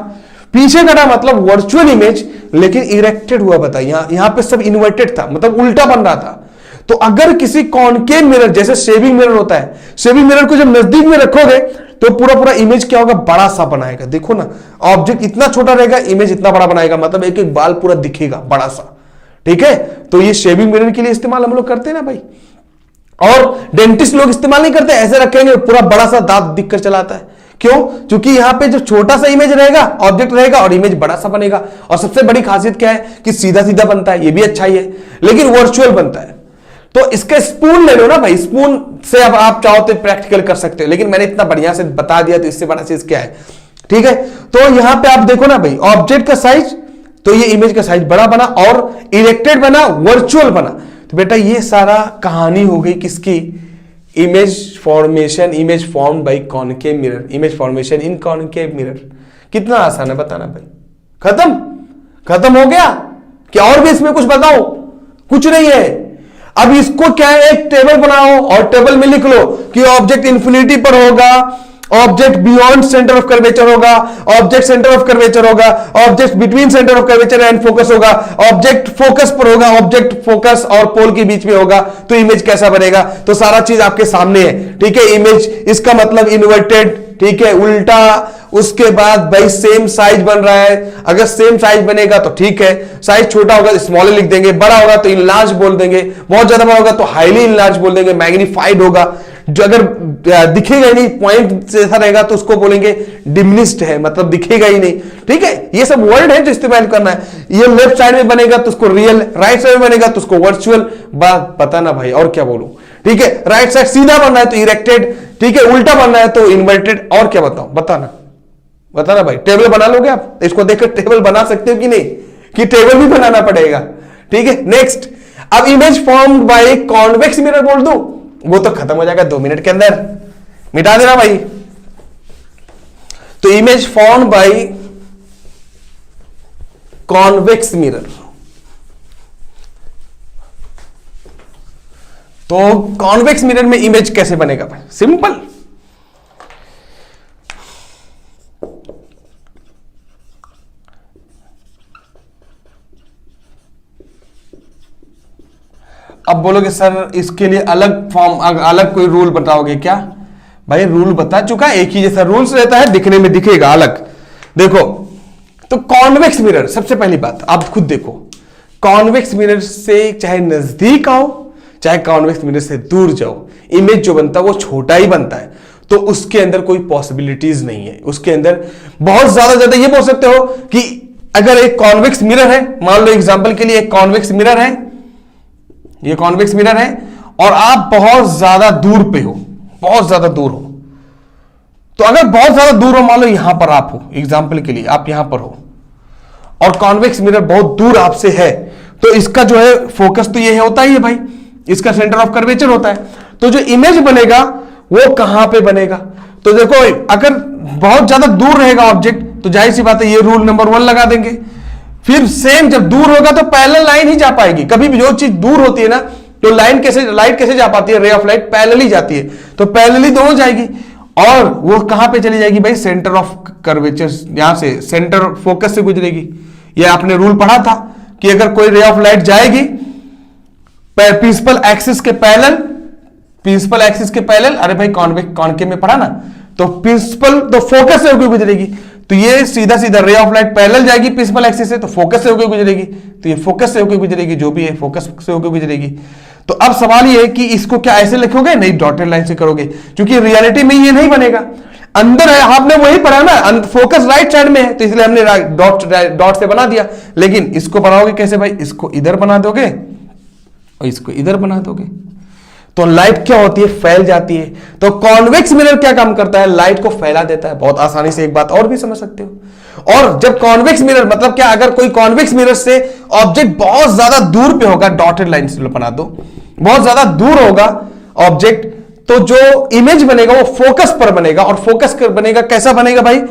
पीछे कटा मतलब वर्चुअल इमेज, लेकिन इरेक्टेड हुआ, बताइए यहां पे सब इन्वर्टेड था, मतलब उल्टा बन रहा था। तो अगर किसी कॉनकेव मिरर, जैसे शेविंग मिरर होता है, शेविंग मिरर को जब नजदीक में रखोगे तो पूरा पूरा इमेज क्या होगा, बड़ा सा बनाएगा। देखो ना, ऑब्जेक्ट इतना छोटा रहेगा, इमेज इतना बड़ा बनाएगा, मतलब एक एक बाल पूरा दिखेगा बड़ा सा, ठीक है। तो ये शेविंग मिरर के लिए इस्तेमाल हम लोग करते हैं ना भाई, और डेंटिस्ट लोग इस्तेमाल नहीं करते, ऐसे रखेंगे पूरा बड़ा सा दांत दिखकर चलाता है, क्यों? क्योंकि यहां पे जो छोटा सा इमेज रहेगा, ऑब्जेक्ट रहेगा, और इमेज बड़ा सा बनेगा। और सबसे बड़ी खासियत क्या है कि सीधा सीधा बनता है, ये भी अच्छा ही है, लेकिन वर्चुअल बनता है। तो इसका स्पून ले लो ना भाई, स्पून से अब आप चाहो तो प्रैक्टिकल कर सकते हो, लेकिन मैंने इतना बढ़िया से बता दिया, तो इससे बड़ा चीज क्या है, ठीक है। तो यहां पे आप देखो ना भाई, ऑब्जेक्ट का साइज, तो ये इमेज का साइज बड़ा बना, और इरेक्टेड बना, वर्चुअल बना। तो बेटा ये सारा कहानी हो गई किसकी? Image formation, image form by concave mirror, image formation in concave mirror. कितना आसान है बताना भाई, खत्म, खत्म हो गया क्या? और भी इसमें कुछ बताओ? कुछ नहीं है। अब इसको क्या है, एक टेबल बनाओ और टेबल में लिख लो कि ऑब्जेक्ट इंफिनिटी पर होगा, object beyond centre of curvature होगा, ऑब्जेक्ट सेंटर ऑफ कर्वेचर होगा, object between centre of curvature and focus होगा, ऑब्जेक्ट फोकस पर होगा, ऑब्जेक्ट फोकस और पोल के बीच में होगा, तो इमेज कैसा बनेगा? तो सारा चीज आपके सामने है, ठीक है। इमेज इसका मतलब इन्वर्टेड, ठीक है, उल्टा, उसके बाद भाई सेम साइज बन रहा है, अगर सेम साइज बनेगा तो ठीक है, साइज छोटा होगा तो स्मॉल लिख देंगे, बड़ा होगा तो इनलार्ज बोल देंगे, बहुत ज्यादा बड़ा होगा तो हाईली इनलार्ज बोल देंगे, मैग्नीफाइड होगा, जो अगर दिखेगा ही नहीं, पॉइंट जैसा रहेगा तो उसको बोलेंगे डिमिनिश्ड है, मतलब दिखेगा ही नहीं, ठीक है। ये सब वर्ड है जो इस्तेमाल करना है। ये लेफ्ट साइड में बनेगा तो उसको रियल, राइट साइड में बनेगा तो उसको वर्चुअल, बात बताना भाई, और क्या बोलूं, ठीक है। राइट साइड सीधा बनना है तो इरेक्टेड, ठीक है, उल्टा बनना है तो इन्वर्टेड, और क्या बताऊं, बताना, बताना भाई। टेबल बना लोगे आप? इसको देखकर टेबल बना सकते हो कि नहीं, कि टेबल भी बनाना पड़ेगा, ठीक है। नेक्स्ट, अब image formed by convex mirror बोल दूं, वो तो खत्म हो जाएगा 2 मिनट के अंदर, मिटा देना भाई। तो image formed by convex mirror. तो कॉन्वेक्स मिरर में इमेज कैसे बनेगा भाई? सिंपल, अब बोलोगे सर इसके लिए अलग फॉर्म, अलग कोई रूल बताओगे क्या? भाई रूल बता चुका, एक ही जैसा रूल्स रहता है, दिखने में दिखेगा अलग। देखो, तो कॉन्वेक्स मिरर, सबसे पहली बात आप खुद देखो, कॉन्वेक्स मिरर से चाहे नजदीक आओ चाहे कॉन्वेक्स मिरर से दूर जाओ, इमेज जो बनता है वो छोटा ही बनता है। तो उसके अंदर कोई पॉसिबिलिटीज नहीं है, उसके अंदर बहुत ज्यादा ये बोल सकते हो कि अगर एक कॉन्वेक्स मिरर है, मान लो एग्जांपल के लिए एक कॉन्वेक्स मिरर है, ये कॉन्वेक्स मिरर है और आप बहुत ज्यादा दूर पे हो, बहुत ज्यादा दूर हो, तो अगर बहुत ज्यादा दूर हो, मान लो यहां पर आप हो, एग्जांपल के लिए आप यहां पर हो और कॉन्वेक्स मिरर बहुत दूर आपसे है, तो इसका जो है फोकस तो ये होता ही है भाई, इसका सेंटर ऑफ कर्वेचर होता है। तो जो इमेज बनेगा वो कहां पे बनेगा? तो देखो, अगर बहुत ज्यादा दूर रहेगा ऑब्जेक्ट तो जाहिर सी बात है ये रूल नंबर 1 लगा देंगे। फिर सेम जब दूर होगा तो पैरेलल लाइन ही जा पाएगी। कभी भी जो चीज दूर होती है ना, तो लाइट कैसे जा पाती है? रे ऑफ लाइट पैरेलली जाती है, तो पैरेलली दोनों जाएगी और वो कहां पे चली जाएगी भाई? सेंटर ऑफ कर्वेचर, यहां से सेंटर फोकस से गुजरेगी। ये आपने रूल पढ़ा था कि अगर कोई रे ऑफ लाइट जाएगी प्रिंसिपल एक्सिस के पैरेलल, अरे भाई कॉन्केव में पढ़ा ना, तो प्रिंसिपल तो फोकस से होकर गुजरेगी, तो ये सीधा रे ऑफ लाइट पैरेलल जाएगी प्रिंसिपल एक्सिस से, तो फोकस से होकर गुजरेगी, तो ये फोकस से होकर गुजरेगी, जो भी है फोकस से होकर गुजरेगी। तो अब सवाल ये है कि इसको क्या ऐसे लिखोगे? नहीं, डॉटेड लाइन से करोगे, क्योंकि रियलिटी में ये नहीं बनेगा। अंदर है, आपने वही पढ़ा ना, फोकस राइट साइड में है, तो इसलिए हमने डॉट से बना दिया। लेकिन इसको बनाओगे कैसे भाई? इसको इधर बना दोगे और इसको इधर बना दोगे, तो लाइट क्या होती है? फैल जाती है। तो कॉन्वेक्स मिरर क्या काम करता है? लाइट को फैला देता है। बहुत आसानी से एक बात और भी समझ सकते हो। और जब कॉन्वेक्स मिरर मतलब क्या, अगर कोई कॉन्वेक्स मिरर से ऑब्जेक्ट बहुत ज्यादा दूर पे होगा, डॉटेड लाइन से बना दो, बहुत ज्यादा दूर होगा ऑब्जेक्ट, तो जो इमेज बनेगा वो फोकस पर बनेगा। और फोकस बनेगा कैसा बनेगा भाई?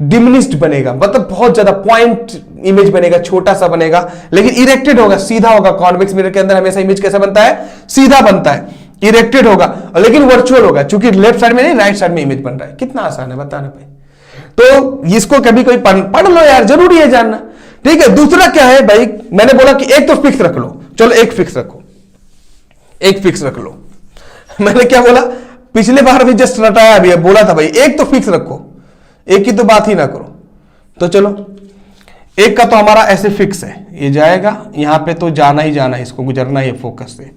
डिमिनिश्ड बनेगा, मतलब बहुत ज्यादा पॉइंट इमेज बनेगा, छोटा सा बनेगा, लेकिन इरेक्टेड होगा, सीधा होगा। कॉन्वेक्स मिरर के अंदर हमेशा इमेज कैसा बनता है? सीधा बनता है, इरेक्टेड होगा, लेकिन वर्चुअल होगा, क्योंकि लेफ्ट साइड में नहीं राइट साइड में इमेज बन रहा है। कितना आसान है बताना भाई। तो इसको कभी कोई पढ़ लो यार, जरूरी है जानना। ठीक है, दूसरा क्या है भाई? मैंने बोला कि एक तो फिक्स रख लो, चलो एक फिक्स रखो, एक फिक्स रख लो। मैंने क्या बोला? पिछले बार भी जस्ट रटाया भी है, बोला था भाई एक तो फिक्स रखो, एक की तो बात ही ना करो। तो चलो, एक का तो हमारा ऐसे फिक्स है, ये जाएगा यहां पे, तो जाना ही जाना है, इसको गुजरना है फोकस से।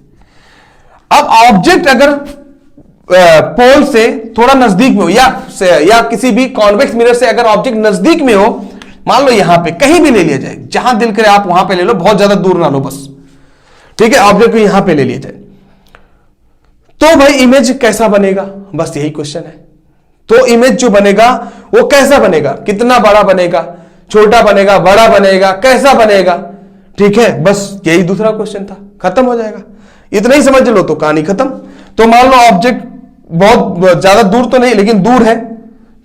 अब ऑब्जेक्ट अगर पोल से थोड़ा नजदीक में हो, या किसी भी कॉन्वेक्स मिरर से अगर ऑब्जेक्ट नजदीक में हो, मान लो यहां पे कहीं भी ले लिया जाए, जहां दिल करे आप वहां पे ले लो, बहुत ज्यादा दूर ना लो बस। ठीक है, ऑब्जेक्ट को यहां पे ले लिया जाए, तो भाई इमेज कैसा बनेगा? बस यही क्वेश्चन है। तो इमेज जो बनेगा वो कैसा बनेगा? कितना बड़ा बनेगा, छोटा बनेगा, बड़ा बनेगा, कैसा बनेगा? ठीक है, बस यही दूसरा क्वेश्चन था, खत्म हो जाएगा। इतना ही समझ लो तो कहानी खत्म। तो मान लो ऑब्जेक्ट बहुत ज्यादा दूर तो नहीं, लेकिन दूर है,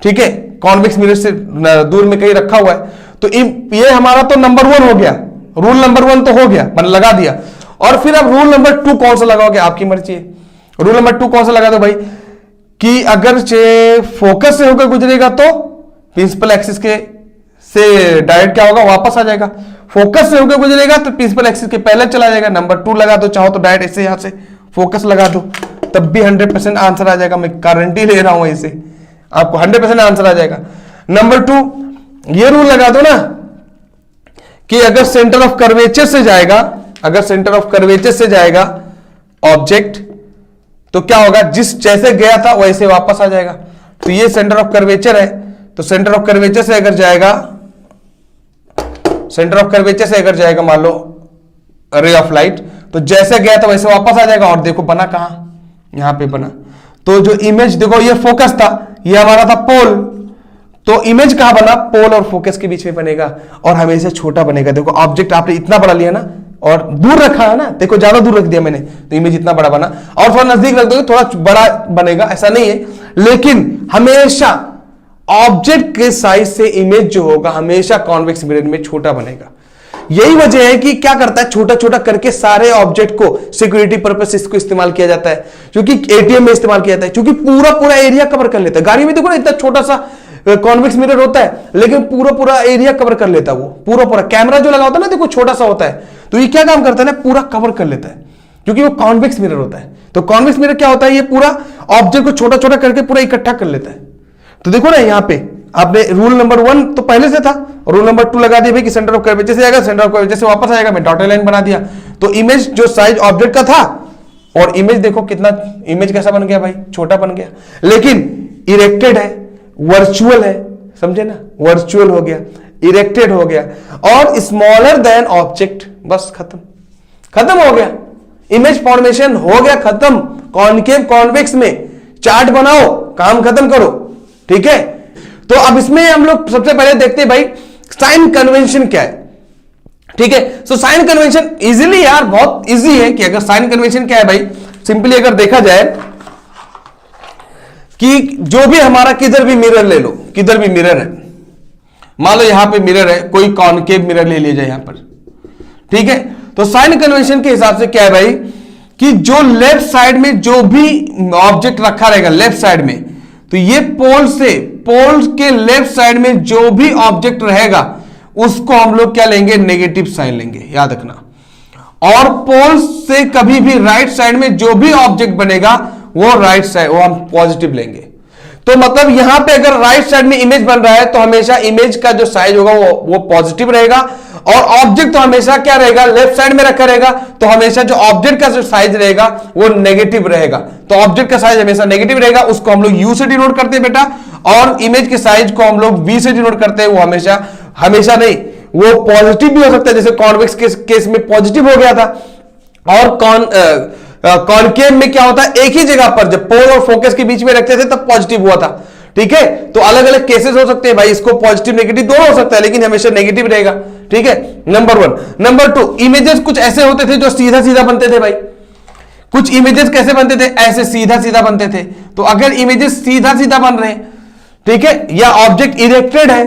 ठीक है, कॉन्वेक्स मिरर से दूर में कहीं रखा हुआ है, तो ये हमारा तो नंबर 1 हो गया, रूल नंबर 1 तो हो गया, मैंने लगा दिया। और फिर अब रूल नंबर 2 कौन सा लगाओगे? आपकी मर्जी है। रूल नंबर 2 कौन सा लगा दो भाई? कि अगर फोकस से होकर गुजरेगा तो प्रिंसिपल एक्सिस के से डायरेक्ट क्या होगा? वापस आ जाएगा। फोकस से होकर गुजरेगा तो प्रिंसिपल एक्सिस के पहले चला जाएगा। नंबर 2 लगा दो, चाहो तो डायरेक्ट ऐसे यहां से फोकस लगा दो, तब भी 100% आंसर आ जाएगा। मैं गारंटी ले रहा हूं इसे, आपको 100% आंसर आ जाएगा। नंबर 2 ये रूल लगा दो ना कि अगर सेंटर ऑफ कर्वेचर से जाएगा, अगर सेंटर ऑफ कर्वेचर से जाएगा ऑब्जेक्ट, तो क्या होगा? जैसे गया था वैसे वापस आ जाएगा। तो ये सेंटर ऑफ कर्वेचर है, तो सेंटर ऑफ कर्वेचर से अगर जाएगा, सेंटर ऑफ कर्वेचर से अगर जाएगा मान लो रे ऑफ लाइट, तो जैसे गया था वैसे वापस आ जाएगा। और देखो बना कहां? यहां पे बना। तो जो इमेज देखो, ये फोकस था, ये हमारा था पोल, तो इमेज कहां बना? पोल और फोकस के बीच में बनेगा, और हमेशा छोटा बनेगा। देखो ऑब्जेक्ट आपने इतना बड़ा लिया ना, और दूर रखा है ना, देखो ज्यादा दूर रख दिया मैंने, तो इमेज इतना बड़ा बना। और थोड़ा नजदीक रख दोगे थोड़ा बड़ा बनेगा, ऐसा नहीं है, लेकिन हमेशा ऑब्जेक्ट के साइज से इमेज जो होगा हमेशा कॉन्वेक्स मिरर में छोटा बनेगा। यही वजह है कि क्या करता है, छोटा छोटा करके सारे ऑब्जेक्ट को सिक्योरिटी पर्पस इसको इस्तेमाल किया जाता है, क्योंकि एटीएम में इस्तेमाल किया जाता है, क्योंकि पूरा पूरा एरिया कवर कर लेता है। गाड़ी में देखो ना इतना छोटा सा कॉन्वेक्स मिरर होता है, लेकिन पूरा पूरा एरिया कवर कर लेता है। वो पूरा पूरा कैमरा जो लगा होता है ना, देखो छोटा सा होता है, तो ये क्या काम करता है ना, पूरा कवर कर लेता है, क्योंकि वो कॉन्वेक्स मिरर होता है। तो कॉन्वेक्स मिरर क्या होता है, ये पूरा ऑब्जेक्ट को छोटा छोटा करके पूरा इकट्ठा कर लेता है। तो देखो ना यहां पे आपने रूल नंबर 1 तो पहले से था, रूल नंबर 2 लगा दिया भाई कि सेंटर ऑफ कर्वेचर से आएगा, सेंटर ऑफ कर्वेचर से वापस आएगा, मैं डॉटेड लाइन बना दिया। तो इमेज जो साइज ऑब्जेक्ट का था, और इमेज देखो कितना, इमेज कैसा बन गया भाई, छोटा बन गया, लेकिन इरेक्टेड है, वर्चुअल है, समझे ना, वर्चुअल हो गया, इरेक्टेड हो गया, और स्मॉलर देन ऑब्जेक्ट, बस खत्म, खत्म हो गया, इमेज फॉर्मेशन हो गया खत्म। कॉनकेव कॉन्वेक्स में चार्ट बनाओ, काम खत्म करो, ठीक है। तो अब इसमें हम लोग सबसे पहले देखते हैं भाई साइन कन्वेंशन क्या है, ठीक है। सो साइन कन्वेंशन इजीली यार बहुत इजी है कि अगर साइन कन्वेंशन क्या है भाई, सिंपली अगर देखा जाए कि जो भी हमारा किधर भी मिरर ले लो, किधर भी मिरर है, मान लो यहां पे मिरर है, कोई कॉनकेव मिरर ले लिया जाए यहां पर, ठीक है। तो साइन कन्वेंशन के हिसाब से क्या है भाई कि जो लेफ्ट साइड में जो भी ऑब्जेक्ट रखा रहेगा लेफ्ट साइड में, तो ये पोल से, पोल के लेफ्ट साइड में जो भी ऑब्जेक्ट रहेगा उसको हम लोग क्या लेंगे, नेगेटिव साइन लेंगे, याद रखना। और पोल से कभी भी राइट साइड में जो भी ऑब्जेक्ट बनेगा वो राइट साइड, वो हम पॉजिटिव लेंगे। तो मतलब यहां पे अगर राइट साइड में इमेज बन रहा है तो हमेशा इमेज का जो साइज होगा वो पॉजिटिव रहेगा, और ऑब्जेक्ट तो हमेशा क्या रहेगा, लेफ्ट साइड में रखा रहेगा, तो हमेशा जो ऑब्जेक्ट का जो साइज रहेगा वो नेगेटिव रहेगा। तो ऑब्जेक्ट का साइज हमेशा नेगेटिव रहेगा, उसको हम लोग यू से डिनोट करते हैं बेटा, और इमेज के साइज को हम लोग वी से डिनोट करते हैं। वो हमेशा, हमेशा नहीं, वो पॉजिटिव भी हो सकता है, जैसे कॉन्वेक्स केस में पॉजिटिव हो गया था, और कॉनकेव में क्या होता है, एक ही जगह पर जब पोल और फोकस के बीच में रखते थे तब पॉजिटिव हुआ था, ठीक है। तो अलग अलग केसेस हो सकते हैं भाई, इसको पॉजिटिव नेगेटिव दोनों हो सकता है, लेकिन हमेशा नेगेटिव रहेगा, ठीक है। नंबर 1। नंबर 2, इमेजेस कुछ ऐसे होते थे जो सीधा सीधा बनते थे भाई। कुछ इमेजेस कैसे बनते थे, ऐसे सीधा सीधा बनते थे। तो अगर इमेजेस सीधा सीधा बन रहे हैं, ठीक है, या ऑब्जेक्ट इरेक्टेड है,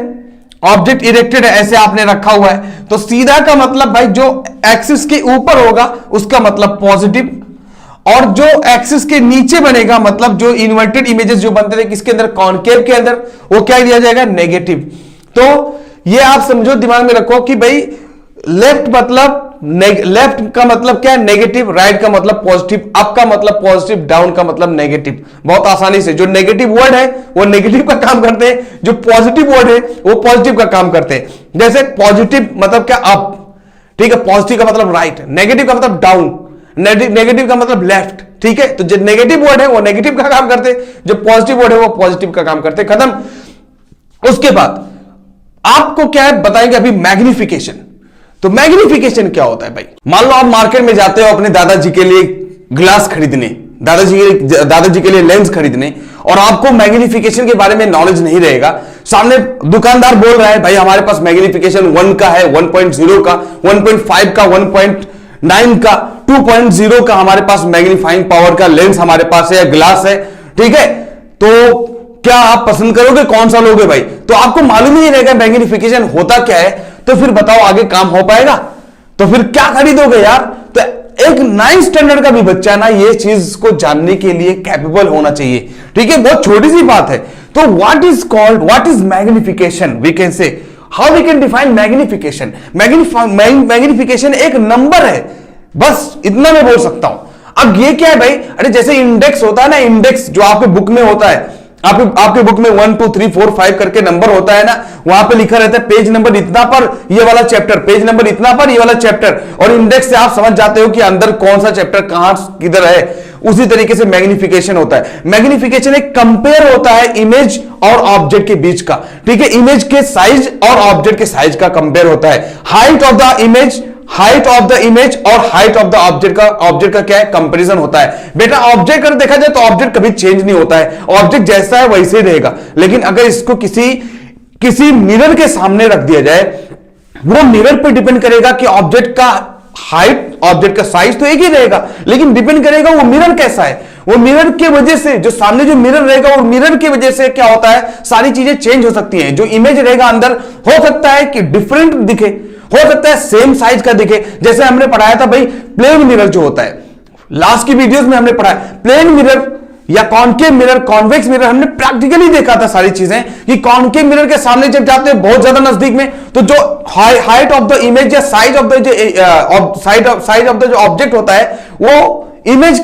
ऑब्जेक्ट इरेक्टेड है, ऐसे आपने रखा हुआ है, तो सीधा का मतलब भाई जो एक्सिस के ऊपर होगा उसका मतलब पॉजिटिव, और जो एक्सिस के नीचे बनेगा, मतलब जो इन्वर्टेड इमेजेस जो बनते थे किसके अंदर, कॉनकेव के अंदर, वो क्या दिया जाएगा, नेगेटिव। तो ये आप समझो, दिमाग में रखो कि भाई लेफ्ट मतलब लेफ्ट का मतलब क्या है, नेगेटिव, राइट का मतलब पॉजिटिव, अप का मतलब पॉजिटिव, डाउन का मतलब नेगेटिव। बहुत आसानी से जो नेगेटिव वर्ड है वो नेगेटिव का काम करते हैं, जो पॉजिटिव वर्ड है वो पॉजिटिव का काम करते हैं। जैसे पॉजिटिव मतलब क्या, अप, ठीक है, पॉजिटिव का मतलब राइट, नेगेटिव का मतलब डाउन, नेगेटिव का मतलब लेफ्ट, ठीक है। तो जो नेगेटिव वर्ड है वो नेगेटिव का काम करते, जो पॉजिटिव वर्ड है वो पॉजिटिव का काम करते, खत्म। उसके बाद आपको क्या है बताएंगे अभी, मैग्निफिकेशन। तो मैग्निफिकेशन क्या होता है भाई, मान लो आप मार्केट में जाते हो अपने दादाजी के लिए ग्लास खरीदने, दादाजी के लिए लेंस खरीदने, और आपको मैग्निफिकेशन के बारे में नॉलेज नहीं रहेगा। सामने दुकानदार बोल रहा है भाई हमारे पास मैग्निफिकेशन 1 का है, 1.0 का, 1.5 का, 1.9 का, 2.0 का हमारे पास मैग्नीफाइंग पावर का लेंस हमारे पास है, ग्लास है, ठीक है। तो क्या आप पसंद करोगे, कौन सा लोगे भाई? तो आपको मालूम ही नहीं रहेगा मैग्निफिकेशन होता क्या है, तो फिर बताओ आगे काम हो पाएगा? तो फिर क्या खरीदोगे यार? तो एक 9th स्टैंडर्ड का भी बच्चा ना ये चीज को जानने के लिए कैपेबल होना चाहिए, ठीक है। बहुत छोटी सी बात है। तो what is magnification, we can say, how we can define magnification. Magnification एक नंबर है, बस इतना मैं बोल सकता हूं। अब ये क्या है भाई, अरे जैसे इंडेक्स होता है ना, इंडेक्स जो आपके बुक में होता है, आपके बुक में 1 2 3 4 5 करके नंबर होता है ना, वहां पे लिखा रहता है पेज नंबर इतना पर ये वाला चैप्टर, पेज नंबर इतना पर ये वाला चैप्टर, और इंडेक्स से आप समझ जाते हो कि अंदर कौन सा चैप्टर कहां किधर है। उसी तरीके से मैग्निफिकेशन होता है। मैग्निफिकेशन एक कंपेयर होता है इमेज और ऑब्जेक्ट के बीच का, ठीक है। इमेज के साइज और ऑब्जेक्ट के साइज का कंपेयर होता है। हाइट ऑफ द इमेज और हाइट ऑफ द ऑब्जेक्ट का क्या है, कंपैरिजन होता है। बेटा ऑब्जेक्ट अगर देखा जाए तो ऑब्जेक्ट कभी चेंज नहीं होता है, ऑब्जेक्ट जैसा है वैसे ही रहेगा। लेकिन अगर इसको किसी मिरर के सामने रख दिया जाए, वो मिरर पे डिपेंड करेगा कि ऑब्जेक्ट का हाइट, ऑब्जेक्ट का साइज तो एक ही रहेगा, लेकिन डिपेंड करेगा वो मिरर कैसा है। वो मिरर के वजह से, जो सामने जो मिरर रहेगा वो मिरर की वजह से क्या होता है, सारी चीजें चेंज हो सकती हैं। जो इमेज रहेगा अंदर, हो सकता है कि डिफरेंट दिखे, हो सकता है सेम साइज का दिखे। जैसे हमने पढ़ाया था भाई, प्लेन मिरर जो होता है, लास्ट की वीडियोस में हमने पढ़ा है प्लेन मिरर या कॉनकेव मिरर, कॉन्वेक्स मिरर, हमने प्रैक्टिकली देखा था सारी चीजें कि कॉनकेव मिरर के सामने जब जाते हैं बहुत ज्यादा नजदीक में, तो जो हाइट ऑफ द इमेज या साइज ऑफ द जो ऑब्जेक्ट होता है वो इमेज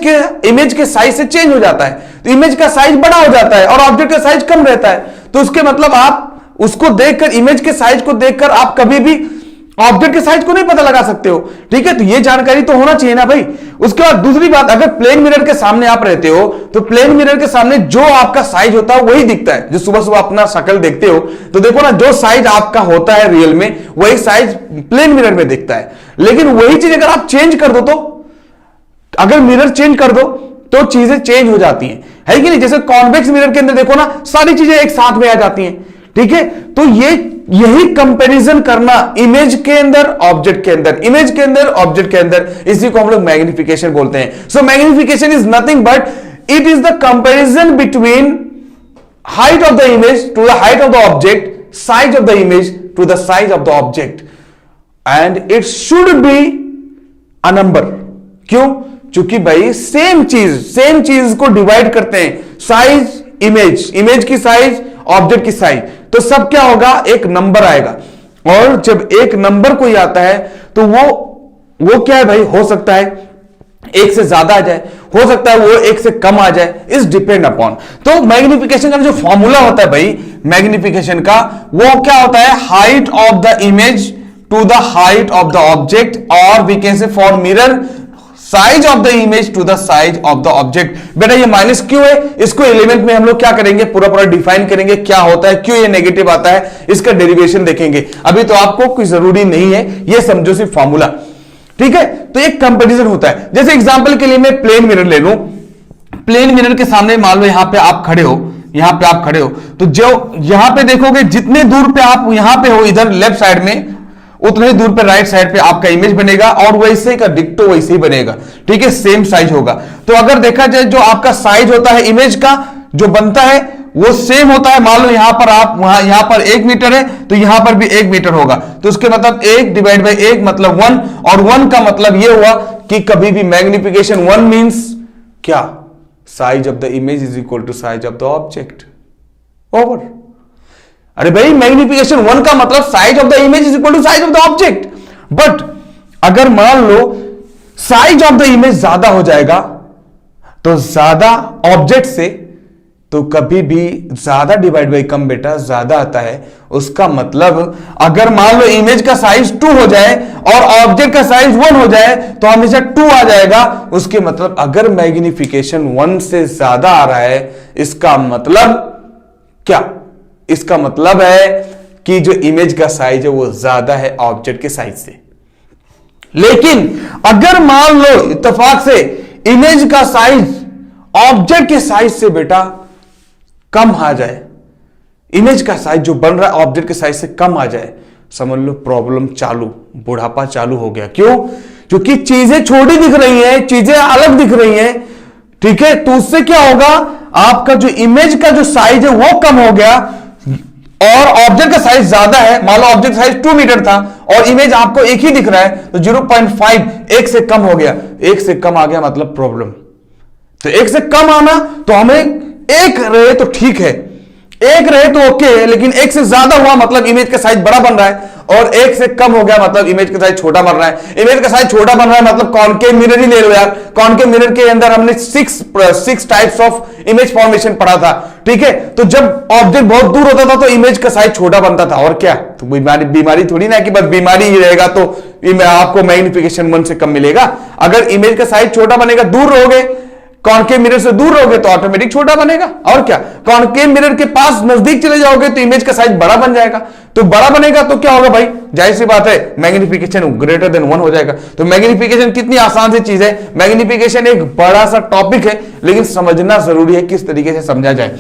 के साइज से चेंज हो जाता है। तो इमेज का साइज बड़ा हो जाता है और ऑब्जेक्ट का साइज कम रहता है। तो उसके मतलब आप उसको देखकर, इमेज के साइज को देखकर आप कभी भी ऑब्जेक्ट के साइज को नहीं पता लगा सकते हो। ठीक है, तो ये जानकारी तो होना चाहिए ना भाई। उसके बाद दूसरी बात, अगर प्लेन मिरर के सामने आप रहते हो तो प्लेन मिरर के सामने जो आपका साइज होता है वही दिखता है। जो सुबह सुबह अपना शक्ल देखते हो तो देखो ना, जो साइज आपका होता है रियल में वही साइज प्लेन मिरर में दिखता है। लेकिन वही चीज अगर आप चेंज कर दो, तो अगर मिरर चेंज कर दो तो चीजें चेंज हो जाती हैं, है कि नहीं। जैसे कॉन्वेक्स मिरर के अंदर देखो ना, सारी चीजें एक साथ में आ जाती हैं। ठीक है, तो यही कंपैरिजन करना इमेज के अंदर ऑब्जेक्ट के अंदर, इमेज के अंदर ऑब्जेक्ट के अंदर, इसी को हम लोग मैग्निफिकेशन बोलते हैं। So magnification is nothing but it is the comparison between height of the image to the height of the object, size of the image to the size of the object, and it should be a number. क्यों? क्योंकि भाई same चीज को divide करते हैं, size image की size, object की size, तो सब क्या होगा, एक नंबर आएगा। और जब एक नंबर कोई आता है तो वो क्या है भाई, हो सकता है एक से ज्यादा आ जाए, हो सकता है वो एक से कम आ जाए, इज डिपेंड अपॉन। तो मैग्निफिकेशन का जो फॉर्मूला होता है भाई, मैग्निफिकेशन का, वो क्या होता है, height of the image to the height of the object, और we can say for mirror size of the image to the size of the object. बेटा ये माइनस क्यों है, इसको एलिमेंट में हम लोग क्या करेंगे, पूरा डिफाइन करेंगे क्या होता है, क्यों ये नेगेटिव आता है, इसका डेरिवेशन देखेंगे। अभी तो आपको कोई जरूरी नहीं है, ये समझो सिर्फ फॉर्मूला। ठीक है, तो एक कंपैरिजन होता है। जैसे एग्जांपल के लिए मैं प्लेन मिरर ले लूं, प्लेन मिरर के सामने मान लो यहां पे आप खड़े हो, तो जो यहां पे देखोगे, जितने दूर पे आप यहां पे हो इधर लेफ्ट साइड में, उतने ही दूर पे राइट साइड पे आपका इमेज बनेगा, और वैसे का डिक्टो वैसे ही बनेगा। ठीक है, सेम साइज होगा। तो अगर देखा जाए जो आपका साइज होता है इमेज का जो बनता है वो सेम होता है। मान लो यहां पर आप यहां पर 1 मीटर है तो यहां पर भी 1 मीटर होगा, तो उसके मतलब 1 डिवाइड बाई 1 मतलब 1, और 1 का मतलब ये हुआ कि कभी भी मैग्निफिकेशन 1 मींस क्या, size of the image is equal to size of the object. Over. अरे भाई मैग्निफिकेशन 1 का मतलब size of the image is equal to size of the object. But अगर मान लो साइज ऑफ द इमेज ज्यादा हो जाएगा तो ज्यादा ऑब्जेक्ट से, तो कभी भी ज्यादा डिवाइड बाई कम बेटा ज्यादा आता है। उसका मतलब अगर मान लो इमेज का साइज 2 हो जाए और ऑब्जेक्ट का साइज 1 हो जाए तो हमेशा 2 आ जाएगा। उसके मतलब अगर मैग्निफिकेशन 1 से ज्यादा आ रहा है, इसका मतलब क्या, इसका मतलब है कि जो इमेज का साइज है वो ज्यादा है ऑब्जेक्ट के साइज से। लेकिन अगर मान लो इत्तेफाक से इमेज का साइज ऑब्जेक्ट के साइज से बेटा कम आ जाए, इमेज का साइज जो बन रहा है ऑब्जेक्ट के साइज से कम आ जाए, समझ लो प्रॉब्लम चालू, बुढ़ापा चालू हो गया। क्यों? क्योंकि चीजें छोटी दिख रही हैं, चीजें अलग दिख रही हैं। ठीक है, तो उससे क्या होगा, आपका जो इमेज का जो साइज है वो कम हो गया और ऑब्जेक्ट का साइज ज्यादा है। मान लो ऑब्जेक्ट साइज 2 मीटर था और इमेज आपको एक ही दिख रहा है, तो 0.5 1 से कम हो गया, 1 से कम आ गया मतलब प्रॉब्लम। तो 1 से कम आना, तो हमें 1 रहे तो ठीक है, 1 रहे तो ओके है, लेकिन 1 से ज्यादा हुआ मतलब इमेज का साइज बड़ा बन रहा है, और 1 से कम हो गया मतलब इमेज का साइज छोटा बन रहा है। इमेज का साइज छोटा बन रहा है मतलब कॉनकेव मिरर ही ले लो यार। कॉनकेव मिरर के अंदर हमने 6 टाइप्स ऑफ इमेज फॉर्मेशन पढ़ा था। ठीक है, तो जब ऑब्जेक्ट बहुत दूर होता था तो इमेज का साइज छोटा बनता था, और क्या, तो बीमारी थोड़ी ना कि बस बीमारी ही रहेगा तो आपको मैग्निफिकेशन 1 से कम मिलेगा। अगर इमेज का साइज छोटा बनेगा, दूर रहोगे, कॉनकेव मिरर से दूर रहोगे तो ऑटोमेटिक छोटा बनेगा, और क्या, कॉनकेव मिरर के पास नजदीक चले जाओगे तो इमेज का साइज बड़ा बन जाएगा। तो बड़ा बनेगा तो क्या होगा भाई, जाहिर सी बात है मैग्निफिकेशन ग्रेटर देन 1 हो जाएगा। तो मैग्निफिकेशन कितनी आसान सी चीज है। मैग्निफिकेशन एक बड़ा सा टॉपिक है, लेकिन समझना जरूरी है किस तरीके से समझा जाए।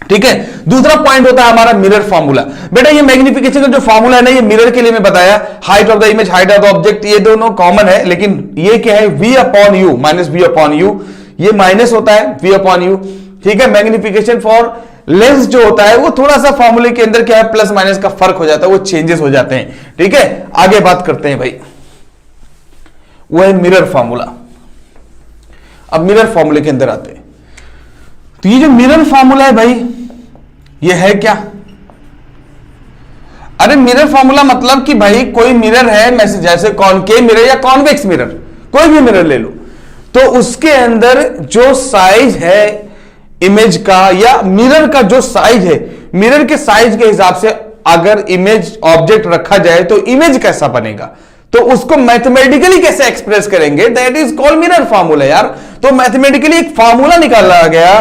ठीक है, दूसरा पॉइंट होता है हमारा मिरर फॉर्मूला। बेटा ये मैग्निफिकेशन का जो फॉर्मूला है ना, ये मिरर के लिए मैं बताया, height of the image, height of the object, ये दोनों कॉमन है, लेकिन ये क्या है, v upon you minus v upon you. ये माइनस होता है v अपॉन यू, ठीक है। मैग्निफिकेशन फॉर लेंस जो होता है वो थोड़ा सा फॉर्मूले के अंदर क्या है, प्लस माइनस का फर्क हो जाता है, वो चेंजेस हो जाते हैं, ठीक है। आगे बात करते हैं भाई, वो है मिरर फॉर्मूला। अब मिरर फॉर्मूले के अंदर आते हैं, तो ये जो मिरर फॉर्मूला है भाई, ये है क्या? अरे मिरर फॉर्मूला मतलब कि भाई कोई मिरर है, जैसे कॉनकेव मिरर या कॉन्वेक्स मिरर, कोई भी मिरर ले लो, तो उसके अंदर जो साइज है इमेज का या मिरर का जो साइज है, मिरर के साइज के हिसाब से अगर इमेज ऑब्जेक्ट रखा जाए तो इमेज कैसा बनेगा, तो उसको मैथमेटिकली कैसे एक्सप्रेस करेंगे, that is called mirror formula यार। तो मैथमेटिकली एक फॉर्मूला निकाला गया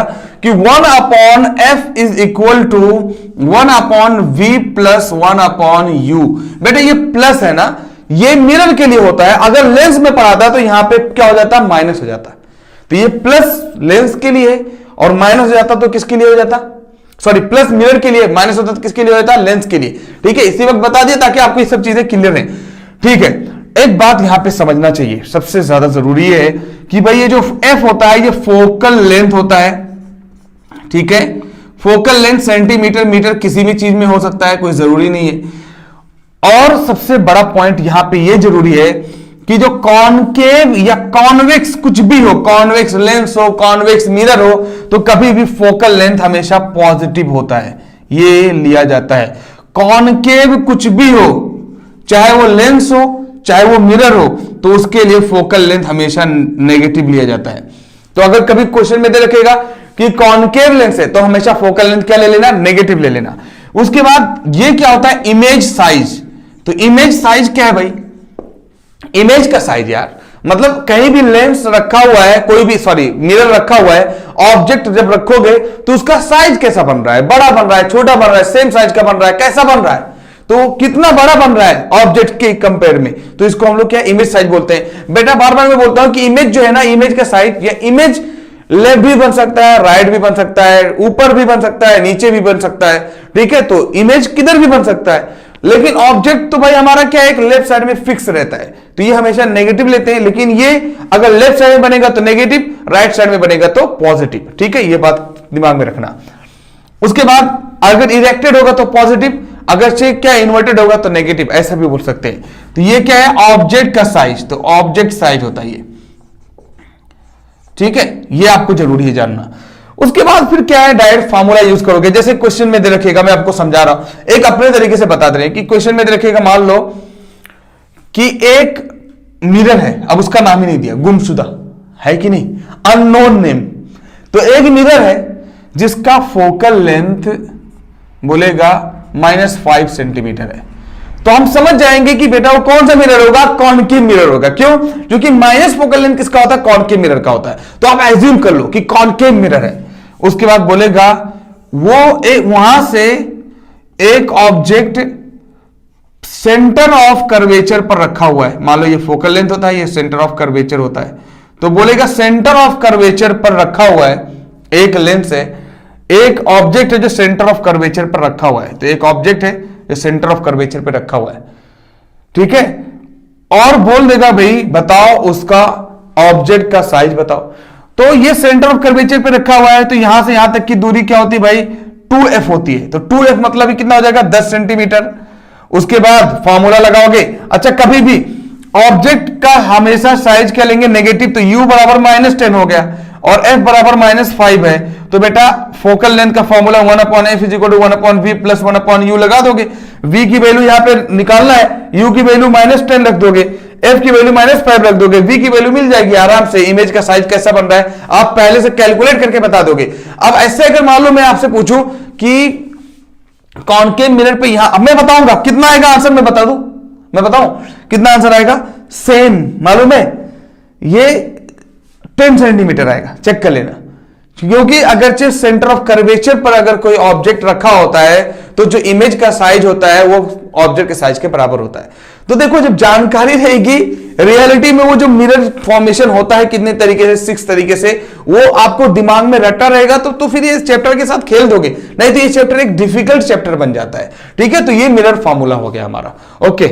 कि 1 upon f is equal to 1 upon v plus 1 upon u. बेटा ये प्लस है ना, ये मिरर के लिए होता है, अगर लेंस में पढ़ाता तो यहां पे क्या हो जाता, माइनस हो जाता। तो ये प्लस लेंस के लिए और माइनस हो जाता तो किसके लिए हो जाता, सॉरी प्लस मिरर के लिए, माइनस होता तो किसके लिए हो जाता, लेंस के लिए, ठीक है। इसी वक्त बता दिया ताकि आपको ये सब चीजें क्लियर है, ठीक है। एक बात यहां पे समझना चाहिए, सबसे ज्यादा जरूरी है कि भाई ये जो एफ होता है ये फोकल लेंथ होता है, ठीक है। फोकल लेंथ सेंटीमीटर मीटर किसी भी चीज में हो सकता है, कोई जरूरी नहीं है। और सबसे बड़ा पॉइंट यहां पे ये जरूरी है कि जो कॉनकेव या कॉन्वेक्स कुछ भी हो, कॉन्वेक्स लेंस हो, कॉन्वेक्स मिरर हो, तो कभी भी फोकल लेंथ हमेशा पॉजिटिव होता है, ये लिया जाता है। कॉनकेव कुछ भी हो, चाहे वो लेंस हो चाहे वो मिरर हो, तो उसके लिए फोकल लेंथ हमेशा नेगेटिव लिया जाता है। तो अगर कभी क्वेश्चन में दे रखेगा कि कॉनकेव लेंस है, तो हमेशा फोकल लेंथ क्या ले लेना, नेगेटिव ले लेना। उसके बाद ये क्या होता है, इमेज साइज। तो इमेज साइज क्या है भाई, इमेज का साइज यार, मतलब कहीं भी लेंस रखा हुआ है, कोई भी सॉरी मिरर रखा हुआ है, ऑब्जेक्ट जब रखोगे तो उसका साइज कैसा बन रहा है, बड़ा बन रहा है, छोटा बन रहा है, सेम साइज का बन रहा है, कैसा बन रहा है, तो कितना बड़ा बन रहा है ऑब्जेक्ट के कंपेयर में, तो इसको हम लोग क्या इमेज साइज बोलते हैं। बेटा बार बार मैं बोलता हूं कि इमेज जो है ना, इमेज का साइज या इमेज लेफ्ट भी बन सकता है, राइट भी बन सकता है, ऊपर भी बन सकता है, नीचे भी बन सकता है, ठीक है। तो इमेज किधर भी बन सकता है, लेकिन ऑब्जेक्ट तो भाई हमारा क्या है, एक लेफ्ट साइड में फिक्स रहता है, तो ये हमेशा नेगेटिव लेते हैं। लेकिन ये अगर लेफ्ट साइड में बनेगा तो नेगेटिव, राइट साइड में बनेगा तो पॉजिटिव, ठीक है। ये बात दिमाग में रखना। उसके बाद अगर इरेक्टेड होगा तो पॉजिटिव, अगर से क्या इन्वर्टेड होगा तो नेगेटिव, ऐसा भी बोल सकते हैं। तो ये क्या है, ऑब्जेक्ट का साइज, तो ऑब्जेक्ट साइज होता है ये, ठीक है। ये आपको जरूरी है जानना। उसके बाद फिर क्या है, डायरेक्ट फार्मूला यूज करोगे। जैसे क्वेश्चन में दे रखेगा, मैं आपको समझा रहा हूं, एक अपने तरीके से बता दे रहे हैं कि क्वेश्चन में दे रखेगा, मान लो कि एक मिरर है, अब उसका नाम ही नहीं दिया, गुमशुदा है कि नहीं, अननोन नेम। तो एक मिरर है जिसका फोकल लेंथ बोलेगा -5 सेंटीमीटर है, तो हम समझ जाएंगे कि बेटा वो कौन सा मिरर होगा, कॉनकेव मिरर होगा। क्यों? क्योंकि माइनस फोकल लेंथ किसका होता है, कॉनकेव मिरर का होता है। तो आप एज्यूम कर लो कि कॉनकेव मिरर है। उसके बाद बोलेगा वो वहां से एक ऑब्जेक्ट सेंटर ऑफ कर्वेचर पर रखा हुआ है, मान लो ये फोकल लेंथ होता है, ये सेंटर ऑफ कर्वेचर होता है, तो बोलेगा सेंटर ऑफ कर्वेचर पर रखा हुआ है, एक लेंस है, एक ऑब्जेक्ट है जो सेंटर ऑफ कर्वेचर पर रखा हुआ है, तो एक ऑब्जेक्ट है जो सेंटर ऑफ कर्वेचर पर रखा हुआ है, ठीक है। और बोल देगा भाई बताओ उसका ऑब्जेक्ट का साइज बताओ। तो ये सेंटर ऑफ कर्वेचर पे रखा हुआ है, तो यहां से यहां तक की दूरी क्या होती है भाई, 2f होती है। तो 2f मतलब कितना हो जाएगा, 10 सेंटीमीटर। उसके बाद फॉर्मूला लगाओगे। अच्छा, कभी भी ऑब्जेक्ट का हमेशा साइज क्या लेंगे, नेगेटिव, तो u बराबर -10 हो गया और f बराबर -5 है, तो बेटा फोकल लेंथ का फॉर्मूला 1/f = 1/v + 1/u लगा दोगे। v की वैल्यू यहां पे निकालना है, u की वैल्यू -10 रख दोगे, f की वैल्यू -5 रख दोगे, v की वैल्यू मिल जाएगी आराम से। इमेज का साइज कैसा बन रहा है आप पहले से कैलकुलेट करके बता दोगे। अब ऐसे अगर मान लो मैं आपसे पूछूं कि कॉनकेव मिरर पे यहां, अब मैं बताऊंगा कितना आएगा आंसर, मैं बता दूं, मैं बताऊं कितना आंसर आएगा, सेम मालूम है, ये 10 सेंटीमीटर आएगा, चेक कर लेना। क्योंकि अगर सेंटर ऑफ कर्वेचर पर अगर कोई ऑब्जेक्ट रखा होता है तो जो इमेज का साइज होता है वो ऑब्जेक्ट के साइज के बराबर होता है। तो देखो जब जानकारी रहेगी रियलिटी में वो जो मिरर फॉर्मेशन होता है कितने तरीके से, 6 तरीके से, वो आपको दिमाग में रटा रहेगा तो फिर ये चैप्टर के साथ खेल दोगे, नहीं तो ये चैप्टर एक डिफिकल्ट चैप्टर बन जाता है, ठीक है। तो ये मिरर फॉर्मूला हो गया हमारा, ओके।